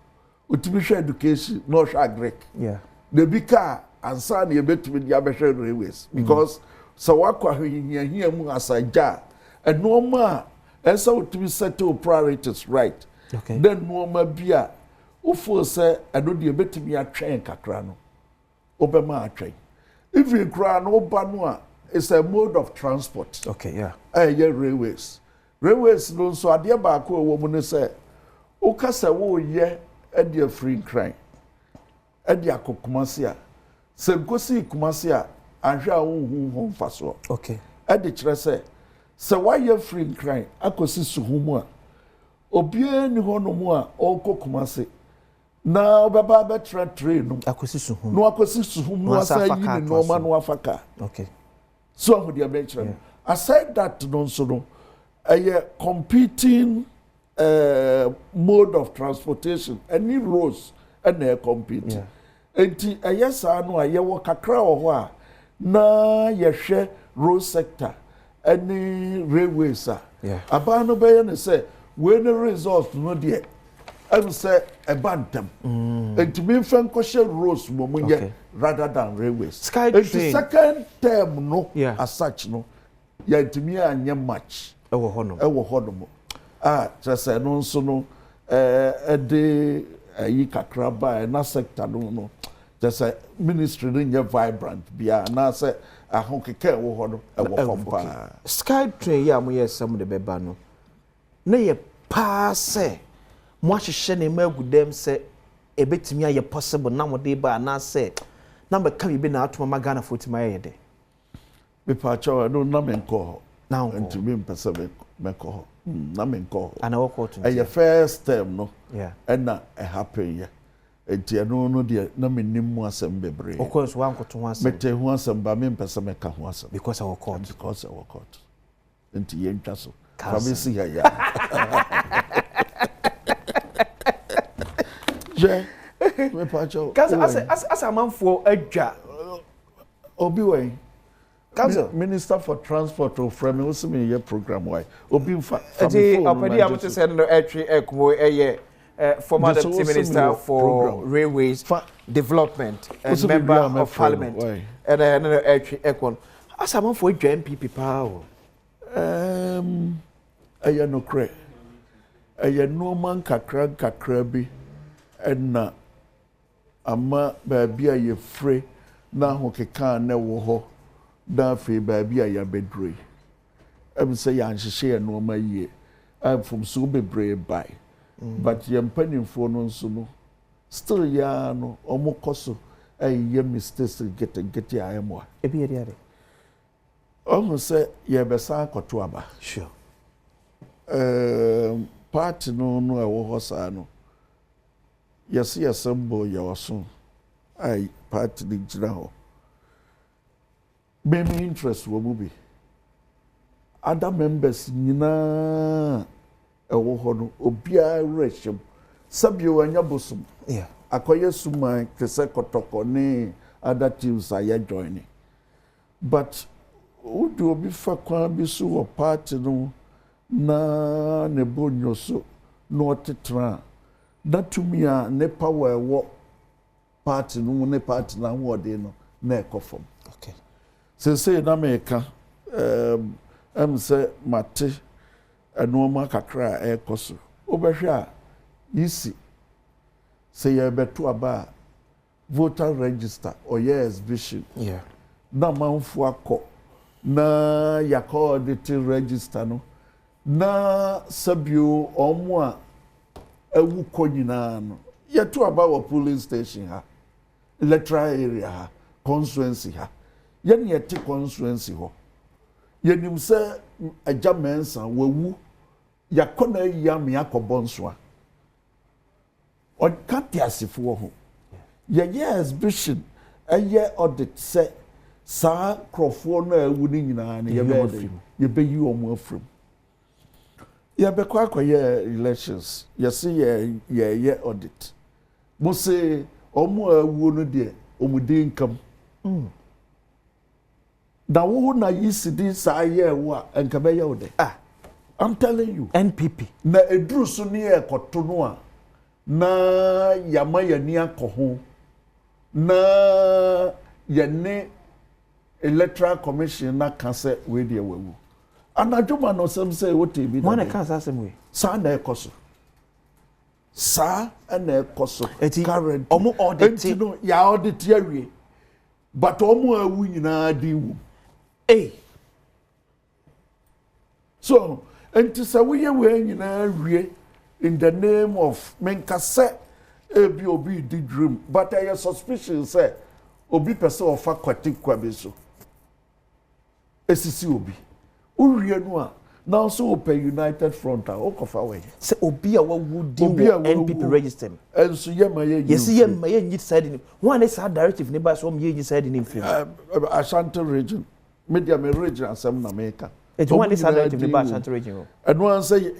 Otumi hwe education, no hwe agric. Yeah. The bika ansa na yebetumi dia behwe railways because so wakwa hia mu asaja enoma esa utumi set your priorities right. Okay. Then noma bia ufo say eno de yebetumi atwen kakra no obema atwen even kra no oba no a is a mode of transport. Okay, yeah. Railways no so ade ba ko wo mu ne say ukasa wo ye e de free crime e de akokomase a Senkosi kumasi a anhwa hu mfaso. Okay. E de kire se why free crime akosi suhumu a obie ni hono mu a onko kumasi na obaba betra train no akosi suhumu. No akosi suhumu no asa yi ni no ma no afaka. Okay. So ahu dia benchra. Yeah. Aside that no so no a competing mode of transportation any roads and they compete. Yeah. Enti ayesa no ayewo kakra wo ho a na yehwe road sector any railways a aba no be ne say we no result no de am say e bantam enti me fan ko share roads mo munye rather than railways sky train second term no as such no ya ntimi anya match e wo ho no just no so no de ayi kakra ba na sector no just a ministry no vibrant bia na say ahokeke wo ho no e wo kompa sky train ya mo yesam de beba no na ye pa se mo ahihye ne magudem se ebetimi aye possible na mo de ba na say na be ka bi na atoma magana fotima ye de me pa chawa no na menko na nti me mpesa menko na menko ana wo court e first term no and na e happen ye enti no de na menim mu asem bebre of course wan koto ho asem mete ho asem ba me mpesa me ka ho asem because our court nti yentwa so fa me si ya je me pacho as amanfo adwa obi wey Council Minister for Transport of Frame also me your program why obi mfa opedi am to send no etwe ekwo former deputy minister for railways development and member of parliament and etwe ekwo as amanfo adwa MPP pa o aya no kre aya no man kakra bi na ama ba bia ye free na ho keka na wo ho da fe ba bia ya bedroi say ya nhihye no ma yie from so bebre by but ye mpanimfo no nso no still ya no omokoso ye mistakes get ya emo ebi ye ade say ye besa akoto aba sure party no e wo hosa no yes sembo ye waso ai party di gira ho me interest wo mu bi other members nyina e wo ho no obia reshim sabio anya bosum akoye suma kese kotoko ni other teams are joining but udu obi fa kwa bi so wo party no na ne bonyo so no tetra that to me ne power wo party no ne party na ho de no na ekofom okay say na meka say mate enoma kakra ekoso obehwe a yisi say ye beto aba voter register or yes vision na manfo akọ na yakọ audit register no na sabio omo a ewu konyina no yeto aba wa polling station ha electoral area ha constituency ha yen yeti constituency ho yenim se agya mensa wawu yakona yam yakobon so a on katiasifo ho yes vision eye audit se sa crofo na awu ni nyina na ye be yi omo afrim ye be kwa elections yes ye audit mo se omo awu no de omude nkam da wo na yisidi sa ye wo enka be ye wo de I'm telling you NPP na eduru so ne ekoto no a na yama yani akoho na yene electoral commission na kase we de wawu anadwuma no sem say what e bi mo na kan asem we sa na ekoso sa na ekoso current omo audit no ya audit ya wie but omo awu nyina di wu so enti we nyina wie in the name of menkase ebi obi di dream but I suspicion say obi person of faculty kwabe so esisi obi uwie no a now so open united front a okofa we say obi a wawu di NPP register enso yema ye yema ye nyit side ni one is directive ne ba so ye nyit side ni mfim Ashanti region media me region asem na meka it one is directive ne ba Ashanti region and one say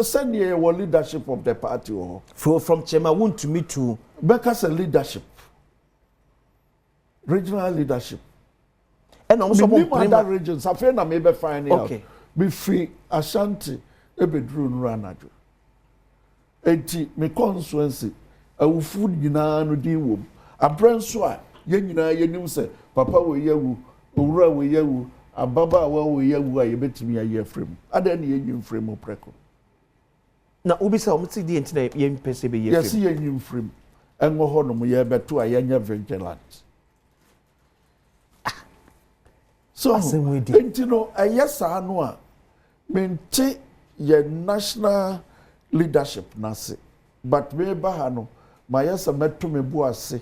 send ye leadership of the party from Chema to me to because leadership regional leadership and also other regions after na me be find out be free Ashanti ebedru nranajo enti me constituency awufu nyina no din wom abranso a ye nyina ye nim se papa we yewu owura we yewu ababa we yewu a ye betimi aye frem ada na ye nyim frem opreko na obi say omti di enti na ye mpese be ye frem yes ye nyim frem enwo ho no ye beto a ye nya vigilant so enti no ayesa no a menti ye national leadership nase but me ba ha no ma yesa meto me bu ase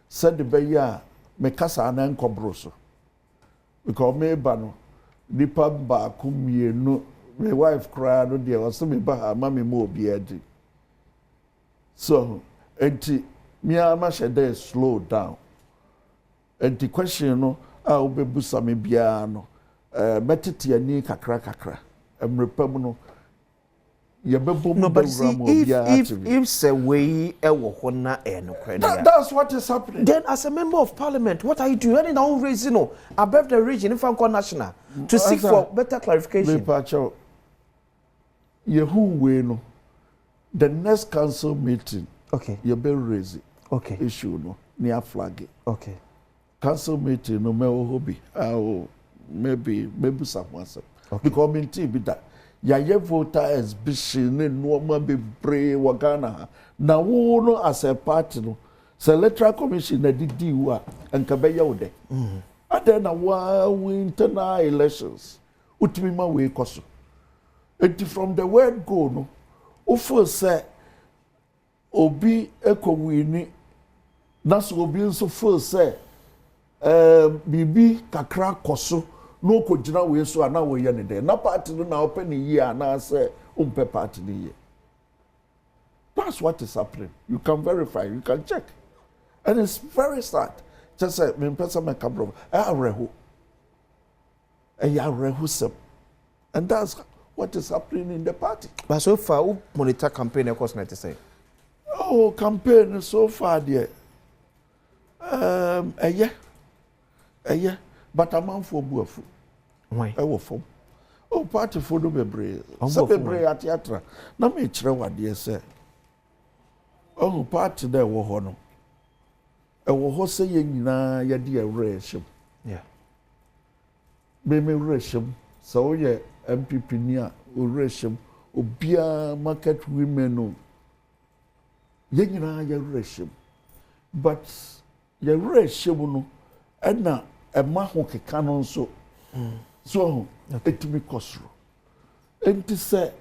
said be ya me kasa na nkobro so because me ba no nipa ba ku mienu me wife cry no de was me ba ha ma me mo obi adi so enti me ama shede slow down and the question no a obebusa me bia no metete ani kakra emrepam no no, but see, if say we that's what is happening. Then, as a member of parliament, what are you doing? Any now reason, above the region, if I'm national, to seek for better clarification. No, the next council meeting, okay, you better raise it. Okay, issue no near flag. Okay, council meeting no me hobby. Maybe someone say because me be that. Yaye voter exhibition ne normal be brave wagana na wo no as a party no so electoral commission na didi wa enka be ya ode na wa internal elections utimi ma we koso enti from the word go no ofo say obi ekowini na so obi nso fo say bibi kakra koso no ko gina we so ana wo ye ne de na party no na open year na say umpe party ni year. That's what is happening. You can verify, you can check, and it's very sad. Just say me person me kabro areho sem, and that's what is happening in the party. But so far who monitor campaign of course not to say campaign so far there but a man for buafu. Why? Form. Party for no bebre. So bebre at theatre. Na me kire wade say. Party there wo ho no. Wo ho say ye nyina ye de awrehim. Yeah. Me awrehim. So ye MPP ni a awrehim obia market women no. Ye nyina ye awrehim. But ye awrehim no na ema ho keka no nso so etimi kosro enti se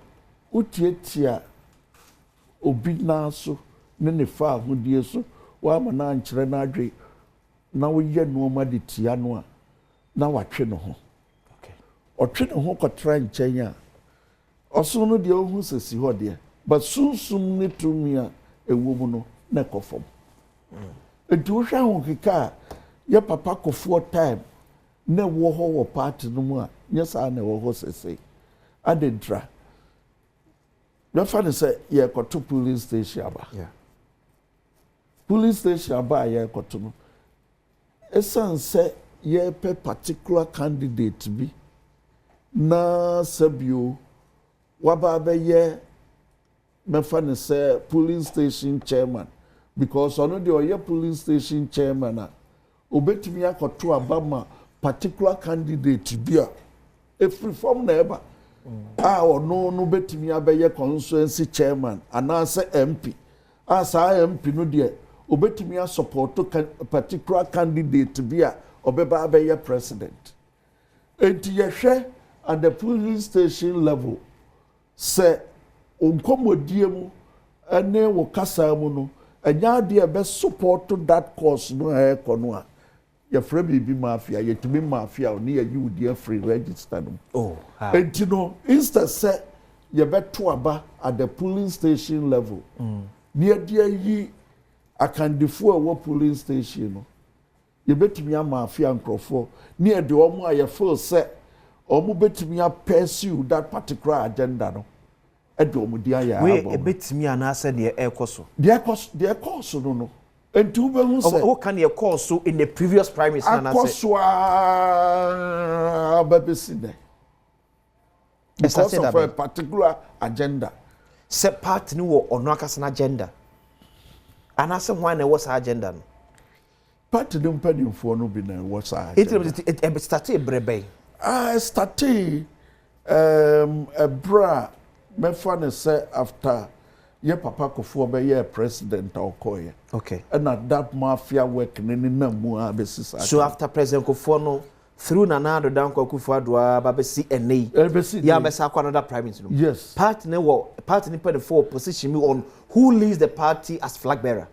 utietia obi na so ne fa ahodie so wa ma na nkyere na adwe na wo ye no ma de tia no a na watwe no ho okay otwe no ho kotra nkyɛn a ɔso no de ohu sesi ho de but sunsum ne tumi a ewo mu no na kɔfom enti wo hwa ho keka ya papa kofo time na wo ho wo party no mu a nyesa na wo ho sese adedra na fa ne say ye koto police station aba yeah police station aba ye koto no esan say ye pe particular candidate bi na sabio waba be ye me fa ne say police station chairman because ono de oye police station chairman a obetimi akoto abama particular candidate bia every form na eba ono no betimi abeye constituency chairman anase MP asa MP no de obetimi a support particular candidate bia obeba abeye president enti yehwe at the police station level say onkomodie mu ene wo kasa mu no enya de be support that cause no ekono a your friend be mafia, you to be mafia, near you, dear free register. And you know, instead, say, you bet to aba at the police station level. Near dear ye, I can defer what police station. You bet me a mafia and crofo. Near the Omo, your first set, or bet me a pursue that particular agenda. No, Edomu, dear, we bet me an answer the air course. Dear course, no. And two bells. What can you call so in the previous primaries? Because of a particular agenda. Set part new or not as an agenda. And I said, why there was agenda? Party don't pay you for no be there was it started brebe. I started a bra me fun say after. Ye papa Kofo be ye president or koye. Okay. And at that mafia work ni na mu abesi. So after President Kofo no through Nana down Akufo-Addo babesi ene. Ya mesa kwa another prime minister. Yes. Party ni put the four position me on who leads the party as flag bearer.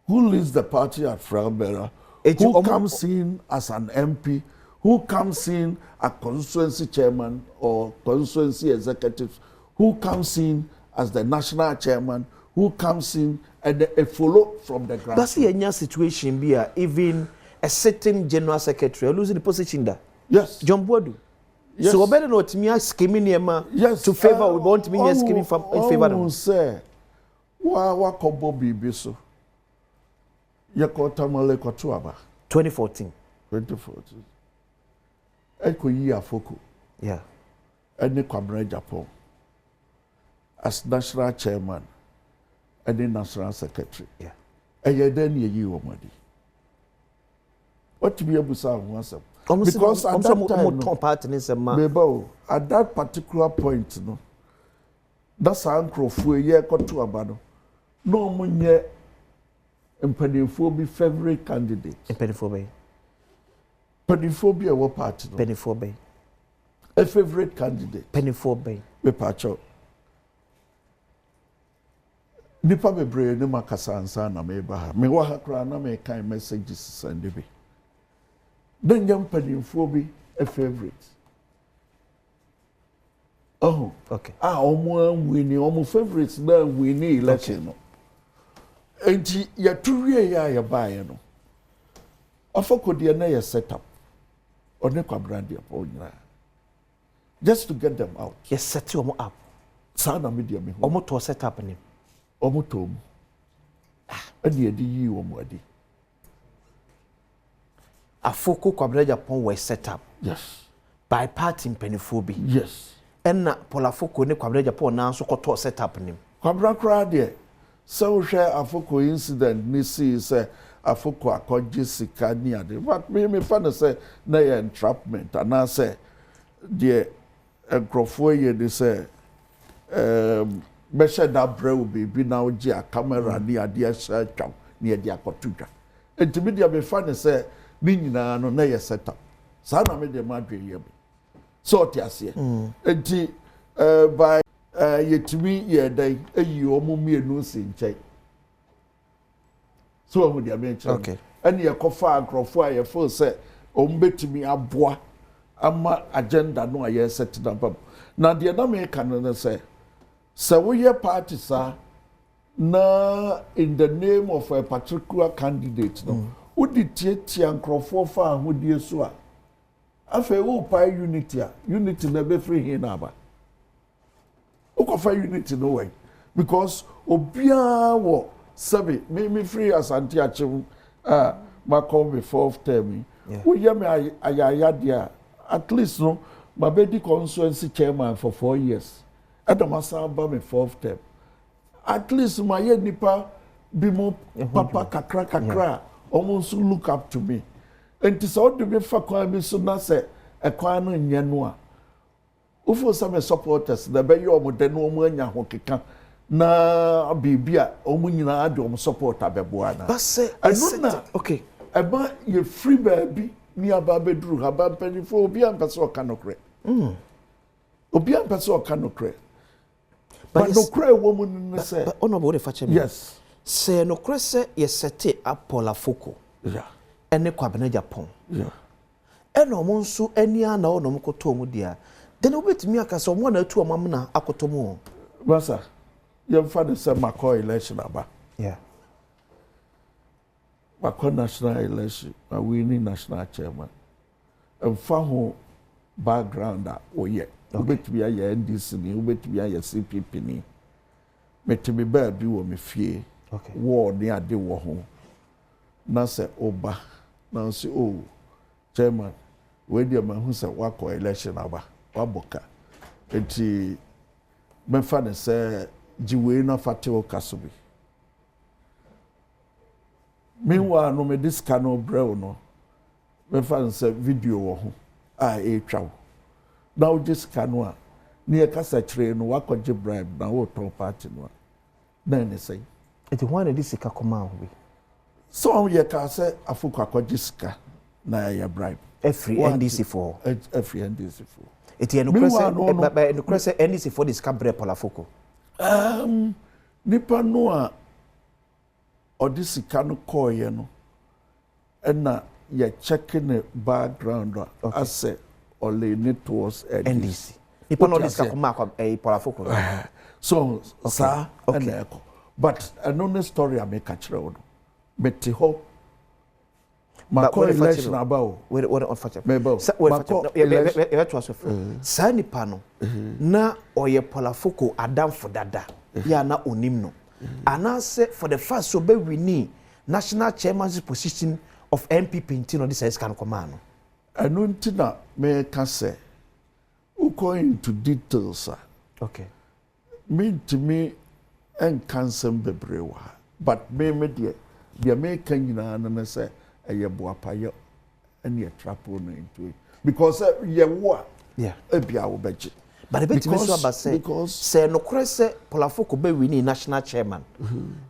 Who leads the party as flag bearer? Who comes in as an MP? Who comes in as constituency chairman or constituency executive? Who comes in as the national chairman, who comes in and a follow from the ground. That's the situation be even a certain general secretary losing the position there. Yes. John Boadu. Yes. So better not me scheming yes, to favor we want me scheming from in favor them. Say wa kobo bibi so. Ya ko tamale ko tuaba 2014. Eko yi afoko. Yeah. Ene kwabra Japan as national chairman and the national secretary. Yeah. Eye den ye yi omadi. What to be able to say once. Because at that particular point, no, that's how Uncrofu ye got to abano. No munye impediphobe favorite candidate. Impediphobe. Pediphobe what party? Pediphobe. A favorite candidate. Pediphobe. We pacho. Nipa bebre ne makasa ansa na me ba ha. Me wa ha kra na me kan messages send be. Then young pediphobe a favorite. Oh, okay. Almost favorites na winning election. Enti ya tuwie ya buy no. Afoko de na ya set up. One kwabra de aponyra. Just to get them out. Yes, set you up. Sana media me. Omo to set up ni. Omo to. Adi edi yi omo adi. Afoko kwabra Japan were set up. Yes. By party impenifobi. Yes. Enna polafoko ne kwabra Japan na so koto set up nim. Kwabra kra de. So share afoko incident ni see say afoko akọje sika ni ade. But me fan say na entrapment and I say the nkrofo ye dey say beshe da brew be na oji a camera ni ade a share twa ni ade akotudwa. Entimi dia me fan say ni nyina no na ye set up. Sa na me de ma dwe ye be. So ti ase. Enti by yetimi ye dai eyi omo mienu si nchai. So omo dia me nchai. Okay. Ani ye kofa nkrofo a ye feel say ombetimi aboa ama agenda no a ye set down. Na de na me kan no say we ye party sa na in the name of a particular candidate no. Udi tie nkrofo fa ahodie so a afa wo pa unity na be free here na ba. Ukofa unity no way because obia wo sabe me free as anti achim ma call me fourth term. We hear me ayaya dia at least no my bedi constituency chairman for 4 years. Adamasa ba me fourth term. At least my nipa be more papa kakra almost look up to me. And it's all the way for kwame so na say e kwan no nya no a. Ufo some supporters the be yo mo de no mo anya ho keka na bibia omo nyina ade omo support abeboa na. But say okay. Eba ye free baby ni aba bedru aba penifo obi ampese o kanokre. Obi ampese o kanokre. But no cry woman no say. But honorable the fache. Yes. Say no cry say ye set up Paula Foko. Yeah. Ene kwabena Japan. Yeah. Eno mo nso ani ana ono mo koto mu dia. Then obetimi aka so mo na atu omam na akoto mu. Basa. Your father said Macau election aba. Yeah. Macau national election, a winning national chairman. And for background that ye. Obetimi ya NDC ni, obetimi ya CPP ni. Metimi ba bi wo me fie. Okay. War ni ade wo ho. Na se oba. Na se chairman, we dey man who say wako election aba. Waboka. Enti me fa ne say jiwe na fate o kasobi. Meanwhile no me this cano brew no. Me fa ne say video wo ho. A twa. Now this cano near kasa kire no wakoje bribe na wo ton party no. Na ne say. Eti one this sika koma ho bi. So ye ka say afuko akoje sika na ya bribe. Every NDC4. Every NDC4. Eti no krese NDC4 this ka bre polafoko. Nipa no a odisika no call ye no. Na ye checking the background as or lean towards NDC. Nipa no this ka kuma polafoko. So sa but another story I make a chiro. Meti ho Mako election about. What on fact? Mako. Sa nipa no na oye polafoko Adam for dada. Ya na onim no. Anase for the first so be winning national chairmanship position of MPP intino this is kan koma no. Anu ntina me ka say who go into details. Okay. Me to me and cansem bebrewa. But me dear, the American na say a boapayo and ye trap on into it. Because ye war. Yeah. A be our budget. But a bit because say no cresse polafoko be winning national chairman.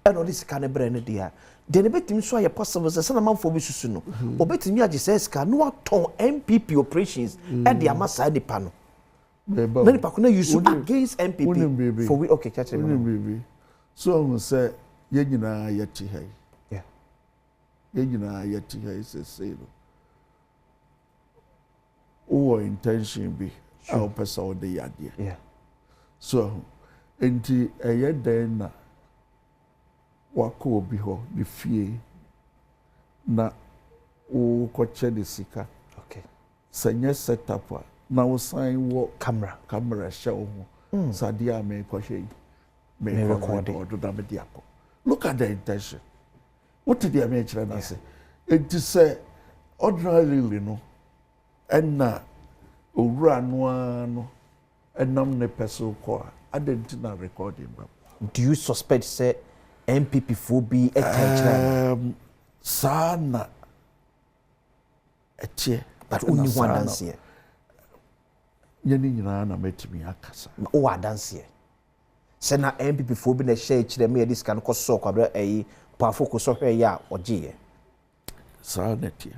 And all this kind of brand dear. Then a bit him so possible as a man for Bisuno. Or bet me says can no ton MPP operations at the Amasa de panel. Many pakuna use against MPP for we okay catch it. So say yegina yeti hay. Yeah. Yegina yeti hay say no. Intention be our person the idea. Yeah. So enti eye den na wako obi ho the fie na o ko che de sika. Okay. Senye setup na wo sign wo camera show ho. Sadia me ko hwe. Me record do da me diapo. Look at the intention. What did the American say? It is say ordinarily no and na owura no enam ne peso ko identity recording. Do you suspect say MPP for be a time sana etie but only one dance here. Yeni nyina na metimi akasa. O dance here. Say na MPP for be na share chire me this kan ko so kwabra pa focus so hwe ya ogie. Sana etie.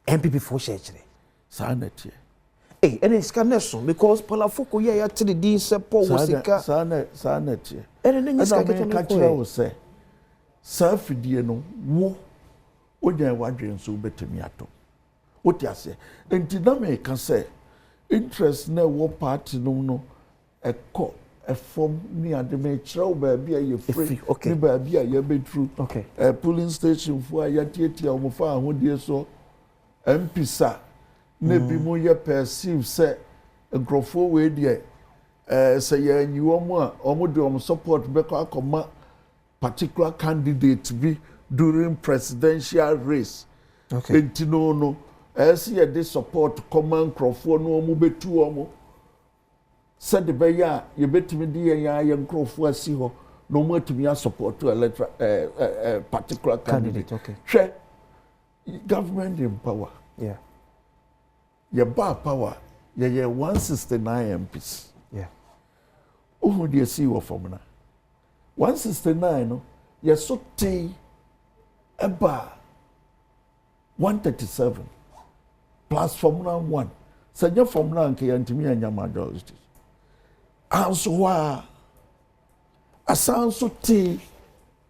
MPP for share chire. Sana etie. Eh, and it's canesso because Palafoko ya to the dean support was a sana etie. And then you say Safidie no wo onya wadwen so betemi ato. What you say? Enti na me can say interest na wo party no e ko e form ni ade me chira ba bia ye free ni ba bia ye betru. Okay. Polling station for ayatietia o mo fa ahodie so MPsa na bi mo ye perceive say nkrofo we de say ye nyiwo mo a omo de omo support be ko akoma particular candidate be during presidential race. Okay. Enti no as ye dey support common nkrofo no omo betu omo said the beya ye betimi de ya ye nkrofo asi ho no mo atimi support to electoral particular candidate. Okay. Share government in power. Yeah. Your bar power, your 169 MPs. Yeah. Who do you see what from now? 169, no, you're so tea a bar 137 plus Formula 1. So your Formula and Kiantimi and your majority. And so, I sound so tea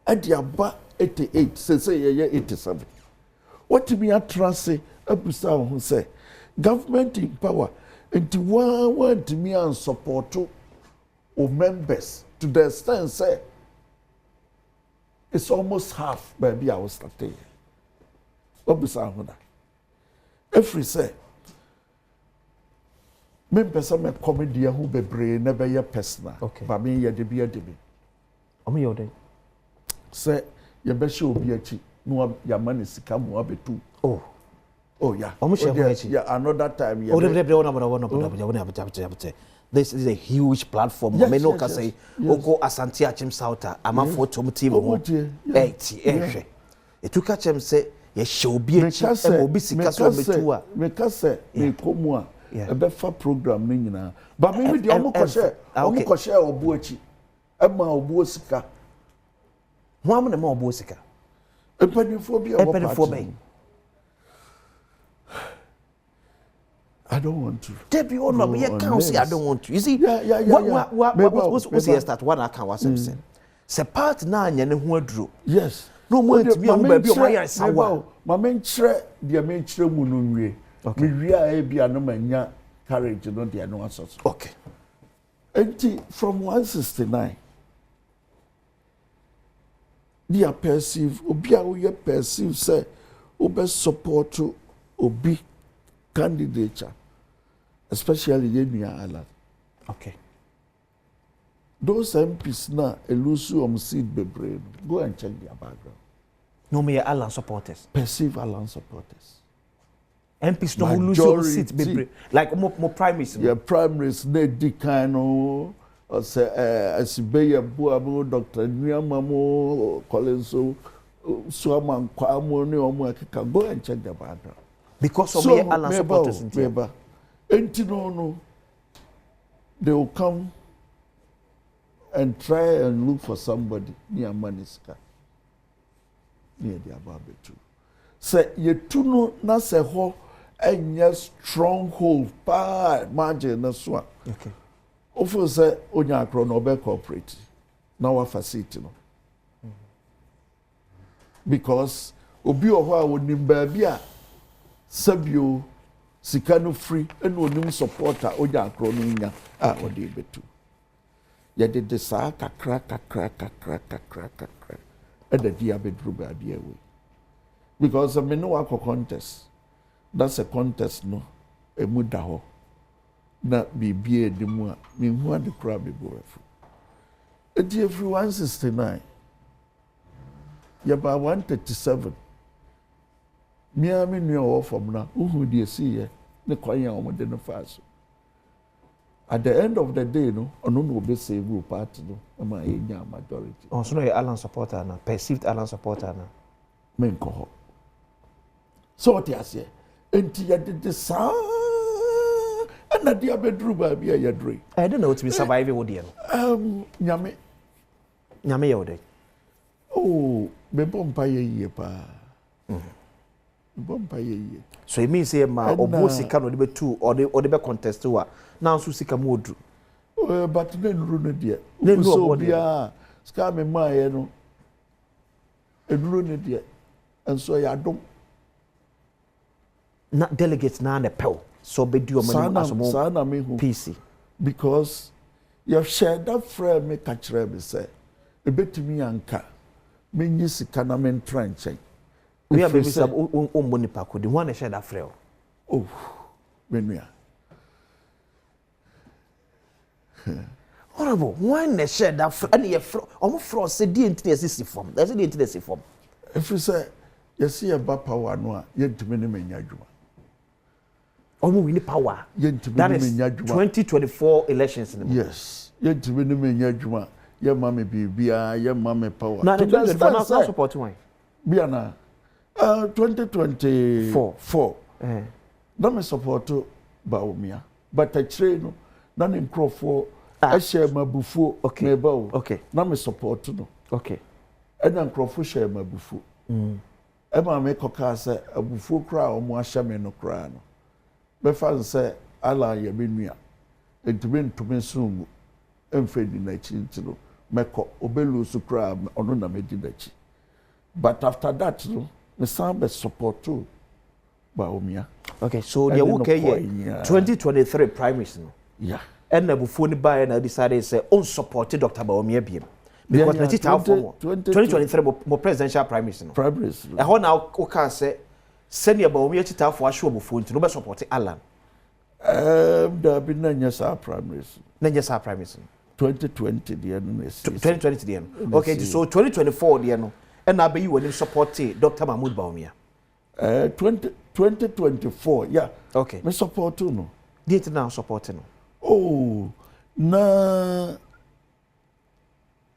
at your bar 88, say, you're 87. What to me a trust episode who say government in power and to one to me and support to or members to the extent say it's almost half baby I was starting. Episode every say members of my comedy who be brave never your personal. Okay. But me ya debi. Omo yode. Say you be sure be a chi no ya money sika mo abetu. Oh yeah. Yeah, another time. Yeah. This is a huge platform. Yes, I know can say Oko Asante Achim Sauta. I'm for Tom team. It took a chance say ye show be a chance and be sika so betua. Make say me komo a befa program ni nyina. But maybe the omo share obuachi. Ema obuosika. Ho am na ma obuosika. Epanifobia. I don't want to. Debbie, oh no, you can't say I don't want to. You see, what's the start? What I can was saying. Se part na anya ne ho aduro. Yes. No more to me ba bi o ma yan sawa. Ma men kire dia men kire mu no nwie. Me wia e bia no manya courage no dia no asos. Okay. Enti from 169 dia perceive obia we perceive say ube support obi candidature, especially Yenya Alan. Okay. Those MPs now elusu seed bebre. Go and check their background. No me Alan supporters. Perceive Alan supporters. MPs no lose seat bebre. Like more primaries. Yeah, primaries ne di kind or say Asibeya Buamo, Dr. Niamamo, Colenso, Suaman Kwamoni or Mwaka. Go and check the background. Because of me Alan supporters in Meba. No, they will come and try and look for somebody near Maniska, near the Ababe too. Say ye tuno na se ho enya stronghold pa margin na so. Okay. Ofo say onya akro no be corporate. Na wa facility no. Because obi oho a wonim ba bia sabio sika no free and onim supporter onya akro no nya a odi betu. Ya de sa kakra and the dia bedru ba dia we. Because I mean no work contest. That's a contest no. E muda ho. Na bibie de mu a me hu ade kra be bo afu. Edi every 169. Ya ba 137. Me a me nua wo fom na uhu de si ye ne kwan ya o de no faso. At the end of the day, no, ono no be save party no, ama enya majority. Oh, so no Alan supporter na, perceived Alan supporter na. Menko ho. So what you say? Enti ya de sa na dia bedru ba bia ya dre. I don't know what to be survive wo de no. Nyame ye wo. Oh, be bompa ye pa. Bompa ye. So it means say ma obo sika no de be two or de be contest wa. Now so sika modu. But then run dia. So bia ska me ma ye no. Eduru ne dia. And so ya dom. Na delegates na na pew. So be do money asomo. Sana me hu. PC. Because you have shared that frame me catch me say. E betimi anka. Me nyi sika na me ntranche. We have baby sab money pako. The one share that frame. Oh. Benua. Honorable, why ne share that and ye omo fro say di enti dey see form. Dey say di enti dey see form. If you say you see a ba power no a ye ntimi ne menya adwuma. Omo win power. Ye ntimi ne menya adwuma. 2024 elections. Yes. Ye ntimi ne menya adwuma. Ye ma me bibia, ye ma me power. Na 2024 na support why? Bia na 2024. Na me support Baumia. But I train no na ne nkrofo I share my buffo, okay. Okay. Now me support no. Okay. And then crofo share my buffo. Emma make a car say a buffo cry or more shame no cry no. But father say Allah ye benua. And to me soon and fed in the chin to make obelu su cry or no me did that. But after that no, me sound be support too. Baumia. Okay, so the okay 2023 primaries no. Yeah. And na before ni buy na decided say on support Dr. Baomia biem because na tita for 2023 mo presidential primaries no primaries e ho na o kan say senior Baomia tita for ahwe before nti no be support Alan there be na nyasa primaries 2020 the no 2020 the no okay so 2024 the no and na be you will support Dr. Mahmoud Baomia 2024 yeah okay me support no date now support no. Oh, na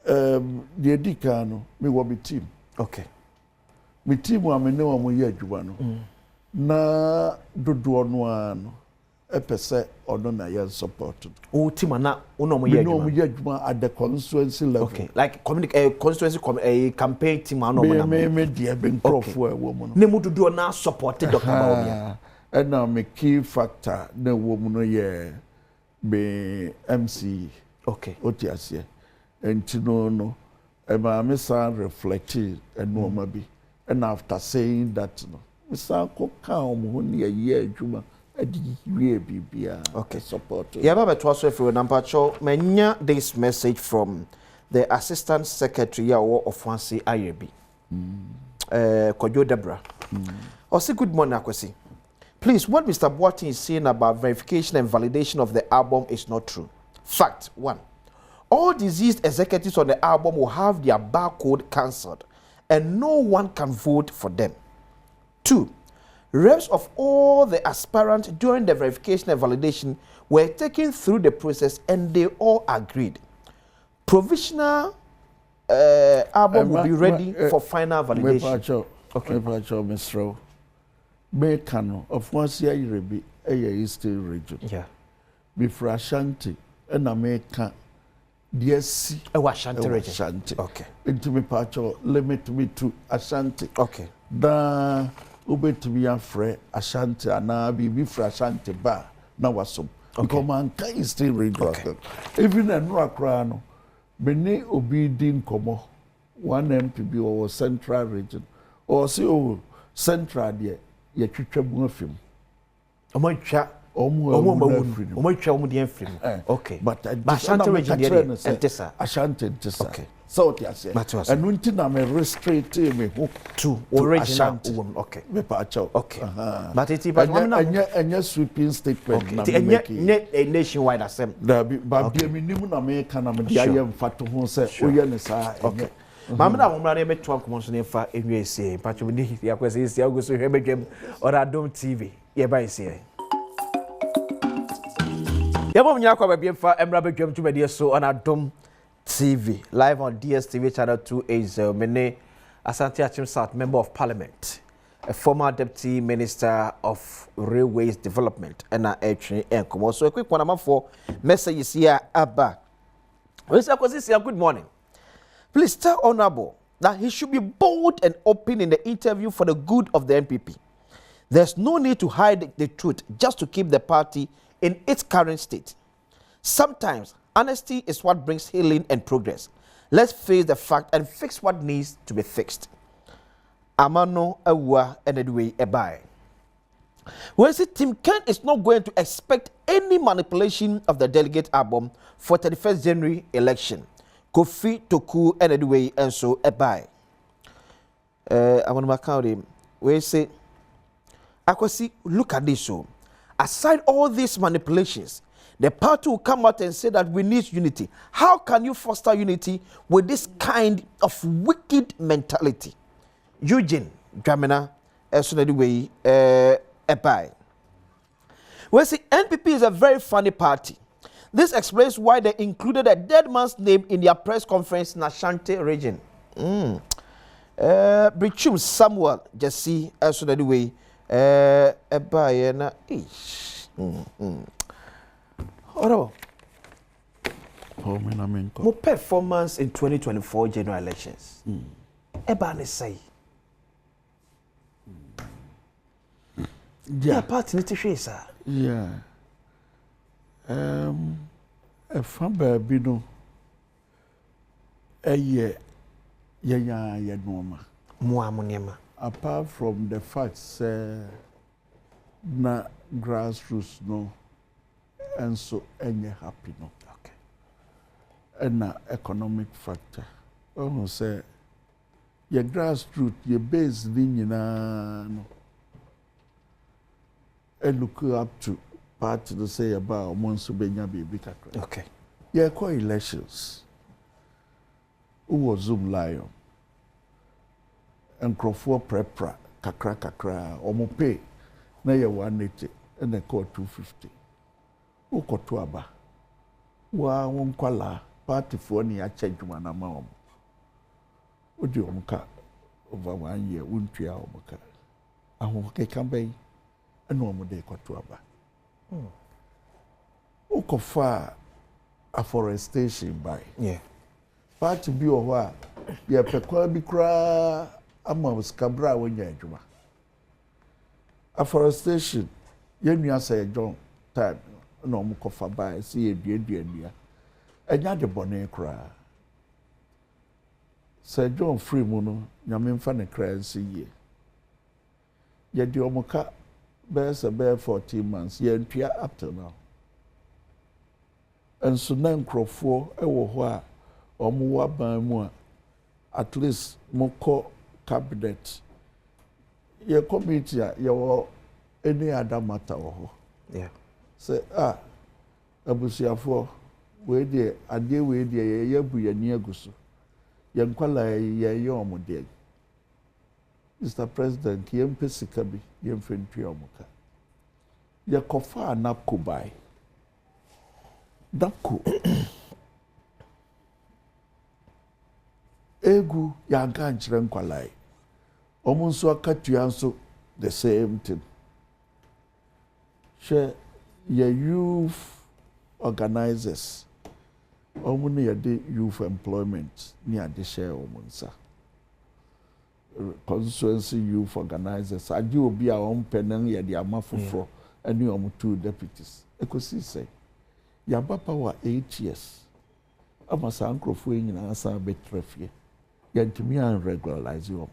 the edikano me wo be team. Okay. Me team wa me ne wa mo ye adwuma no. Na dodo no ano epese ono na ye support. Oh team na ono mo ye adwuma. No mo ye adwuma at the constituency level. Okay. Like constituency campaign team ano mo na. Me dia ben crofo e wo mo no. Ne mu dodo na support Dr. Baomia. And now me key factor na wo mo no ye be MC. Okay. Otiasie. And no. And my son reflected and no maybe. And after saying that, no, we saw calm when a year Juma. Okay. Support. Yeah, but also if we number show menya this message from the Assistant Secretary of Fancy IAB. Kojo Debra. Osi, good morning, Akwesi. Please, what Mr. Boateng is saying about verification and validation of the album is not true. Fact 1. All deceased executives on the album will have their barcode cancelled and no one can vote for them. 2. Reps of all the aspirants during the verification and validation were taken through the process and they all agreed. Provisional album will be ready for final validation. Okay, Mr. Mekano, of once ya Irebi, Eastern region. Yeah. Before Ashanti, and America, DSC, Ashanti region. Ashanti. Okay. Into me pacho, limit me to Ashanti. Okay. Da ube to be afraid Ashanti, and I be for Ashanti bar, now was some. Because man, Eastern region. Okay. Even in Rakrano, Bene Obidin Como, one MPB or Central region, or see, Central there. Ye twetwa bu afim omotwa okay but Ashanti region entesa Ashanti okay so what you say and until na me restrict me who to original okay me pa cho okay but it but anya sweeping statement na me a nationwide assembly ba bia me nim na me ka na me dia ye mfato ho se oye ne sa okay Mama na homra na emeto ankomo so ne fa enwe ese pacho me di ya kwese ese aguso hwe bedwam ora Adom TV ye ba ese ya bom nya kwa ba biem fa emra bedwam to bedie so on Adom TV live on DSTV channel 280 mene Asante Achim South member of parliament, a former deputy minister of railways development and actually enkomo so a quick one for messages here aba we say good morning. Please tell Honorable that he should be bold and open in the interview for the good of the NPP. There's no need to hide the truth just to keep the party in its current state. Sometimes honesty is what brings healing and progress. Let's face the fact and fix what needs to be fixed. Amano Ewa Enedwe Ebai. Well, see, Tim Kent is not going to expect any manipulation of the delegate album for 31st January election. Kofi Toku Enedwe and so Ebai. I want to count him. We say, Akwesi, look at this. So, aside all these manipulations, the party will come out and say that we need unity. How can you foster unity with this kind of wicked mentality? Eugene Dramina, Enedwe Ebai. We say, NPP is a very funny party. This explains why they included a dead man's name in their press conference in Ashanti region. Brichum Samuel Jesse Enedwe Ebai na Oro. Mo performance in 2024 general elections. Eba ne say. Yeah, party ni tihwe sa. Yeah. A fan baby no. Ye normal. Muamunema. Apart from the fact na grassroots no. And so any happy no. Okay. And na economic factor. Almost say your grassroots, your base nyina no. And look up to part to say about Monso Benya baby. Okay. Yeah, quite elections. Who was Zoom Lion? And Crawford Prepra, kakra, or pay. Na ya 180 and they call 250. Who got to aba? Wa won kwala party for ni a change one amount. Would you omka over 1 year? Wouldn't you omka? I won't come by and no more day got to aba. Ukofa afforestation by party bi o ho a ye pekwa bi kra ama skabra wonya adwuma afforestation ye nua say John time no mo kofa by see ye dua enya de bone kra say John free mu no nyame mfa ne kra nsi ye de omoka bear 14 months ye ntua up till now. And so now Crawford, at least moko cabinet your committee your any other matter yeah say abusiafo we dey ade we dey ye bu ye ni aguso ye nkwala ye omode Mr. President ye mpesika bi ye mfentua omuka ye kofa anapko bai dako egu ya ga nkyere nkwala omo nso akatua nso the same thing share your youth organizers omo ne yade youth employment ni ade share omo nsa constituency youth organizers ade obi a on penen yade amafoforo ani omo two deputies ekosi say ya baba wa 8 years amasa ankrofo nyina asa betrefie ya ntimi an regularize omo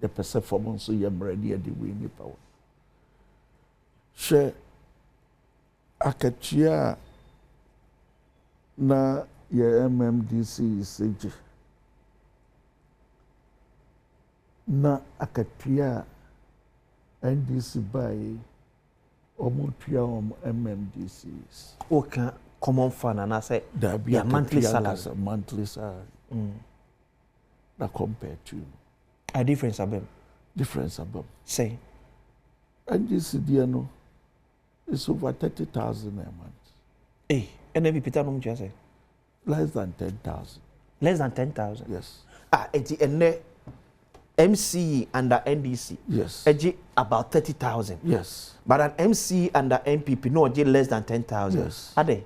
the performance so yemredi ade we ni power she akatua na ye MMDC isiji na akatua NDC by omutua MMDCs okay common fund and I say yeah, monthly salary na compared to a difference abem say NDC dia no it's over 30,000 a month. Hey, and every Peter no say less than 10,000. Less than 10,000. Yes. And MC under NDC. Yes. About 30,000. Yes. But an MC under MPP no less than 10,000. Yes. Are they?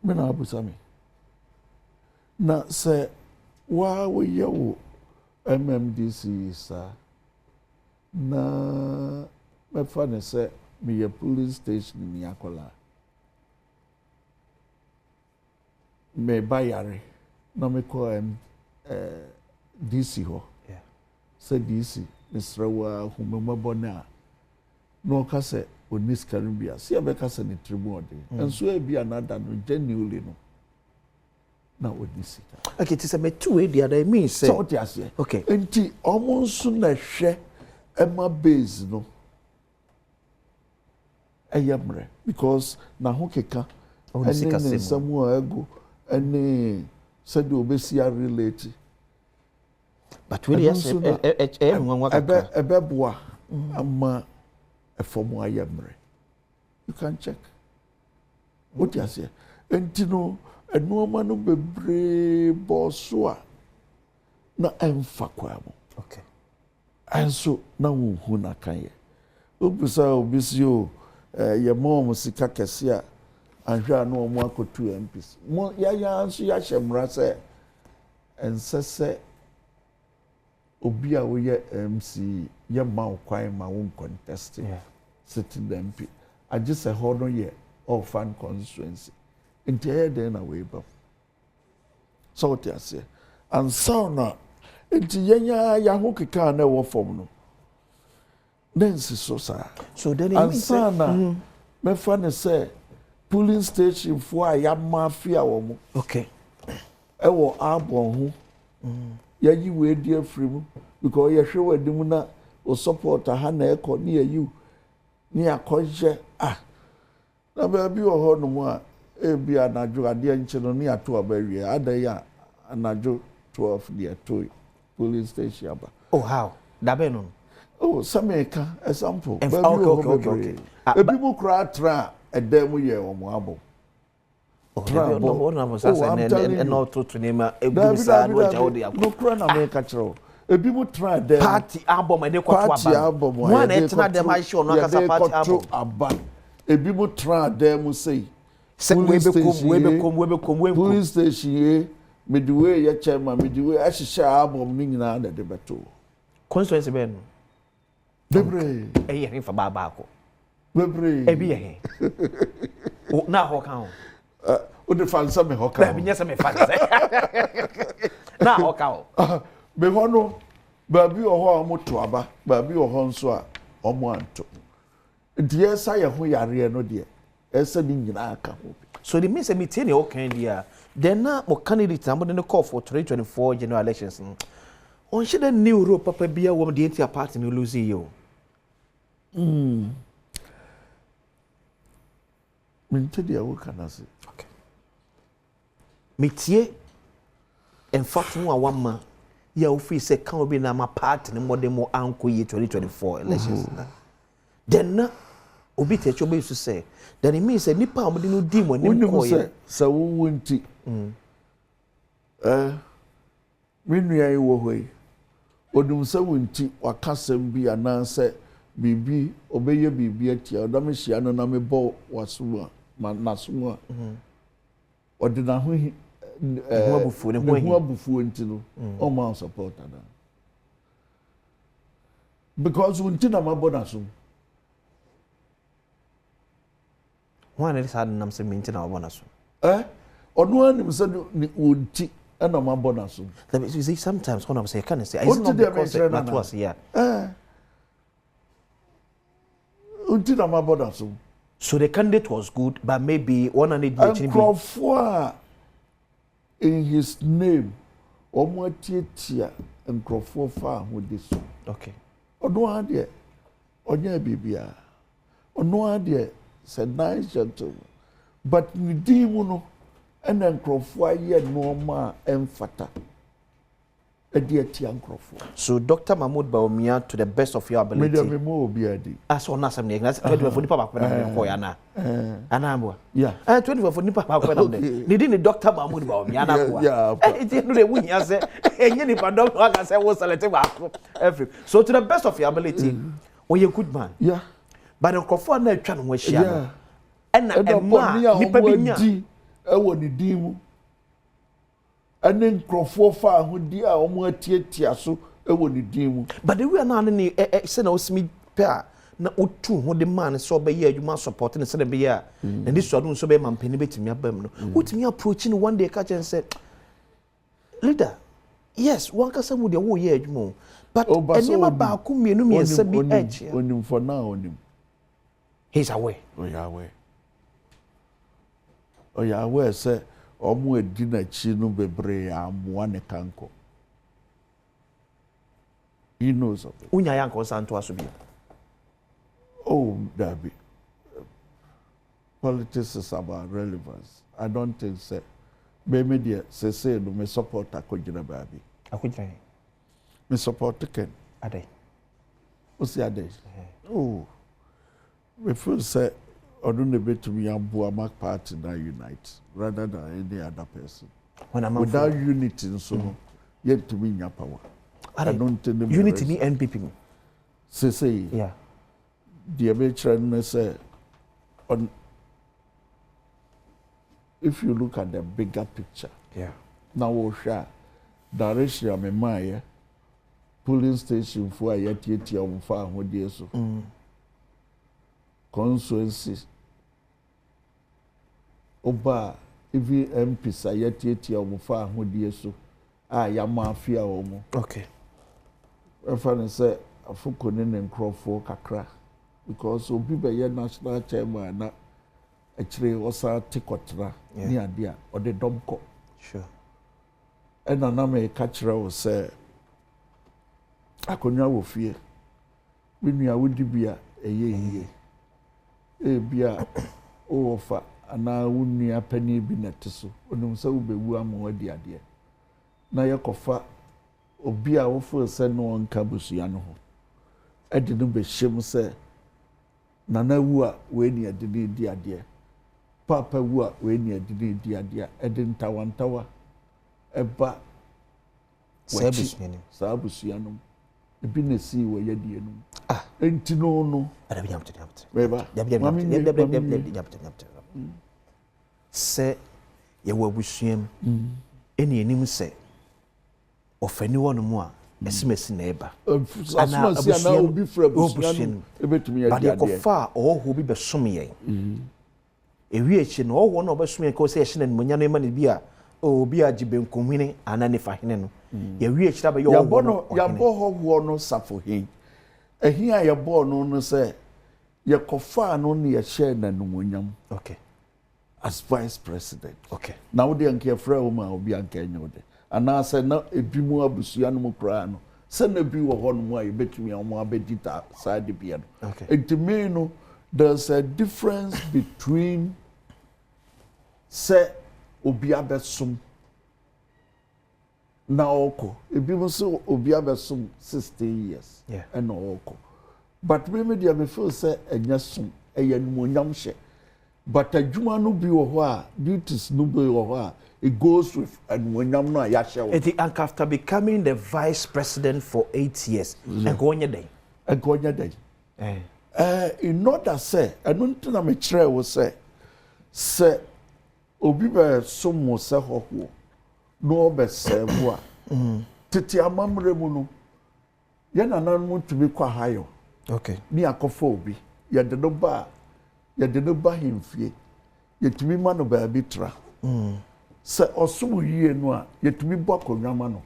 Me na abusami. Na say wa we yo MMDC sir. Na me fane say me a police station ni akola me bayare na me ko DC ho yeah say DC Mr. wa humemabo na no ka say onis karibia se be ka say ni tribunal de enso e bia na da no genuinely no na odisi okay it is a me two way the other means say so what you say okay enti omo nso na hwe ema base no ayamre because na ho keka ene samu ego ene said obesia relate but we yes ebeboa ama efomu ayamre you can check what you say entino enuoma no bebre boso a na emfa kwa mo okay anso na wo na kan ye obisa obisio ye mom sika kese a ahwa na omo akotu MPs mo ya anso ya hyemra se ensese obi a wo ye MC ye ma kwan ma wo contest sitting MP agise ho no ye all fan constituency ntia de na we ba so what you say and so na nti yenya ya ho keka na wo form no Nancy Sosa. So then and sana me fan say polling station for ya mafia wo. Okay. E wo abon ho. Ya yi we dia free mu because ya hwe wadi mu na o support ha na ekọ ni ayu ni akọje na ba bi wo ho no mu a e bi anajo ade nche no ni ato abawie adai a anajo 12 dia to polling station aba. Oh how? Dabe no. Oh, some example. Okay. Ebi mu kra tra edem ye omo abo. No to name ebi sad what how they no kra na me ka kire. Ebi mu tra dem party album e dey kwatu aba. Party album. One e tena dem I show no kasa party album. Aba. Ebi mu tra dem say. We be police station ye midway ye chairman midway ahihia album ni nyina na de beto. Constituency ben. Bebre. Here for baba ko. Bebre. E bi here. O na ho kan o. O de fansa me ho kan. Na bi nyesa me fansa. Na ho kan o. Be ho no ba bi o ho amoto aba, ba bi o ho nso a omo anto. Die sa ye ho yare no de. Esa ni nyina aka ho. So the means me tie ne o kan dia. Then na mo candidate am dey call for 2024 general elections. on should a new rope papa bia wo de enti apart no lose you. Minti dia wo kana se. Okay. Metie en fatu awama ya ofi se kan obi na ma part ne modem anko ye 2024 elections na. Then na obi te chobe you say then it means nipa amde no di mo ne ko ye se wo wonti. Minu ya wo hoi. Odum se wonti wakasem bi ananse bibi obeye bibi atia odam hia no na me bo waso naso odina ho abufu ne ho abufu nti no o ma support ada because wonti na mabo naso one is had nam se minti na mabo naso onu anim se wonti na mabo naso that means you see sometimes when I say can say it's not because that was yeah unti na mabo naso. So the candidate was good, but maybe one and Crawford in his name, Omotitia and Crawford far with this. Okay. Or no idea. Onya Bibia. Or no idea, said nice gentleman. But Nidimuno and then Crawford yet no more emphata. A dear Tian Crawford. So Dr. Mahmoud Bawumia, to the best of your ability. Maybe more BID. As on us, I'm going to 24 for Nipa Bakwena. Anamwa. Yeah. 24 for Nipa Bakwena. Need Dr. Mahmoud Bawumia. Yeah. It's the win, I say, and Nipa don't like I said, was every. So to the best of your ability, when you're a good man. Yeah. But the Crawford na try no share. Yeah. And Nipa Binya. I want the demo. And then Crawford far who dear or tia so I want the demo. But the way now any send us me pair na otu ho de man so be here you must support and send be here. And this one so be man penny beti me abam no. What me approaching one day catch and say leader, yes, one can say with the whole year adwuma. But enema ba ku mienu mi ensa bi edge. Onim for now onim. He's away. Oh yeah, away. Oh yeah, away say omo edi na chi no bebre amoa ne kanko. He knows of it. Unya yanko santo asobi. Oh, Dabi. Politics is about relevance. I don't think so. Maybe dear say no me support akojina baby. Akojina. Me support Ken. Ade. Osi ade. Oh. We feel say odun the bet to me ambu amak party na unite rather than any other person. Without unity so yet to be in power. I don't think unity ni NPP. Say yeah. The veteran say on if you look at the bigger picture. Yeah. Now we share direction me my polling station for yet on far what years so. Constituencies. Oba even MP sayeti on far what years so. Ya mafia omo. Okay. Efan say afuko ne nkrofo kakra because obi be ye national chairman na actually osa tikotra ni ade a ode domko. Sure. And na me kachira wo say akonya wo fie. Binua wodi bia eye bia o ofa ana wunua pani bi neteso onum say wo bewu amwadi ade na yakofa obi a wo fo say no onka busua no ho ade no be hyem say nana wu a we ni ade di ade papa wu a we ni ade di ade ade ntawantawa eba sabusua no ebi na si wo yadie no enti no beba se ye wo abusuam eni enim se ofani wono mu a esimesi na eba ana obi fra abusuam ebetumi yadie ade kofa oho bi besom yen ewi echi no oho na obesom yen ko se ehye na munya no ema ne bi a obi ajibe nkomhini ana ne fahene no ya wi echi ba yo ho no safo hin ehin a yabo no se ye kofa no ne ye share na numonyam okay as vice president okay now the anke fra o ma obi anke nyode anaasɛ na ebi mu abusua no mu koraa no sɛ na bi wɔ hɔ no mu a yɛbɛtumi a wɔn abɛdi ta saa de bia no ntumi no there's a difference between sɛ obi abɛsom na ɔkɔ ebi mu sɛ obi abɛsom 16 years ɛna ɔkɔ but me deɛ me feel sɛ ɛnyɛ som ɛyɛ numonyam hyɛ but adwuma no bi wɔ hɔ a duties no bi wɔ hɔ a it goes with numonyam no a yɛahyɛ wɔ. And after becoming the vice president for 8 years ɛnkɔ ɔnyɛ dɛn in order sɛ ɛno nti na mekyerɛ wo sɛ obi bɛsom wo sɛ hɔhoɔ na ɔbɛsɛɛbo a tete amammerɛ mu no yɛn nananom tumi kɔ ahayɔ ne akɔfa obi yɛde no ba hemfie yɛtumi ma no baabi tra sɛ ɔsom yie no a yɛtumi bɔ akonnwa ma no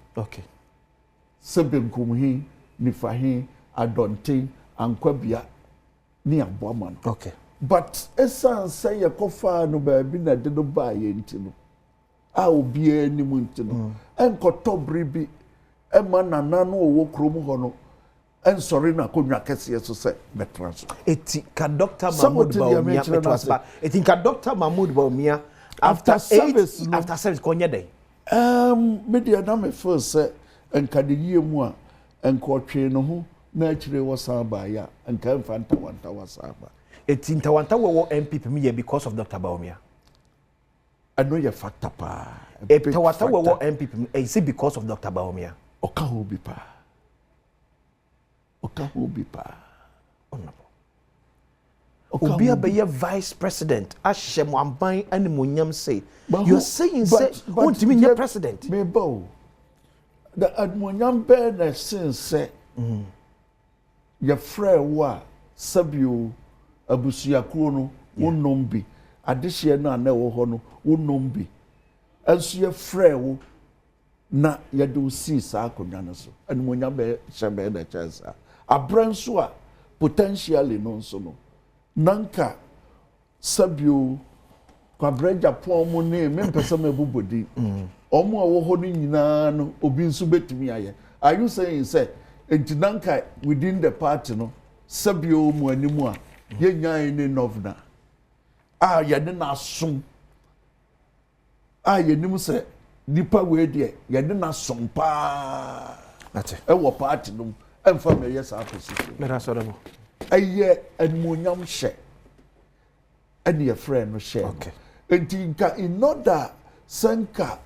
sɛ benkumhi nifahi adɔnten ankwabea ne aboa ma no but ɛsiane sɛ yɛkɔfaa no baabi na de no baa yɛ nti no a obiara anim nti no ɛnkɔtɔ bere bi ɛma nana no ɔwɔ kurom hɔ no ɛnsɔre na akonnwa kɛseɛ so sɛ bɛtena so eti ka Dr. Mahmoud Bawumia metwasba eti ka Dr. Mahmoud Bawumia after service kɔnyɛ dɛn media na me feel sɛ nka de yie mu a nkɔtwe no ho na akyire wɔ san ba ya nka mfa ntawantawa san ba eti ntawantawa wɔ MPP mi yɛ because of Dr. Bawumia ɛno yɛ factor paa ntawantawa wɔ MPP is it because of Dr. Bawumia ɔka ho bi paa obi abɛyɛ vice president ahyɛ mo amban animonyam say you are saying say wontimi nyɛ president me bow the animonyam bɛɛ na sen sɛ yɛfrɛ wo a sabio abusuakuo no wonom bi adehyeɛ no a na ɛwɔ hɔ no wonom bi ɛnso yɛfrɛ wo na yɛde wo sii saa akonnwa no so animonyam bɛɛ hyɛ bɛɛ na kyɛn saa abra nso a potentially no nso no nanka sabio kwabra Japan mu ne mempɛsɛ mabubodi ɔmo a wɔ hɔ no nyinaa no obi nso betumi ayɛ are you saying say enti nanka within the party no sabio mu animu a yɛnyae ne novna a yɛde na asom a yɛnim sɛ nipa wei deɛ yɛde na asom paa ɛwɔ party no ɛmfa mɛyɛ saa position ɛyɛ animonyam hyɛ ɛne yɛfrɛ no hyɛ enti nka in order sɛnka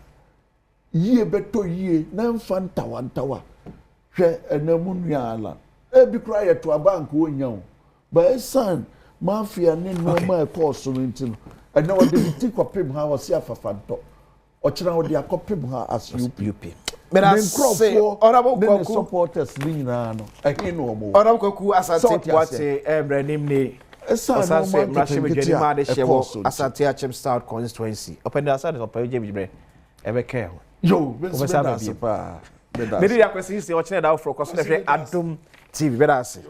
yie bɛtɔ yie na mfa ntawantawa hwɛ ɛnamu nuaala ebi kora yɛto abanka ɔnya o but ɛsan mafia ne nneɛma ɛkɔɔ so no nti no ɛna ɔde ne ti kɔpem ha ɔse afafantɔ ɔkyerɛ ɔde akɔpem ha as UP Honorable Kwaku supporters ni nyinaa no ɛhe no ɔmo Honorable Kwaku Asante Boate embranim ne Asante Mrashime Jenima de shewo Asante Achem South constituency openda Asante opa je bibre ebeke ho yo besa pa Medi akwesi se o chene da ofro kwaso na hwe Adom TV beda ase